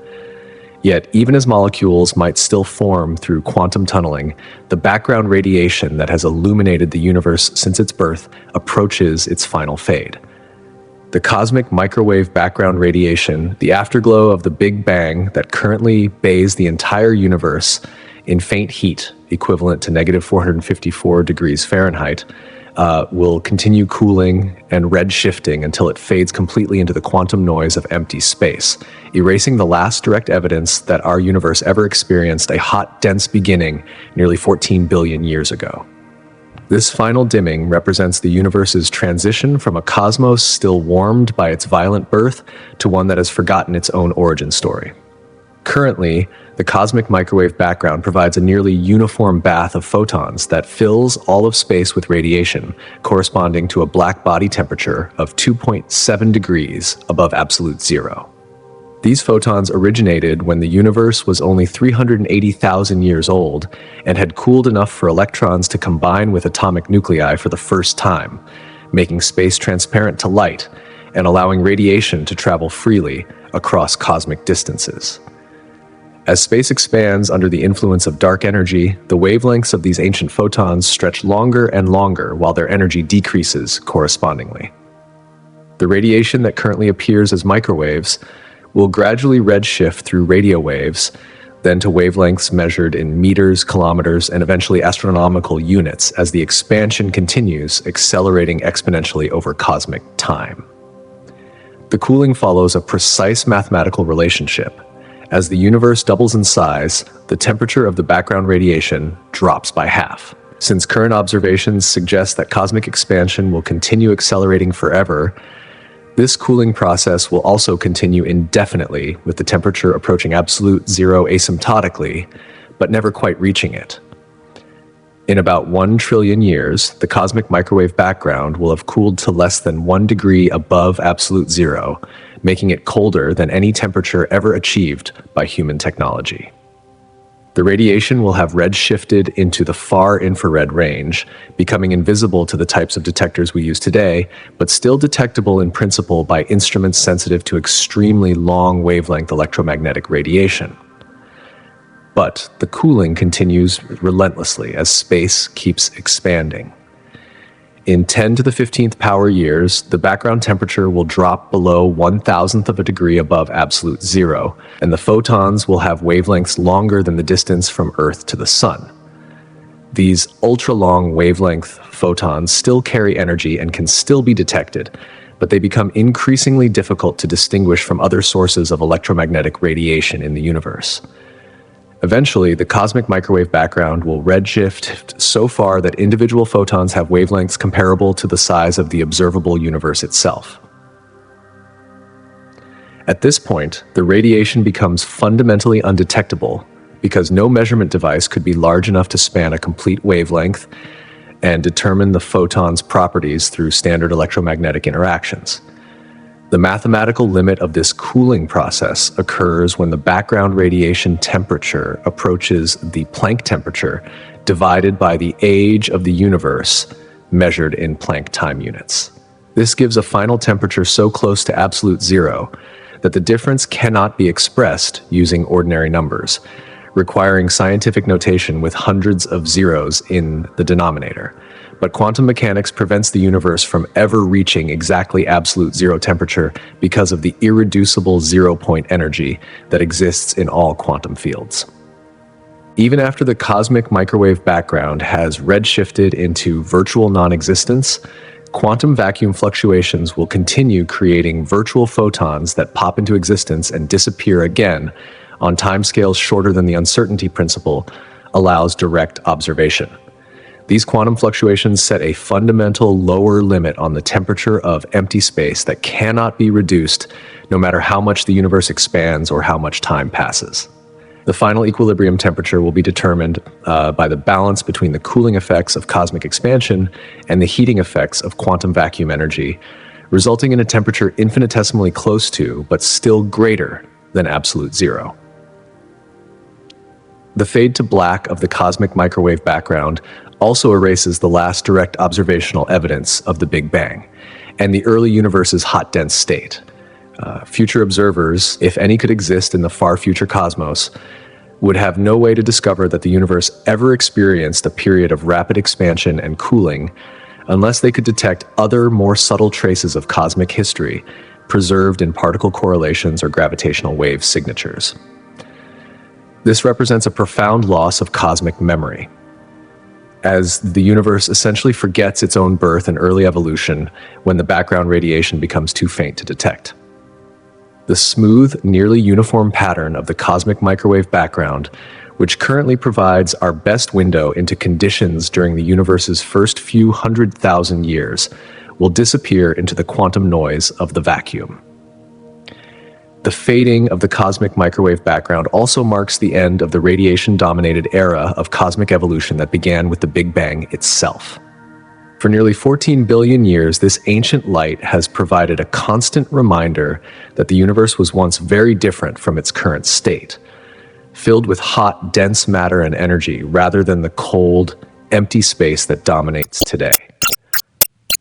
Yet, even as molecules might still form through quantum tunneling, the background radiation that has illuminated the universe since its birth approaches its final fade. The cosmic microwave background radiation, the afterglow of the Big Bang that currently bathes the entire universe in faint heat, equivalent to negative 454 degrees Fahrenheit, will continue cooling and red shifting until it fades completely into the quantum noise of empty space, erasing the last direct evidence that our universe ever experienced a hot, dense beginning nearly 14 billion years ago. This final dimming represents the universe's transition from a cosmos still warmed by its violent birth to one that has forgotten its own origin story. Currently, the cosmic microwave background provides a nearly uniform bath of photons that fills all of space with radiation, corresponding to a black body temperature of 2.7 degrees above absolute zero. These photons originated when the universe was only 380,000 years old and had cooled enough for electrons to combine with atomic nuclei for the first time, making space transparent to light and allowing radiation to travel freely across cosmic distances. As space expands under the influence of dark energy, the wavelengths of these ancient photons stretch longer and longer while their energy decreases correspondingly. The radiation that currently appears as microwaves will gradually redshift through radio waves, then to wavelengths measured in meters, kilometers, and eventually astronomical units as the expansion continues, accelerating exponentially over cosmic time. The cooling follows a precise mathematical relationship. As the universe doubles in size, the temperature of the background radiation drops by half. Since current observations suggest that cosmic expansion will continue accelerating forever, this cooling process will also continue indefinitely, with the temperature approaching absolute zero asymptotically, but never quite reaching it. In about 1 trillion years, the cosmic microwave background will have cooled to less than 1 degree above absolute zero, making it colder than any temperature ever achieved by human technology. The radiation will have redshifted into the far infrared range, becoming invisible to the types of detectors we use today, but still detectable in principle by instruments sensitive to extremely long wavelength electromagnetic radiation. But the cooling continues relentlessly as space keeps expanding. In 10 to the 15th power years, the background temperature will drop below 1,000th of a degree above absolute zero, and the photons will have wavelengths longer than the distance from Earth to the Sun. These ultra-long wavelength photons still carry energy and can still be detected, but they become increasingly difficult to distinguish from other sources of electromagnetic radiation in the universe. Eventually, the cosmic microwave background will redshift so far that individual photons have wavelengths comparable to the size of the observable universe itself. At this point, the radiation becomes fundamentally undetectable because no measurement device could be large enough to span a complete wavelength and determine the photon's properties through standard electromagnetic interactions. The mathematical limit of this cooling process occurs when the background radiation temperature approaches the Planck temperature divided by the age of the universe measured in Planck time units. This gives a final temperature so close to absolute zero that the difference cannot be expressed using ordinary numbers, requiring scientific notation with hundreds of zeros in the denominator. But quantum mechanics prevents the universe from ever reaching exactly absolute zero temperature because of the irreducible zero-point energy that exists in all quantum fields. Even after the cosmic microwave background has redshifted into virtual non-existence, quantum vacuum fluctuations will continue creating virtual photons that pop into existence and disappear again on timescales shorter than the uncertainty principle allows direct observation. These quantum fluctuations set a fundamental lower limit on the temperature of empty space that cannot be reduced no matter how much the universe expands or how much time passes. The final equilibrium temperature will be determined by the balance between the cooling effects of cosmic expansion and the heating effects of quantum vacuum energy, resulting in a temperature infinitesimally close to, but still greater than absolute zero. The fade to black of the cosmic microwave background also erases the last direct observational evidence of the Big Bang and the early universe's hot, dense state. Future observers, if any could exist in the far future cosmos, would have no way to discover that the universe ever experienced a period of rapid expansion and cooling unless they could detect other, more subtle traces of cosmic history preserved in particle correlations or gravitational wave signatures. This represents a profound loss of cosmic memory, as the universe essentially forgets its own birth and early evolution when the background radiation becomes too faint to detect. The smooth, nearly uniform pattern of the cosmic microwave background, which currently provides our best window into conditions during the universe's first few 100,000 years, will disappear into the quantum noise of the vacuum. The fading of the cosmic microwave background also marks the end of the radiation-dominated era of cosmic evolution that began with the Big Bang itself. For nearly 14 billion years, this ancient light has provided a constant reminder that the universe was once very different from its current state, filled with hot, dense matter and energy rather than the cold, empty space that dominates today.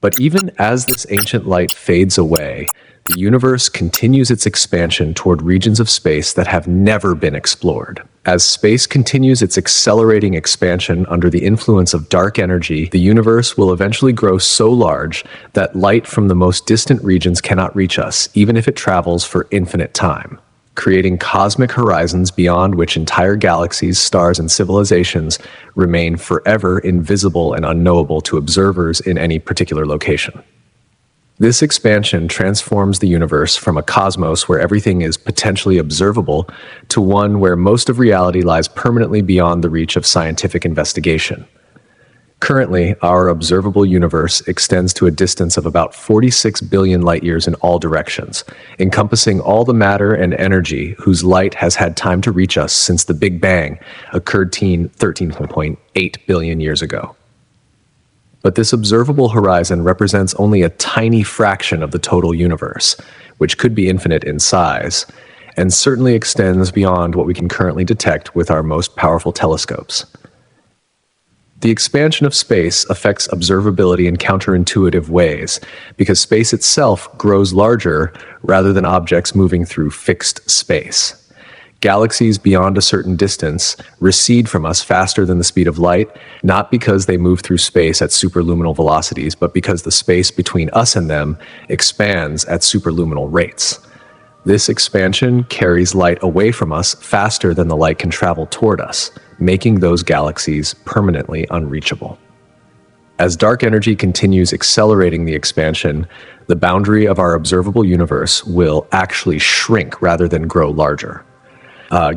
But even as this ancient light fades away, the universe continues its expansion toward regions of space that have never been explored. As space continues its accelerating expansion under the influence of dark energy, the universe will eventually grow so large that light from the most distant regions cannot reach us, even if it travels for infinite time, creating cosmic horizons beyond which entire galaxies, stars, and civilizations remain forever invisible and unknowable to observers in any particular location. This expansion transforms the universe from a cosmos where everything is potentially observable to one where most of reality lies permanently beyond the reach of scientific investigation. Currently, our observable universe extends to a distance of about 46 billion light-years in all directions, encompassing all the matter and energy whose light has had time to reach us since the Big Bang occurred 13.8 billion years ago. But this observable horizon represents only a tiny fraction of the total universe, which could be infinite in size, and certainly extends beyond what we can currently detect with our most powerful telescopes. The expansion of space affects observability in counterintuitive ways, because space itself grows larger rather than objects moving through fixed space. Galaxies beyond a certain distance recede from us faster than the speed of light, not because they move through space at superluminal velocities, but because the space between us and them expands at superluminal rates. This expansion carries light away from us faster than the light can travel toward us, making those galaxies permanently unreachable. As dark energy continues accelerating the expansion, the boundary of our observable universe will actually shrink rather than grow larger.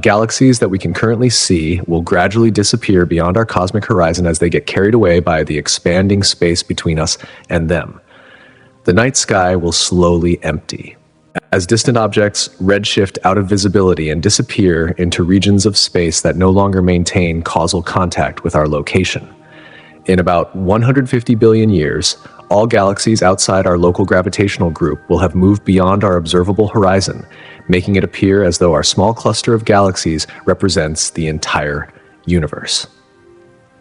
Galaxies that we can currently see will gradually disappear beyond our cosmic horizon as they get carried away by the expanding space between us and them. The night sky will slowly empty. As distant objects redshift out of visibility and disappear into regions of space that no longer maintain causal contact with our location. In about 150 billion years, all galaxies outside our local gravitational group will have moved beyond our observable horizon, making it appear as though our small cluster of galaxies represents the entire universe.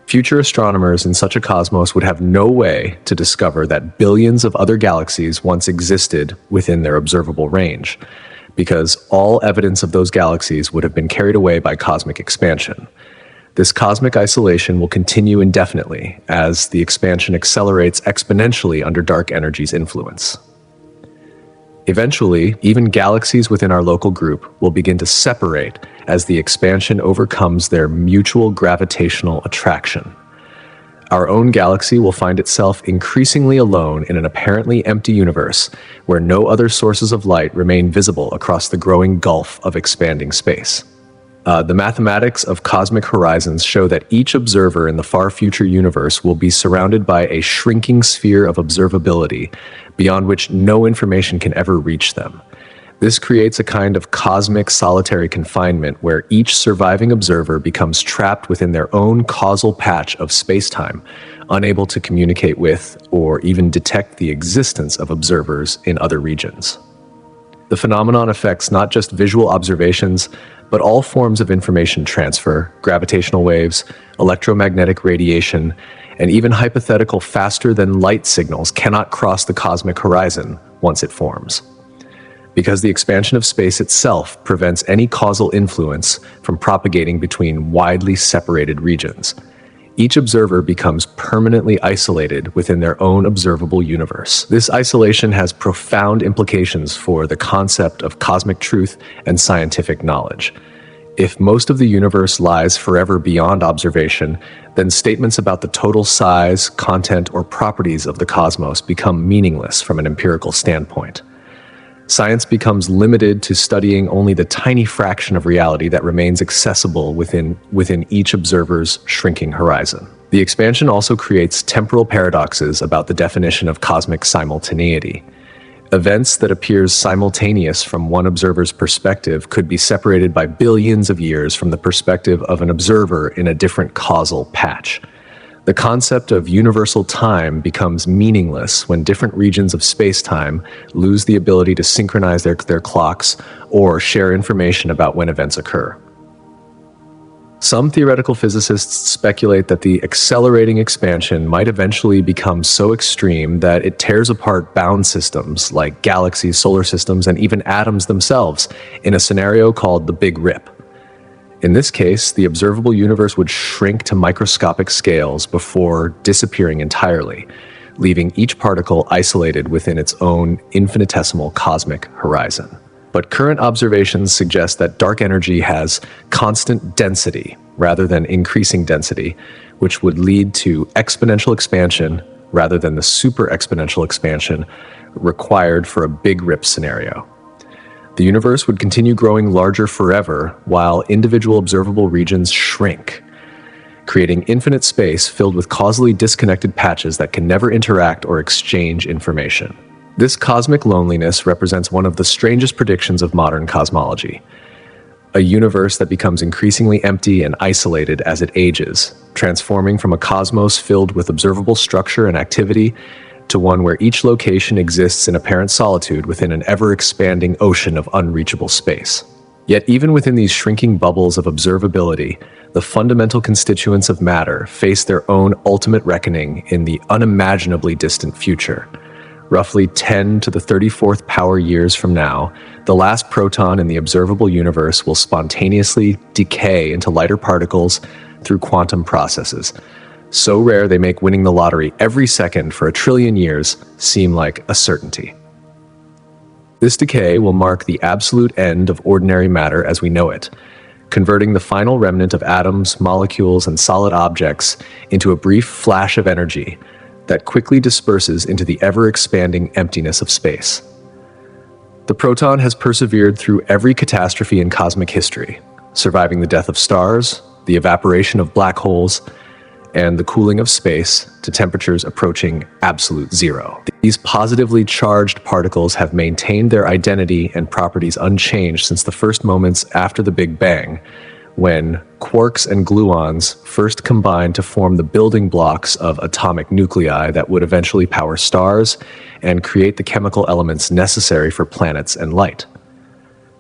Future astronomers in such a cosmos would have no way to discover that billions of other galaxies once existed within their observable range, because all evidence of those galaxies would have been carried away by cosmic expansion. This cosmic isolation will continue indefinitely as the expansion accelerates exponentially under dark energy's influence. Eventually, even galaxies within our local group will begin to separate as the expansion overcomes their mutual gravitational attraction. Our own galaxy will find itself increasingly alone in an apparently empty universe where no other sources of light remain visible across the growing gulf of expanding space. The mathematics of cosmic horizons show that each observer in the far future universe will be surrounded by a shrinking sphere of observability beyond which no information can ever reach them. This creates a kind of cosmic solitary confinement where each surviving observer becomes trapped within their own causal patch of space-time, unable to communicate with or even detect the existence of observers in other regions. The phenomenon affects not just visual observations, but all forms of information transfer, gravitational waves, electromagnetic radiation, and even hypothetical faster-than-light signals cannot cross the cosmic horizon once it forms. Because the expansion of space itself prevents any causal influence from propagating between widely separated regions, each observer becomes permanently isolated within their own observable universe. This isolation has profound implications for the concept of cosmic truth and scientific knowledge. If most of the universe lies forever beyond observation, then statements about the total size, content, or properties of the cosmos become meaningless from an empirical standpoint. Science becomes limited to studying only the tiny fraction of reality that remains accessible within each observer's shrinking horizon. The expansion also creates temporal paradoxes about the definition of cosmic simultaneity. Events that appear simultaneous from one observer's perspective could be separated by billions of years from the perspective of an observer in a different causal patch. The concept of universal time becomes meaningless when different regions of space-time lose the ability to synchronize their clocks or share information about when events occur. Some theoretical physicists speculate that the accelerating expansion might eventually become so extreme that it tears apart bound systems like galaxies, solar systems, and even atoms themselves in a scenario called the Big Rip. In this case, the observable universe would shrink to microscopic scales before disappearing entirely, leaving each particle isolated within its own infinitesimal cosmic horizon. But current observations suggest that dark energy has constant density rather than increasing density, which would lead to exponential expansion rather than the super exponential expansion required for a big rip scenario. The universe would continue growing larger forever while individual observable regions shrink, creating infinite space filled with causally disconnected patches that can never interact or exchange information. This cosmic loneliness represents one of the strangest predictions of modern cosmology. A universe that becomes increasingly empty and isolated as it ages, transforming from a cosmos filled with observable structure and activity to one where each location exists in apparent solitude within an ever-expanding ocean of unreachable space. Yet even within these shrinking bubbles of observability, the fundamental constituents of matter face their own ultimate reckoning in the unimaginably distant future. Roughly 10 to the 34th power years from now, the last proton in the observable universe will spontaneously decay into lighter particles through quantum processes, so rare they make winning the lottery every second for 1 trillion years seem like a certainty. This decay will mark the absolute end of ordinary matter as we know it, converting the final remnant of atoms, molecules, and solid objects into a brief flash of energy that quickly disperses into the ever-expanding emptiness of space. The proton has persevered through every catastrophe in cosmic history, surviving the death of stars, the evaporation of black holes, and the cooling of space to temperatures approaching absolute zero. These positively charged particles have maintained their identity and properties unchanged since the first moments after the Big Bang, when quarks and gluons first combined to form the building blocks of atomic nuclei that would eventually power stars and create the chemical elements necessary for planets and light.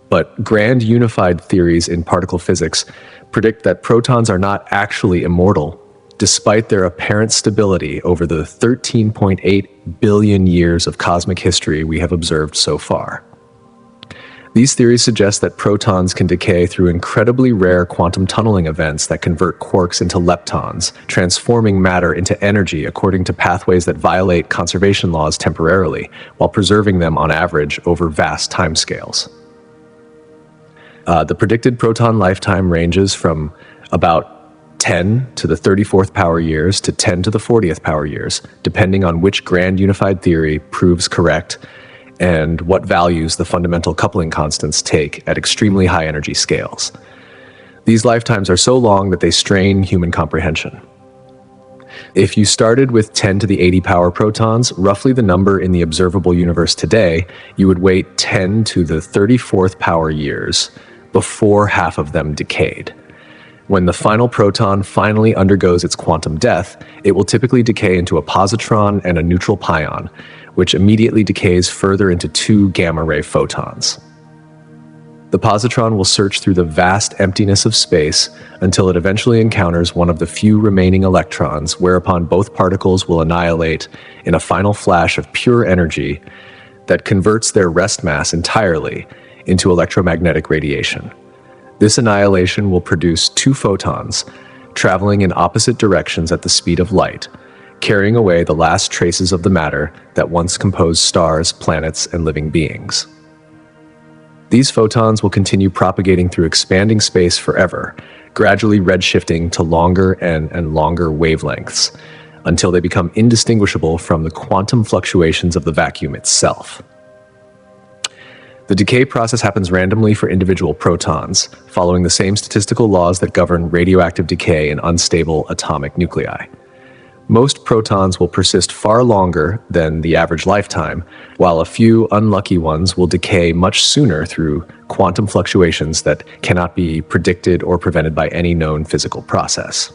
But grand unified theories in particle physics predict that protons are not actually immortal, despite their apparent stability over the 13.8 billion years of cosmic history we have observed so far. These theories suggest that protons can decay through incredibly rare quantum tunneling events that convert quarks into leptons, transforming matter into energy according to pathways that violate conservation laws temporarily, while preserving them on average over vast timescales. The predicted proton lifetime ranges from about 10 to the 34th power years to 10 to the 40th power years, depending on which grand unified theory proves correct and what values the fundamental coupling constants take at extremely high energy scales. These lifetimes are so long that they strain human comprehension. If you started with 10 to the 80 power protons, roughly the number in the observable universe today, you would wait 10 to the 34th power years before half of them decayed. When the final proton finally undergoes its quantum death, it will typically decay into a positron and a neutral pion, which immediately decays further into 2 gamma-ray photons. The positron will search through the vast emptiness of space until it eventually encounters one of the few remaining electrons, whereupon both particles will annihilate in a final flash of pure energy that converts their rest mass entirely into electromagnetic radiation. This annihilation will produce 2 photons, traveling in opposite directions at the speed of light, carrying away the last traces of the matter that once composed stars, planets, and living beings. These photons will continue propagating through expanding space forever, gradually redshifting to longer and longer wavelengths, until they become indistinguishable from the quantum fluctuations of the vacuum itself. The decay process happens randomly for individual protons, following the same statistical laws that govern radioactive decay in unstable atomic nuclei. Most protons will persist far longer than the average lifetime, while a few unlucky ones will decay much sooner through quantum fluctuations that cannot be predicted or prevented by any known physical process.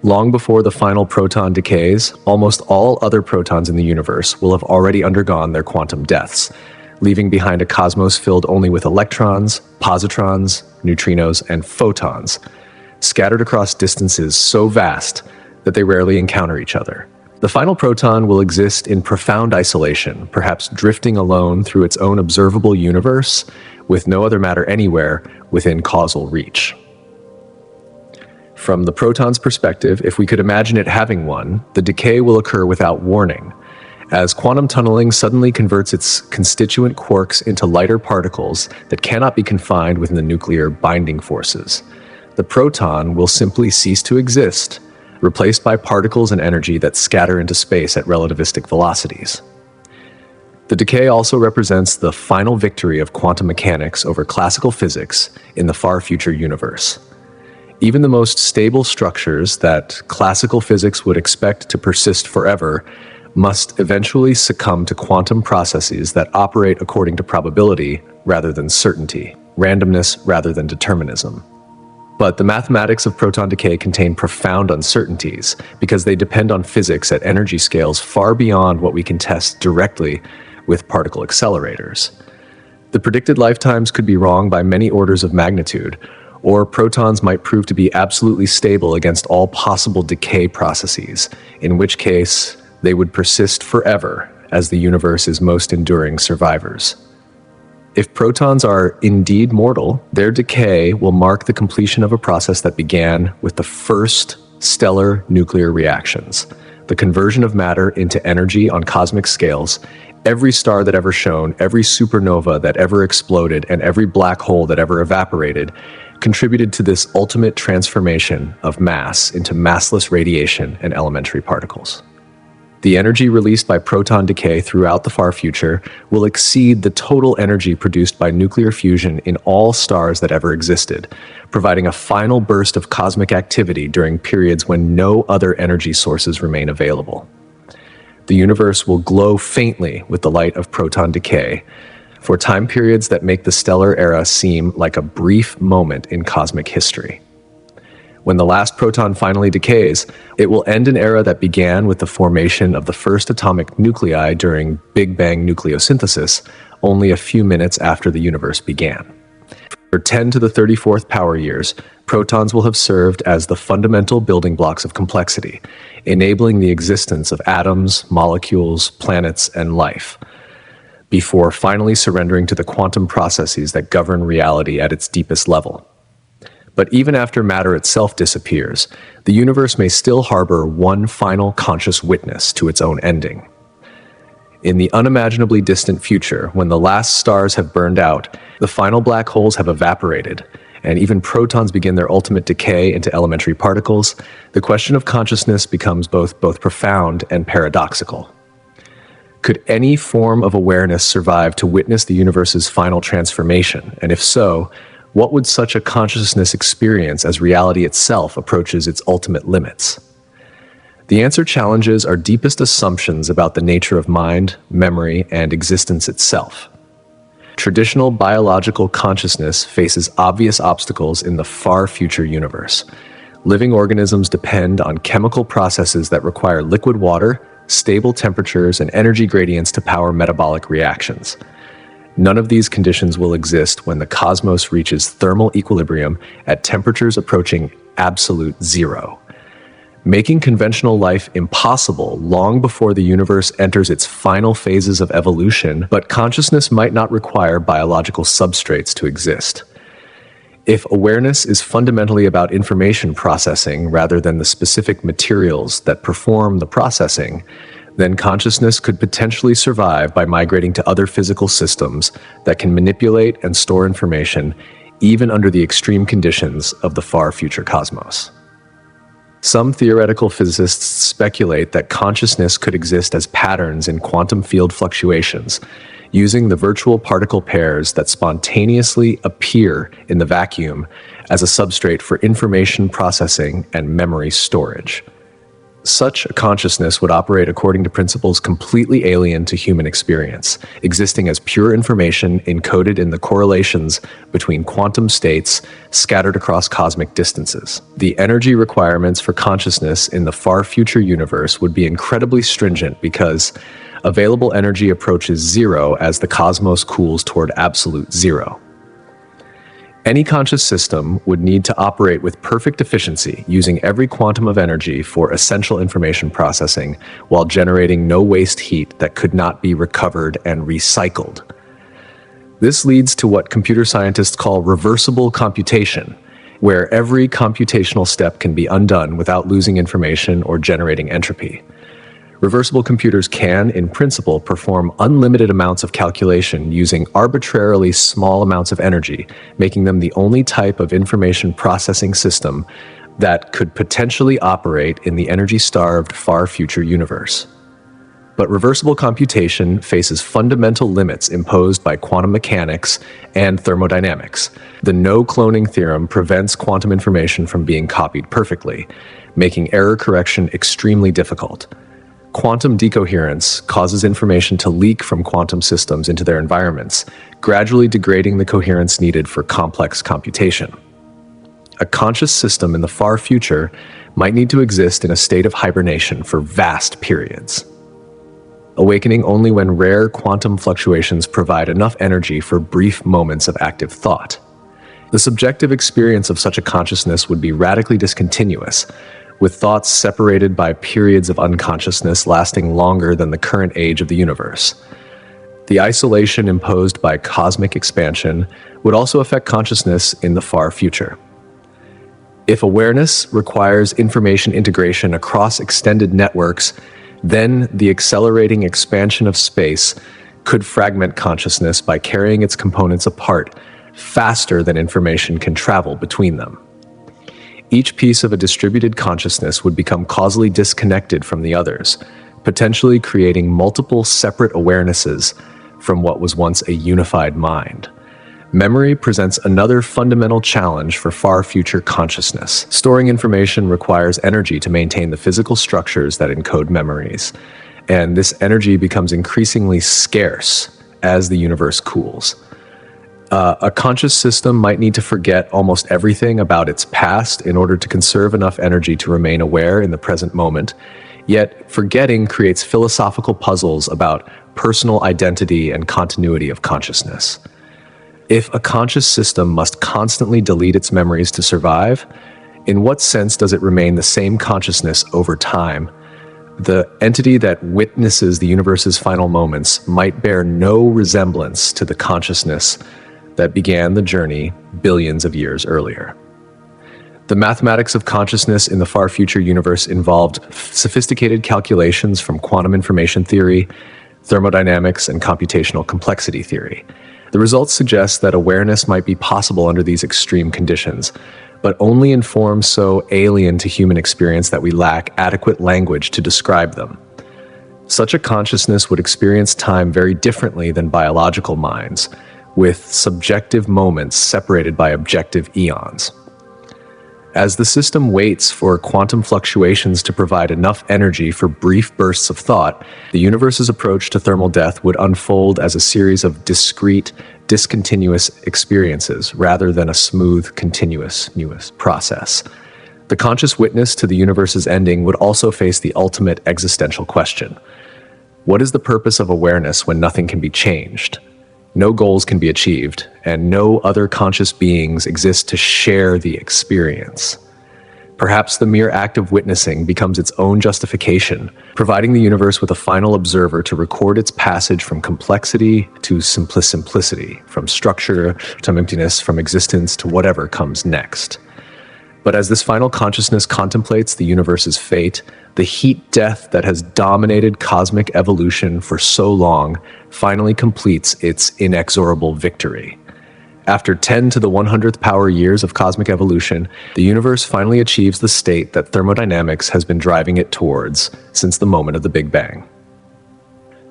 Long before the final proton decays, almost all other protons in the universe will have already undergone their quantum deaths, leaving behind a cosmos filled only with electrons, positrons, neutrinos, and photons, scattered across distances so vast that they rarely encounter each other. The final proton will exist in profound isolation, perhaps drifting alone through its own observable universe, with no other matter anywhere within causal reach. From the proton's perspective, if we could imagine it having one, the decay will occur without warning, as quantum tunneling suddenly converts its constituent quarks into lighter particles that cannot be confined within the nuclear binding forces. The proton will simply cease to exist, replaced by particles and energy that scatter into space at relativistic velocities. The decay also represents the final victory of quantum mechanics over classical physics in the far future universe. Even the most stable structures that classical physics would expect to persist forever must eventually succumb to quantum processes that operate according to probability rather than certainty, randomness rather than determinism. But the mathematics of proton decay contain profound uncertainties because they depend on physics at energy scales far beyond what we can test directly with particle accelerators. The predicted lifetimes could be wrong by many orders of magnitude, or protons might prove to be absolutely stable against all possible decay processes, in which case they would persist forever as the universe is most enduring survivors. If protons are indeed mortal, their decay will mark the completion of a process that began with the first stellar nuclear reactions, the conversion of matter into energy on cosmic scales. Every star that ever shone, every supernova that ever exploded, and every black hole that ever evaporated contributed to this ultimate transformation of mass into massless radiation and elementary particles. The energy released by proton decay throughout the far future will exceed the total energy produced by nuclear fusion in all stars that ever existed, providing a final burst of cosmic activity during periods when no other energy sources remain available. The universe will glow faintly with the light of proton decay for time periods that make the stellar era seem like a brief moment in cosmic history. When the last proton finally decays, it will end an era that began with the formation of the first atomic nuclei during Big Bang nucleosynthesis, only a few minutes after the universe began. For 10 to the 34th power years, protons will have served as the fundamental building blocks of complexity, enabling the existence of atoms, molecules, planets, and life, before finally surrendering to the quantum processes that govern reality at its deepest level. But even after matter itself disappears, the universe may still harbor one final conscious witness to its own ending. In the unimaginably distant future, when the last stars have burned out, the final black holes have evaporated, and even protons begin their ultimate decay into elementary particles, the question of consciousness becomes both profound and paradoxical. Could any form of awareness survive to witness the universe's final transformation? And if so, what would such a consciousness experience as reality itself approaches its ultimate limits? The answer challenges our deepest assumptions about the nature of mind, memory, and existence itself. Traditional biological consciousness faces obvious obstacles in the far future universe. Living organisms depend on chemical processes that require liquid water, stable temperatures, and energy gradients to power metabolic reactions. None of these conditions will exist when the cosmos reaches thermal equilibrium at temperatures approaching absolute zero, making conventional life impossible long before the universe enters its final phases of evolution. But consciousness might not require biological substrates to exist. If awareness is fundamentally about information processing rather than the specific materials that perform the processing, then consciousness could potentially survive by migrating to other physical systems that can manipulate and store information even under the extreme conditions of the far future cosmos. Some theoretical physicists speculate that consciousness could exist as patterns in quantum field fluctuations, using the virtual particle pairs that spontaneously appear in the vacuum as a substrate for information processing and memory storage. Such a consciousness would operate according to principles completely alien to human experience, existing as pure information encoded in the correlations between quantum states scattered across cosmic distances. The energy requirements for consciousness in the far future universe would be incredibly stringent because available energy approaches zero as the cosmos cools toward absolute zero. Any conscious system would need to operate with perfect efficiency, using every quantum of energy for essential information processing while generating no waste heat that could not be recovered and recycled. This leads to what computer scientists call reversible computation, where every computational step can be undone without losing information or generating entropy. Reversible computers can, in principle, perform unlimited amounts of calculation using arbitrarily small amounts of energy, making them the only type of information processing system that could potentially operate in the energy-starved far future universe. But reversible computation faces fundamental limits imposed by quantum mechanics and thermodynamics. The no-cloning theorem prevents quantum information from being copied perfectly, making error correction extremely difficult. Quantum decoherence causes information to leak from quantum systems into their environments, gradually degrading the coherence needed for complex computation. A conscious system in the far future might need to exist in a state of hibernation for vast periods, awakening only when rare quantum fluctuations provide enough energy for brief moments of active thought. The subjective experience of such a consciousness would be radically discontinuous, with thoughts separated by periods of unconsciousness lasting longer than the current age of the universe. The isolation imposed by cosmic expansion would also affect consciousness in the far future. If awareness requires information integration across extended networks, then the accelerating expansion of space could fragment consciousness by carrying its components apart faster than information can travel between them. Each piece of a distributed consciousness would become causally disconnected from the others, potentially creating multiple separate awarenesses from what was once a unified mind. Memory presents another fundamental challenge for far future consciousness. Storing information requires energy to maintain the physical structures that encode memories, and this energy becomes increasingly scarce as the universe cools. A conscious system might need to forget almost everything about its past in order to conserve enough energy to remain aware in the present moment, yet forgetting creates philosophical puzzles about personal identity and continuity of consciousness. If a conscious system must constantly delete its memories to survive, in what sense does it remain the same consciousness over time? The entity that witnesses the universe's final moments might bear no resemblance to the consciousness that began the journey billions of years earlier. The mathematics of consciousness in the far future universe involved sophisticated calculations from quantum information theory, thermodynamics, and computational complexity theory. The results suggest that awareness might be possible under these extreme conditions, but only in forms so alien to human experience that we lack adequate language to describe them. Such a consciousness would experience time very differently than biological minds, with subjective moments separated by objective eons. As the system waits for quantum fluctuations to provide enough energy for brief bursts of thought, the universe's approach to thermal death would unfold as a series of discrete, discontinuous experiences rather than a smooth, continuous process. The conscious witness to the universe's ending would also face the ultimate existential question. What is the purpose of awareness when nothing can be changed? No goals can be achieved, and no other conscious beings exist to share the experience. Perhaps the mere act of witnessing becomes its own justification, providing the universe with a final observer to record its passage from complexity to simplicity, from structure to emptiness, from existence to whatever comes next. But as this final consciousness contemplates the universe's fate, the heat death that has dominated cosmic evolution for so long finally completes its inexorable victory. After 10 to the 100th power years of cosmic evolution, the universe finally achieves the state that thermodynamics has been driving it towards since the moment of the Big Bang.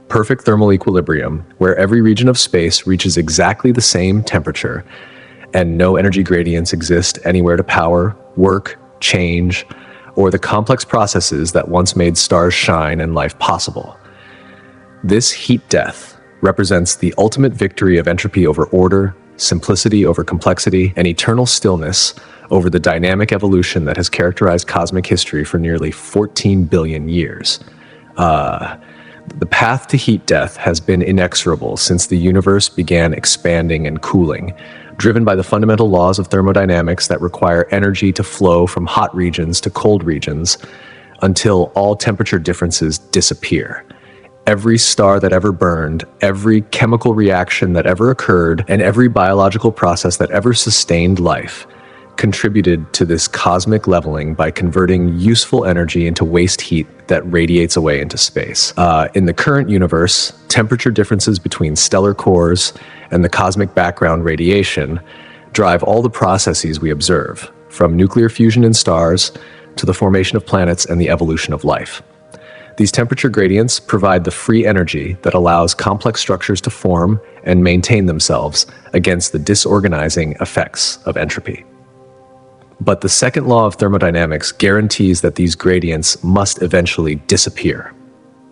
Perfect thermal equilibrium, where every region of space reaches exactly the same temperature, and no energy gradients exist anywhere to power, work, change, or the complex processes that once made stars shine and life possible. This heat death represents the ultimate victory of entropy over order, simplicity over complexity, and eternal stillness over the dynamic evolution that has characterized cosmic history for nearly 14 billion years. The path to heat death has been inexorable since the universe began expanding and cooling, driven by the fundamental laws of thermodynamics that require energy to flow from hot regions to cold regions until all temperature differences disappear. Every star that ever burned, every chemical reaction that ever occurred, and every biological process that ever sustained life contributed to this cosmic leveling by converting useful energy into waste heat that radiates away into space. In the current universe, temperature differences between stellar cores and the cosmic background radiation drive all the processes we observe, from nuclear fusion in stars to the formation of planets and the evolution of life. These temperature gradients provide the free energy that allows complex structures to form and maintain themselves against the disorganizing effects of entropy. But the second law of thermodynamics guarantees that these gradients must eventually disappear.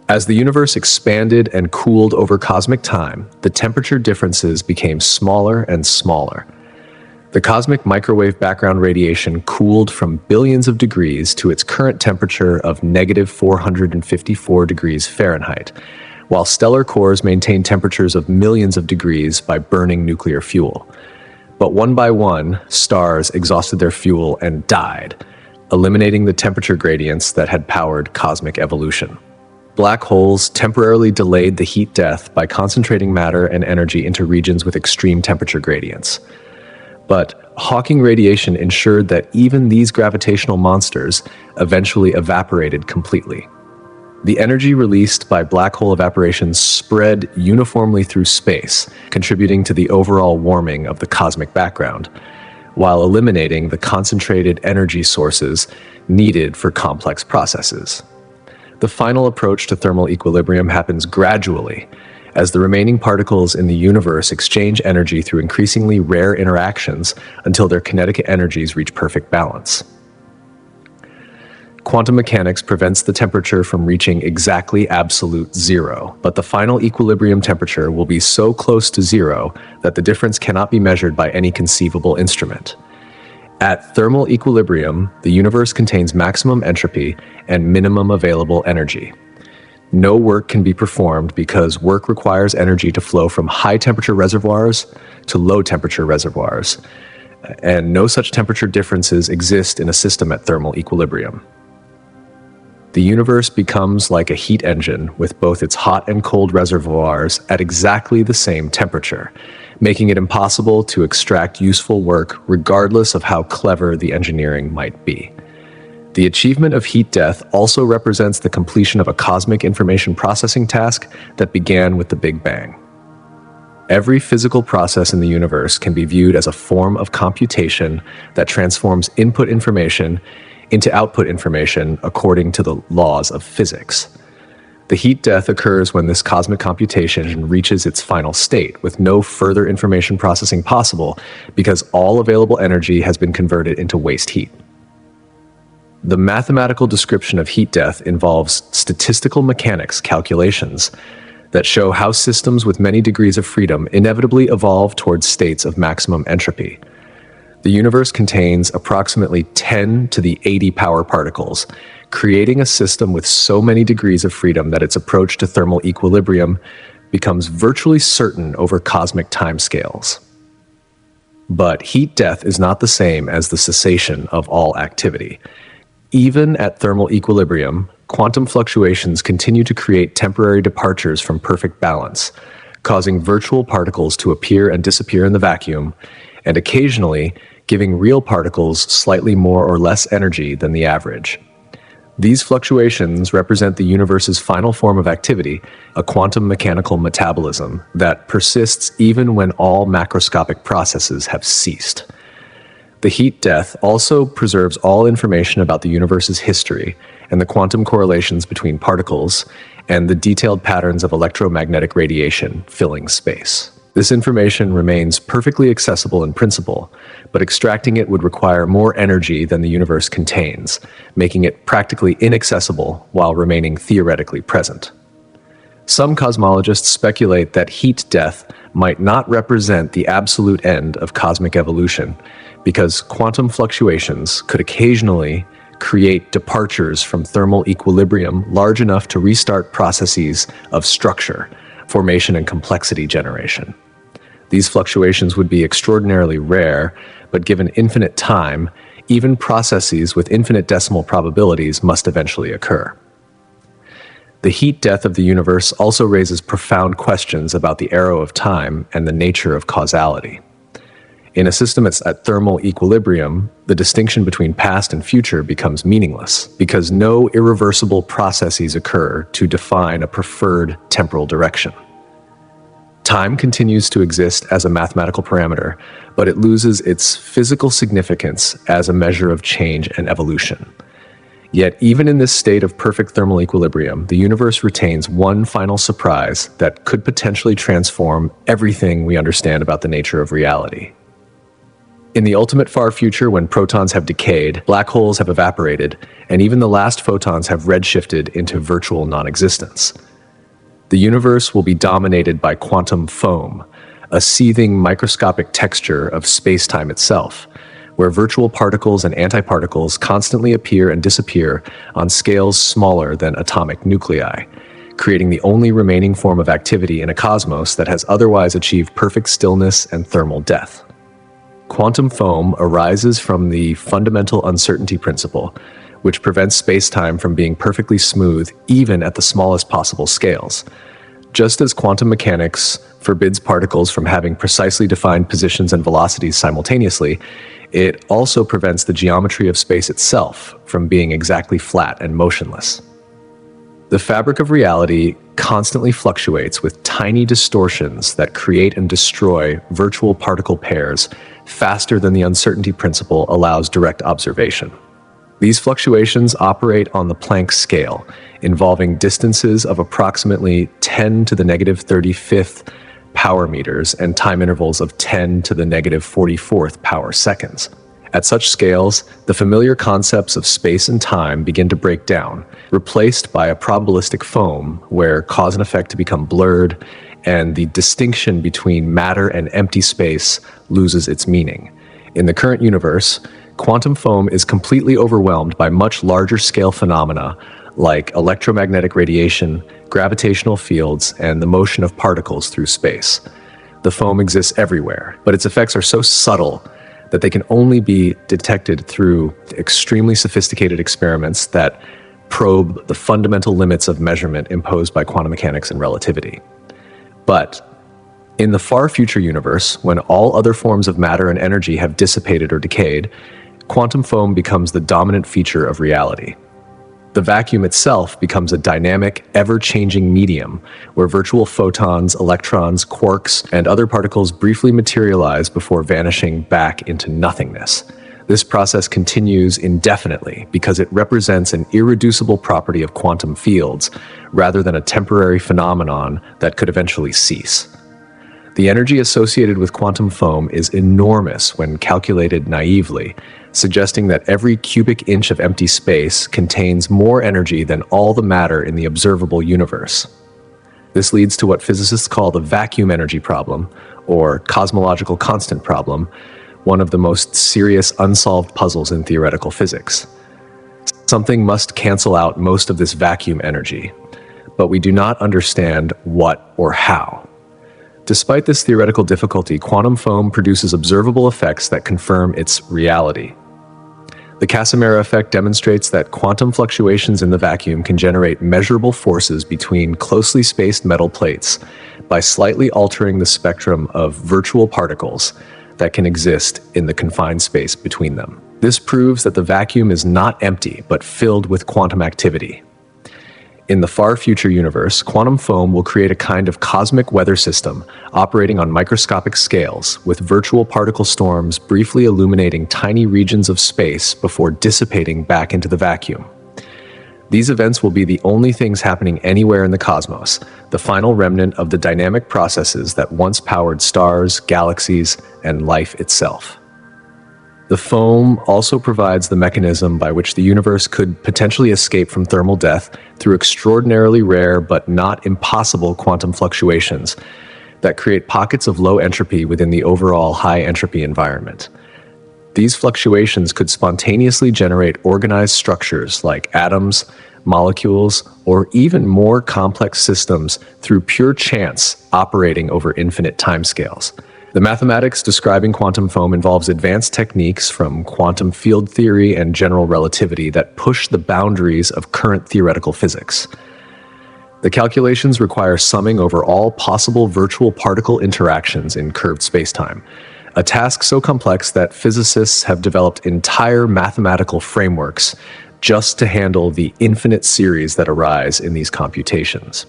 As the universe expanded and cooled over cosmic time, the temperature differences became smaller and smaller. The cosmic microwave background radiation cooled from billions of degrees to its current temperature of negative 454 degrees Fahrenheit, while stellar cores maintain temperatures of millions of degrees by burning nuclear fuel. But one by one, stars exhausted their fuel and died, eliminating the temperature gradients that had powered cosmic evolution. Black holes temporarily delayed the heat death by concentrating matter and energy into regions with extreme temperature gradients. But Hawking radiation ensured that even these gravitational monsters eventually evaporated completely. The energy released by black hole evaporation spread uniformly through space, contributing to the overall warming of the cosmic background, while eliminating the concentrated energy sources needed for complex processes. The final approach to thermal equilibrium happens gradually, as the remaining particles in the universe exchange energy through increasingly rare interactions until their kinetic energies reach perfect balance. Quantum mechanics prevents the temperature from reaching exactly absolute zero, but the final equilibrium temperature will be so close to zero that the difference cannot be measured by any conceivable instrument. At thermal equilibrium, the universe contains maximum entropy and minimum available energy. No work can be performed because work requires energy to flow from high-temperature reservoirs to low-temperature reservoirs, and no such temperature differences exist in a system at thermal equilibrium. The universe becomes like a heat engine with both its hot and cold reservoirs at exactly the same temperature, making it impossible to extract useful work regardless of how clever the engineering might be. The achievement of heat death also represents the completion of a cosmic information processing task that began with the Big Bang. Every physical process in the universe can be viewed as a form of computation that transforms input information into output information according to the laws of physics. The heat death occurs when this cosmic computation reaches its final state, with no further information processing possible because all available energy has been converted into waste heat. The mathematical description of heat death involves statistical mechanics calculations that show how systems with many degrees of freedom inevitably evolve towards states of maximum entropy. The universe contains approximately 10 to the 80 power particles, creating a system with so many degrees of freedom that its approach to thermal equilibrium becomes virtually certain over cosmic timescales. But heat death is not the same as the cessation of all activity. Even at thermal equilibrium, quantum fluctuations continue to create temporary departures from perfect balance, causing virtual particles to appear and disappear in the vacuum, and occasionally giving real particles slightly more or less energy than the average. These fluctuations represent the universe's final form of activity, a quantum mechanical metabolism that persists even when all macroscopic processes have ceased. The heat death also preserves all information about the universe's history and the quantum correlations between particles and the detailed patterns of electromagnetic radiation filling space. This information remains perfectly accessible in principle, but extracting it would require more energy than the universe contains, making it practically inaccessible while remaining theoretically present. Some cosmologists speculate that heat death might not represent the absolute end of cosmic evolution, because quantum fluctuations could occasionally create departures from thermal equilibrium large enough to restart processes of structure, formation, and complexity generation. These fluctuations would be extraordinarily rare, but given infinite time, even processes with infinite decimal probabilities must eventually occur. The heat death of the universe also raises profound questions about the arrow of time and the nature of causality. In a system at thermal equilibrium, the distinction between past and future becomes meaningless because no irreversible processes occur to define a preferred temporal direction. Time continues to exist as a mathematical parameter, but it loses its physical significance as a measure of change and evolution. Yet, even in this state of perfect thermal equilibrium, the universe retains one final surprise that could potentially transform everything we understand about the nature of reality. In the ultimate far future, when protons have decayed, black holes have evaporated, and even the last photons have redshifted into virtual non-existence, the universe will be dominated by quantum foam, a seething microscopic texture of space-time itself, where virtual particles and antiparticles constantly appear and disappear on scales smaller than atomic nuclei, creating the only remaining form of activity in a cosmos that has otherwise achieved perfect stillness and thermal death. Quantum foam arises from the fundamental uncertainty principle, which prevents space-time from being perfectly smooth even at the smallest possible scales. Just as quantum mechanics forbids particles from having precisely defined positions and velocities simultaneously, it also prevents the geometry of space itself from being exactly flat and motionless. The fabric of reality constantly fluctuates with tiny distortions that create and destroy virtual particle pairs faster than the uncertainty principle allows direct observation. These fluctuations operate on the Planck scale, involving distances of approximately 10 to the negative 35th power meters and time intervals of 10 to the negative 44th power seconds. At such scales, the familiar concepts of space and time begin to break down, replaced by a probabilistic foam where cause and effect become blurred, and the distinction between matter and empty space loses its meaning. In the current universe, quantum foam is completely overwhelmed by much larger scale phenomena like electromagnetic radiation, gravitational fields, and the motion of particles through space. The foam exists everywhere, but its effects are so subtle that they can only be detected through extremely sophisticated experiments that probe the fundamental limits of measurement imposed by quantum mechanics and relativity. But in the far future universe, when all other forms of matter and energy have dissipated or decayed, quantum foam becomes the dominant feature of reality. The vacuum itself becomes a dynamic, ever-changing medium where virtual photons, electrons, quarks, and other particles briefly materialize before vanishing back into nothingness. This process continues indefinitely because it represents an irreducible property of quantum fields rather than a temporary phenomenon that could eventually cease. The energy associated with quantum foam is enormous when calculated naively, suggesting that every cubic inch of empty space contains more energy than all the matter in the observable universe. This leads to what physicists call the vacuum energy problem, or cosmological constant problem, one of the most serious unsolved puzzles in theoretical physics. Something must cancel out most of this vacuum energy, but we do not understand what or how. Despite this theoretical difficulty, quantum foam produces observable effects that confirm its reality. The Casimir effect demonstrates that quantum fluctuations in the vacuum can generate measurable forces between closely spaced metal plates by slightly altering the spectrum of virtual particles that can exist in the confined space between them. This proves that the vacuum is not empty, but filled with quantum activity. In the far future universe, quantum foam will create a kind of cosmic weather system operating on microscopic scales, with virtual particle storms briefly illuminating tiny regions of space before dissipating back into the vacuum. These events will be the only things happening anywhere in the cosmos, the final remnant of the dynamic processes that once powered stars, galaxies, and life itself. The foam also provides the mechanism by which the universe could potentially escape from thermal death through extraordinarily rare but not impossible quantum fluctuations that create pockets of low entropy within the overall high entropy environment. These fluctuations could spontaneously generate organized structures like atoms, molecules, or even more complex systems through pure chance operating over infinite timescales. The mathematics describing quantum foam involves advanced techniques from quantum field theory and general relativity that push the boundaries of current theoretical physics. The calculations require summing over all possible virtual particle interactions in curved spacetime, a task so complex that physicists have developed entire mathematical frameworks just to handle the infinite series that arise in these computations.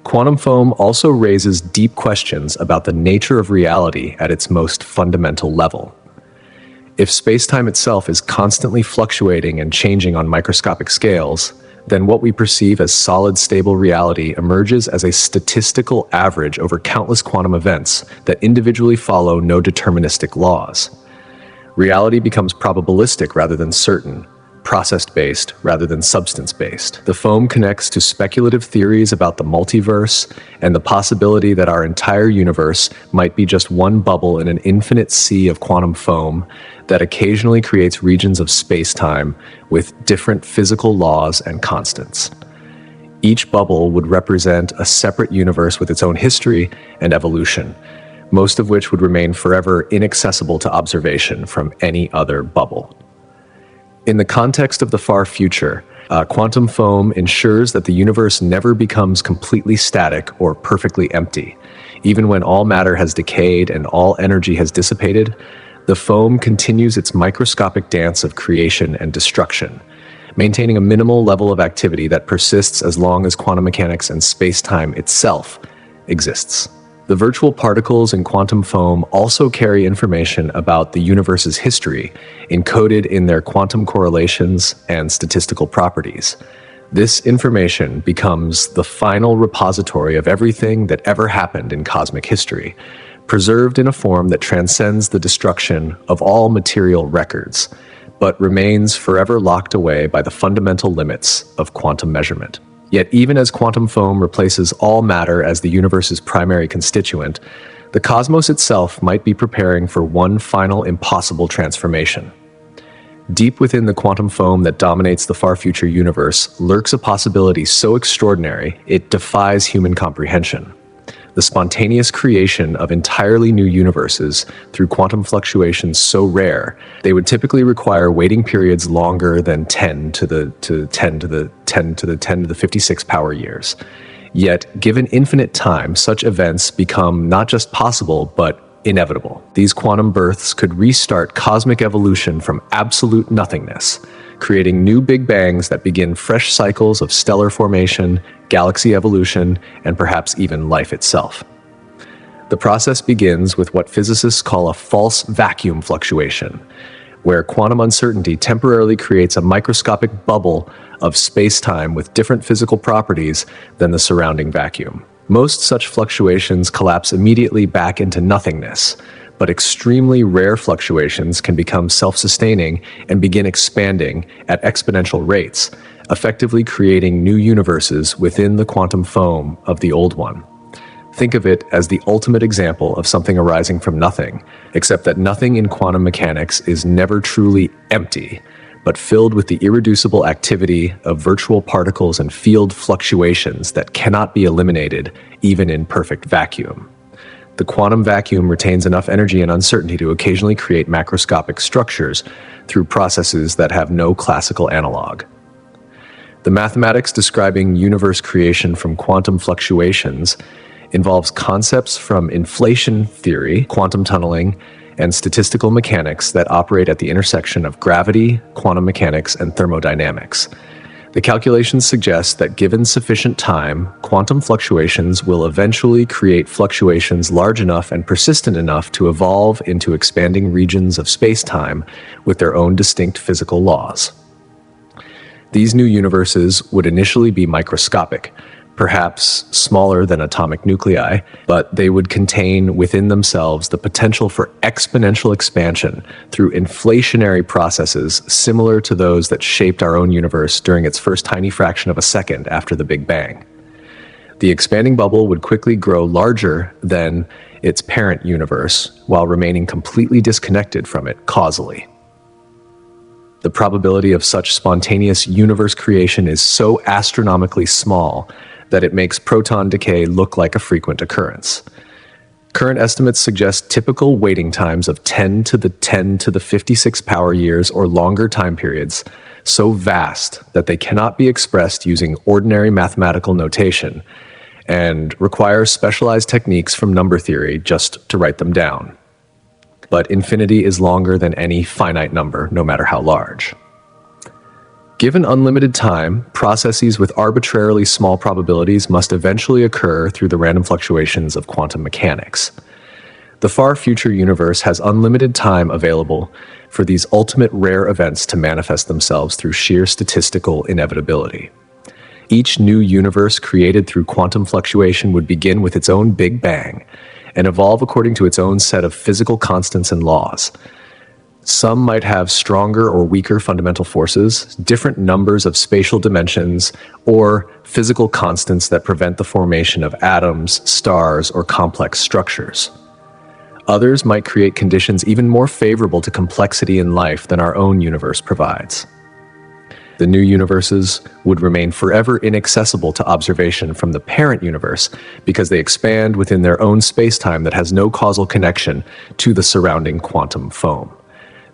Quantum foam also raises deep questions about the nature of reality at its most fundamental level. If space-time itself is constantly fluctuating and changing on microscopic scales, then what we perceive as solid, stable reality emerges as a statistical average over countless quantum events that individually follow no deterministic laws. Reality becomes probabilistic rather than certain, process-based rather than substance-based. The foam connects to speculative theories about the multiverse and the possibility that our entire universe might be just one bubble in an infinite sea of quantum foam that occasionally creates regions of space-time with different physical laws and constants. Each bubble would represent a separate universe with its own history and evolution, most of which would remain forever inaccessible to observation from any other bubble. In the context of the far future, quantum foam ensures that the universe never becomes completely static or perfectly empty. Even when all matter has decayed and all energy has dissipated, the foam continues its microscopic dance of creation and destruction, maintaining a minimal level of activity that persists as long as quantum mechanics and space-time itself exists. The virtual particles in quantum foam also carry information about the universe's history, encoded in their quantum correlations and statistical properties. This information becomes the final repository of everything that ever happened in cosmic history, preserved in a form that transcends the destruction of all material records, but remains forever locked away by the fundamental limits of quantum measurement. Yet even as quantum foam replaces all matter as the universe's primary constituent, the cosmos itself might be preparing for one final impossible transformation. Deep within the quantum foam that dominates the far future universe lurks a possibility so extraordinary it defies human comprehension. The spontaneous creation of entirely new universes through quantum fluctuations so rare, they would typically require waiting periods longer than 10 to the 56 power years. Yet, given infinite time, such events become not just possible, but inevitable. These quantum births could restart cosmic evolution from absolute nothingness, creating new Big Bangs that begin fresh cycles of stellar formation, galaxy evolution, and perhaps even life itself. The process begins with what physicists call a false vacuum fluctuation, where quantum uncertainty temporarily creates a microscopic bubble of space-time with different physical properties than the surrounding vacuum. Most such fluctuations collapse immediately back into nothingness, but extremely rare fluctuations can become self-sustaining and begin expanding at exponential rates, effectively creating new universes within the quantum foam of the old one. Think of it as the ultimate example of something arising from nothing, except that nothing in quantum mechanics is never truly empty, but filled with the irreducible activity of virtual particles and field fluctuations that cannot be eliminated even in perfect vacuum. The quantum vacuum retains enough energy and uncertainty to occasionally create macroscopic structures through processes that have no classical analog. The mathematics describing universe creation from quantum fluctuations involves concepts from inflation theory, quantum tunneling, and statistical mechanics that operate at the intersection of gravity, quantum mechanics, and thermodynamics. The calculations suggest that given sufficient time, quantum fluctuations will eventually create fluctuations large enough and persistent enough to evolve into expanding regions of space-time with their own distinct physical laws. These new universes would initially be microscopic, perhaps smaller than atomic nuclei, but they would contain within themselves the potential for exponential expansion through inflationary processes similar to those that shaped our own universe during its first tiny fraction of a second after the Big Bang. The expanding bubble would quickly grow larger than its parent universe while remaining completely disconnected from it causally. The probability of such spontaneous universe creation is so astronomically small that it makes proton decay look like a frequent occurrence. Current estimates suggest typical waiting times of 10 to the 56 power years or longer time periods, so vast that they cannot be expressed using ordinary mathematical notation and require specialized techniques from number theory just to write them down. But infinity is longer than any finite number, no matter how large. Given unlimited time, processes with arbitrarily small probabilities must eventually occur through the random fluctuations of quantum mechanics. The far future universe has unlimited time available for these ultimate rare events to manifest themselves through sheer statistical inevitability. Each new universe created through quantum fluctuation would begin with its own Big Bang and evolve according to its own set of physical constants and laws. Some might have stronger or weaker fundamental forces, different numbers of spatial dimensions, or physical constants that prevent the formation of atoms, stars, or complex structures. Others might create conditions even more favorable to complexity in life than our own universe provides. The new universes would remain forever inaccessible to observation from the parent universe because they expand within their own spacetime that has no causal connection to the surrounding quantum foam.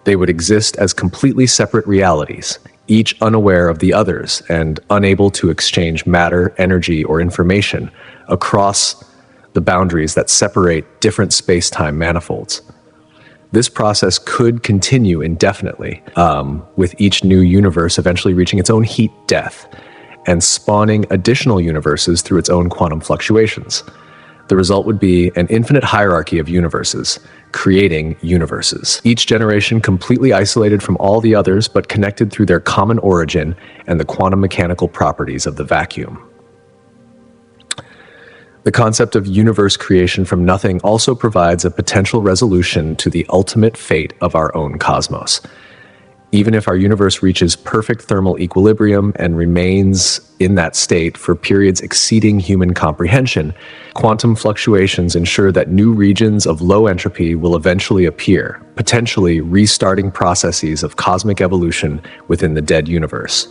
They would exist as completely separate realities, each unaware of the others and unable to exchange matter, energy, or information across the boundaries that separate different space-time manifolds. This process could continue indefinitely, with each new universe eventually reaching its own heat death and spawning additional universes through its own quantum fluctuations. The result would be an infinite hierarchy of universes, creating universes, each generation completely isolated from all the others but connected through their common origin and the quantum mechanical properties of the vacuum. The concept of universe creation from nothing also provides a potential resolution to the ultimate fate of our own cosmos. Even if our universe reaches perfect thermal equilibrium and remains in that state for periods exceeding human comprehension, quantum fluctuations ensure that new regions of low entropy will eventually appear, potentially restarting processes of cosmic evolution within the dead universe.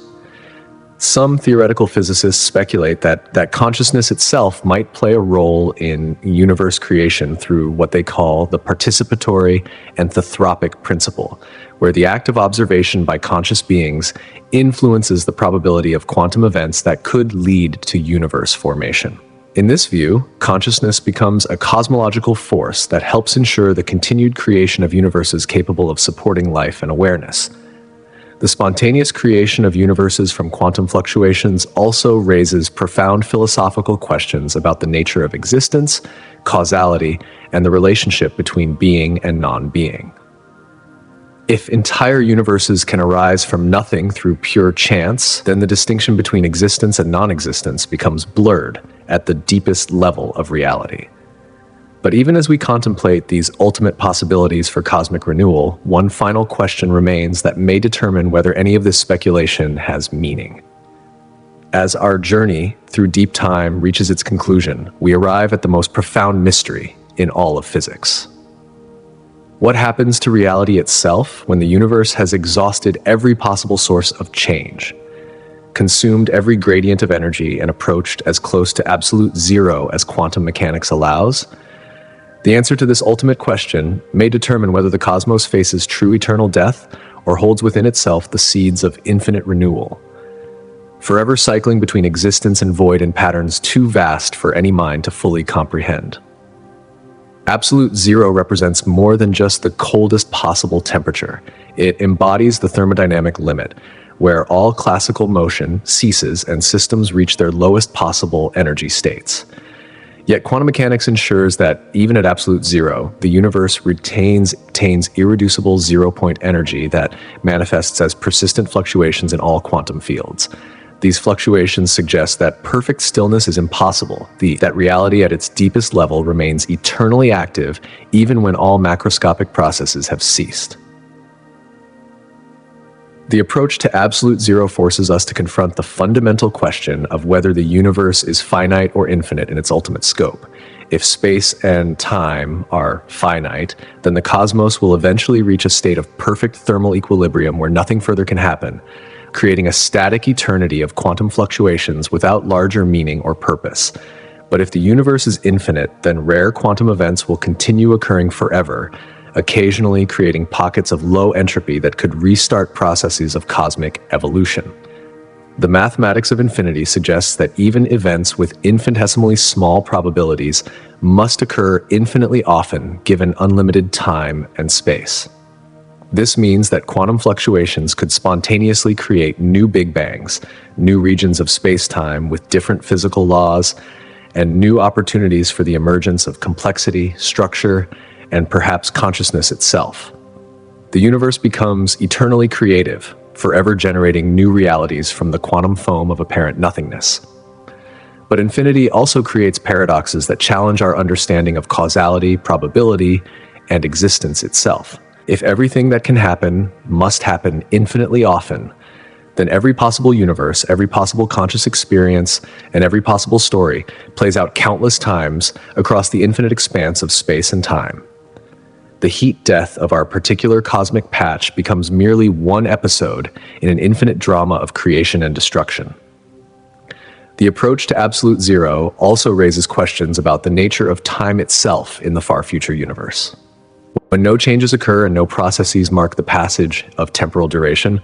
Some theoretical physicists speculate that consciousness itself might play a role in universe creation through what they call the participatory anthropic principle, where the act of observation by conscious beings influences the probability of quantum events that could lead to universe formation. In this view, consciousness becomes a cosmological force that helps ensure the continued creation of universes capable of supporting life and awareness. The spontaneous creation of universes from quantum fluctuations also raises profound philosophical questions about the nature of existence, causality, and the relationship between being and non-being. If entire universes can arise from nothing through pure chance, then the distinction between existence and non-existence becomes blurred at the deepest level of reality. But even as we contemplate these ultimate possibilities for cosmic renewal, one final question remains that may determine whether any of this speculation has meaning. As our journey through deep time reaches its conclusion, we arrive at the most profound mystery in all of physics. What happens to reality itself when the universe has exhausted every possible source of change, consumed every gradient of energy, and approached as close to absolute zero as quantum mechanics allows? The answer to this ultimate question may determine whether the cosmos faces true eternal death or holds within itself the seeds of infinite renewal, forever cycling between existence and void in patterns too vast for any mind to fully comprehend. Absolute zero represents more than just the coldest possible temperature. It embodies the thermodynamic limit, where all classical motion ceases and systems reach their lowest possible energy states. Yet quantum mechanics ensures that even at absolute zero, the universe retains irreducible zero-point energy that manifests as persistent fluctuations in all quantum fields. These fluctuations suggest that perfect stillness is impossible, that reality at its deepest level remains eternally active even when all macroscopic processes have ceased. The approach to absolute zero forces us to confront the fundamental question of whether the universe is finite or infinite in its ultimate scope. If space and time are finite, then the cosmos will eventually reach a state of perfect thermal equilibrium where nothing further can happen, creating a static eternity of quantum fluctuations without larger meaning or purpose. But if the universe is infinite, then rare quantum events will continue occurring forever, occasionally creating pockets of low entropy that could restart processes of cosmic evolution. The mathematics of infinity suggests that even events with infinitesimally small probabilities must occur infinitely often given unlimited time and space. This means that quantum fluctuations could spontaneously create new Big Bangs, new regions of space-time with different physical laws, and new opportunities for the emergence of complexity, structure, and perhaps consciousness itself. The universe becomes eternally creative, forever generating new realities from the quantum foam of apparent nothingness. But infinity also creates paradoxes that challenge our understanding of causality, probability, and existence itself. If everything that can happen must happen infinitely often, then every possible universe, every possible conscious experience, and every possible story plays out countless times across the infinite expanse of space and time. The heat death of our particular cosmic patch becomes merely one episode in an infinite drama of creation and destruction. The approach to absolute zero also raises questions about the nature of time itself in the far future universe. When no changes occur and no processes mark the passage of temporal duration,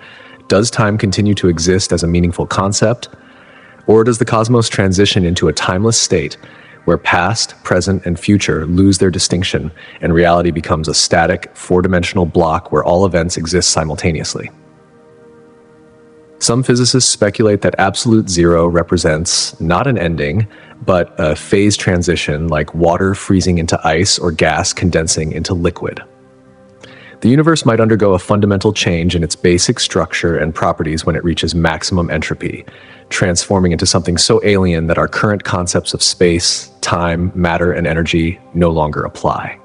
does time continue to exist as a meaningful concept? Or does the cosmos transition into a timeless state where past, present, and future lose their distinction and reality becomes a static, four-dimensional block where all events exist simultaneously? Some physicists speculate that absolute zero represents not an ending, but a phase transition like water freezing into ice or gas condensing into liquid. The universe might undergo a fundamental change in its basic structure and properties when it reaches maximum entropy, transforming into something so alien that our current concepts of space, time, matter, and energy no longer apply.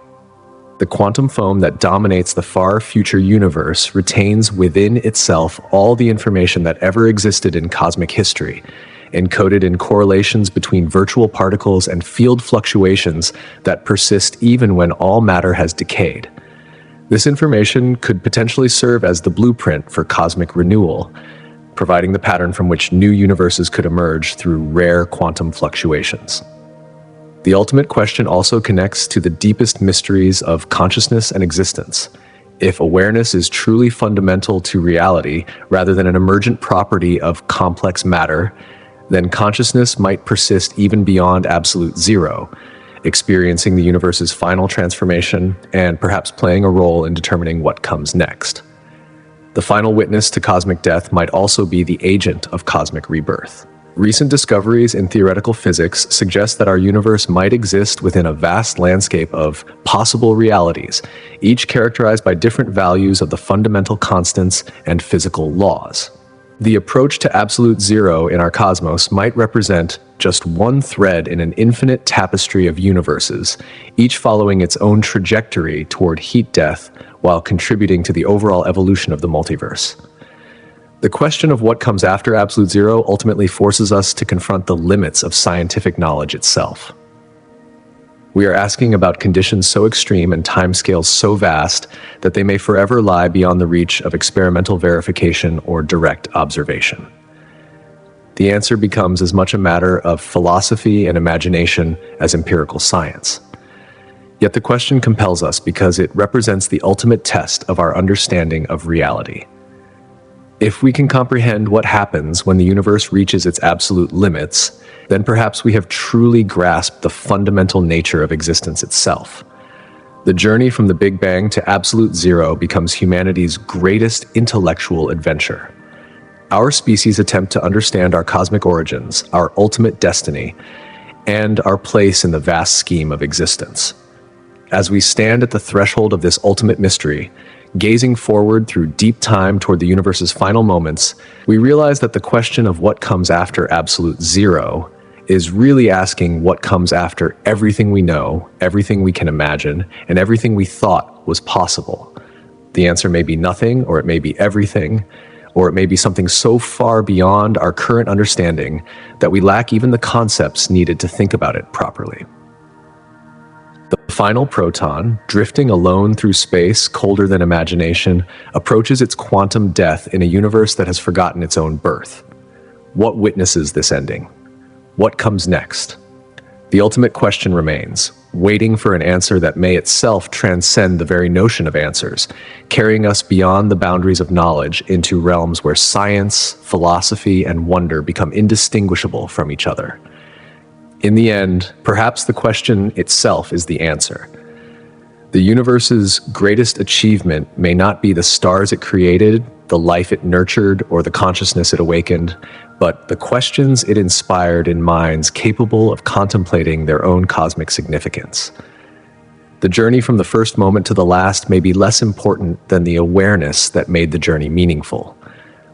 The quantum foam that dominates the far future universe retains within itself all the information that ever existed in cosmic history, encoded in correlations between virtual particles and field fluctuations that persist even when all matter has decayed. This information could potentially serve as the blueprint for cosmic renewal, providing the pattern from which new universes could emerge through rare quantum fluctuations. The ultimate question also connects to the deepest mysteries of consciousness and existence. If awareness is truly fundamental to reality rather than an emergent property of complex matter, then consciousness might persist even beyond absolute zero, experiencing the universe's final transformation and perhaps playing a role in determining what comes next. The final witness to cosmic death might also be the agent of cosmic rebirth. Recent discoveries in theoretical physics suggest that our universe might exist within a vast landscape of possible realities, each characterized by different values of the fundamental constants and physical laws. The approach to absolute zero in our cosmos might represent just one thread in an infinite tapestry of universes, each following its own trajectory toward heat death while contributing to the overall evolution of the multiverse. The question of what comes after absolute zero ultimately forces us to confront the limits of scientific knowledge itself. We are asking about conditions so extreme and timescales so vast that they may forever lie beyond the reach of experimental verification or direct observation. The answer becomes as much a matter of philosophy and imagination as empirical science. Yet the question compels us because it represents the ultimate test of our understanding of reality. If we can comprehend what happens when the universe reaches its absolute limits, then perhaps we have truly grasped the fundamental nature of existence itself. The journey from the Big Bang to absolute zero becomes humanity's greatest intellectual adventure. Our species' attempt to understand our cosmic origins, our ultimate destiny, and our place in the vast scheme of existence. As we stand at the threshold of this ultimate mystery, gazing forward through deep time toward the universe's final moments, we realize that the question of what comes after absolute zero is really asking what comes after everything we know, everything we can imagine, and everything we thought was possible. The answer may be nothing, or it may be everything, or it may be something so far beyond our current understanding that we lack even the concepts needed to think about it properly. The final proton, drifting alone through space, colder than imagination, approaches its quantum death in a universe that has forgotten its own birth. What witnesses this ending? What comes next? The ultimate question remains, waiting for an answer that may itself transcend the very notion of answers, carrying us beyond the boundaries of knowledge into realms where science, philosophy, and wonder become indistinguishable from each other. In the end, perhaps the question itself is the answer. The universe's greatest achievement may not be the stars it created, the life it nurtured, or the consciousness it awakened, but the questions it inspired in minds capable of contemplating their own cosmic significance. The journey from the first moment to the last may be less important than the awareness that made the journey meaningful,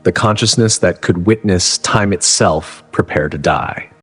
the consciousness that could witness time itself prepare to die.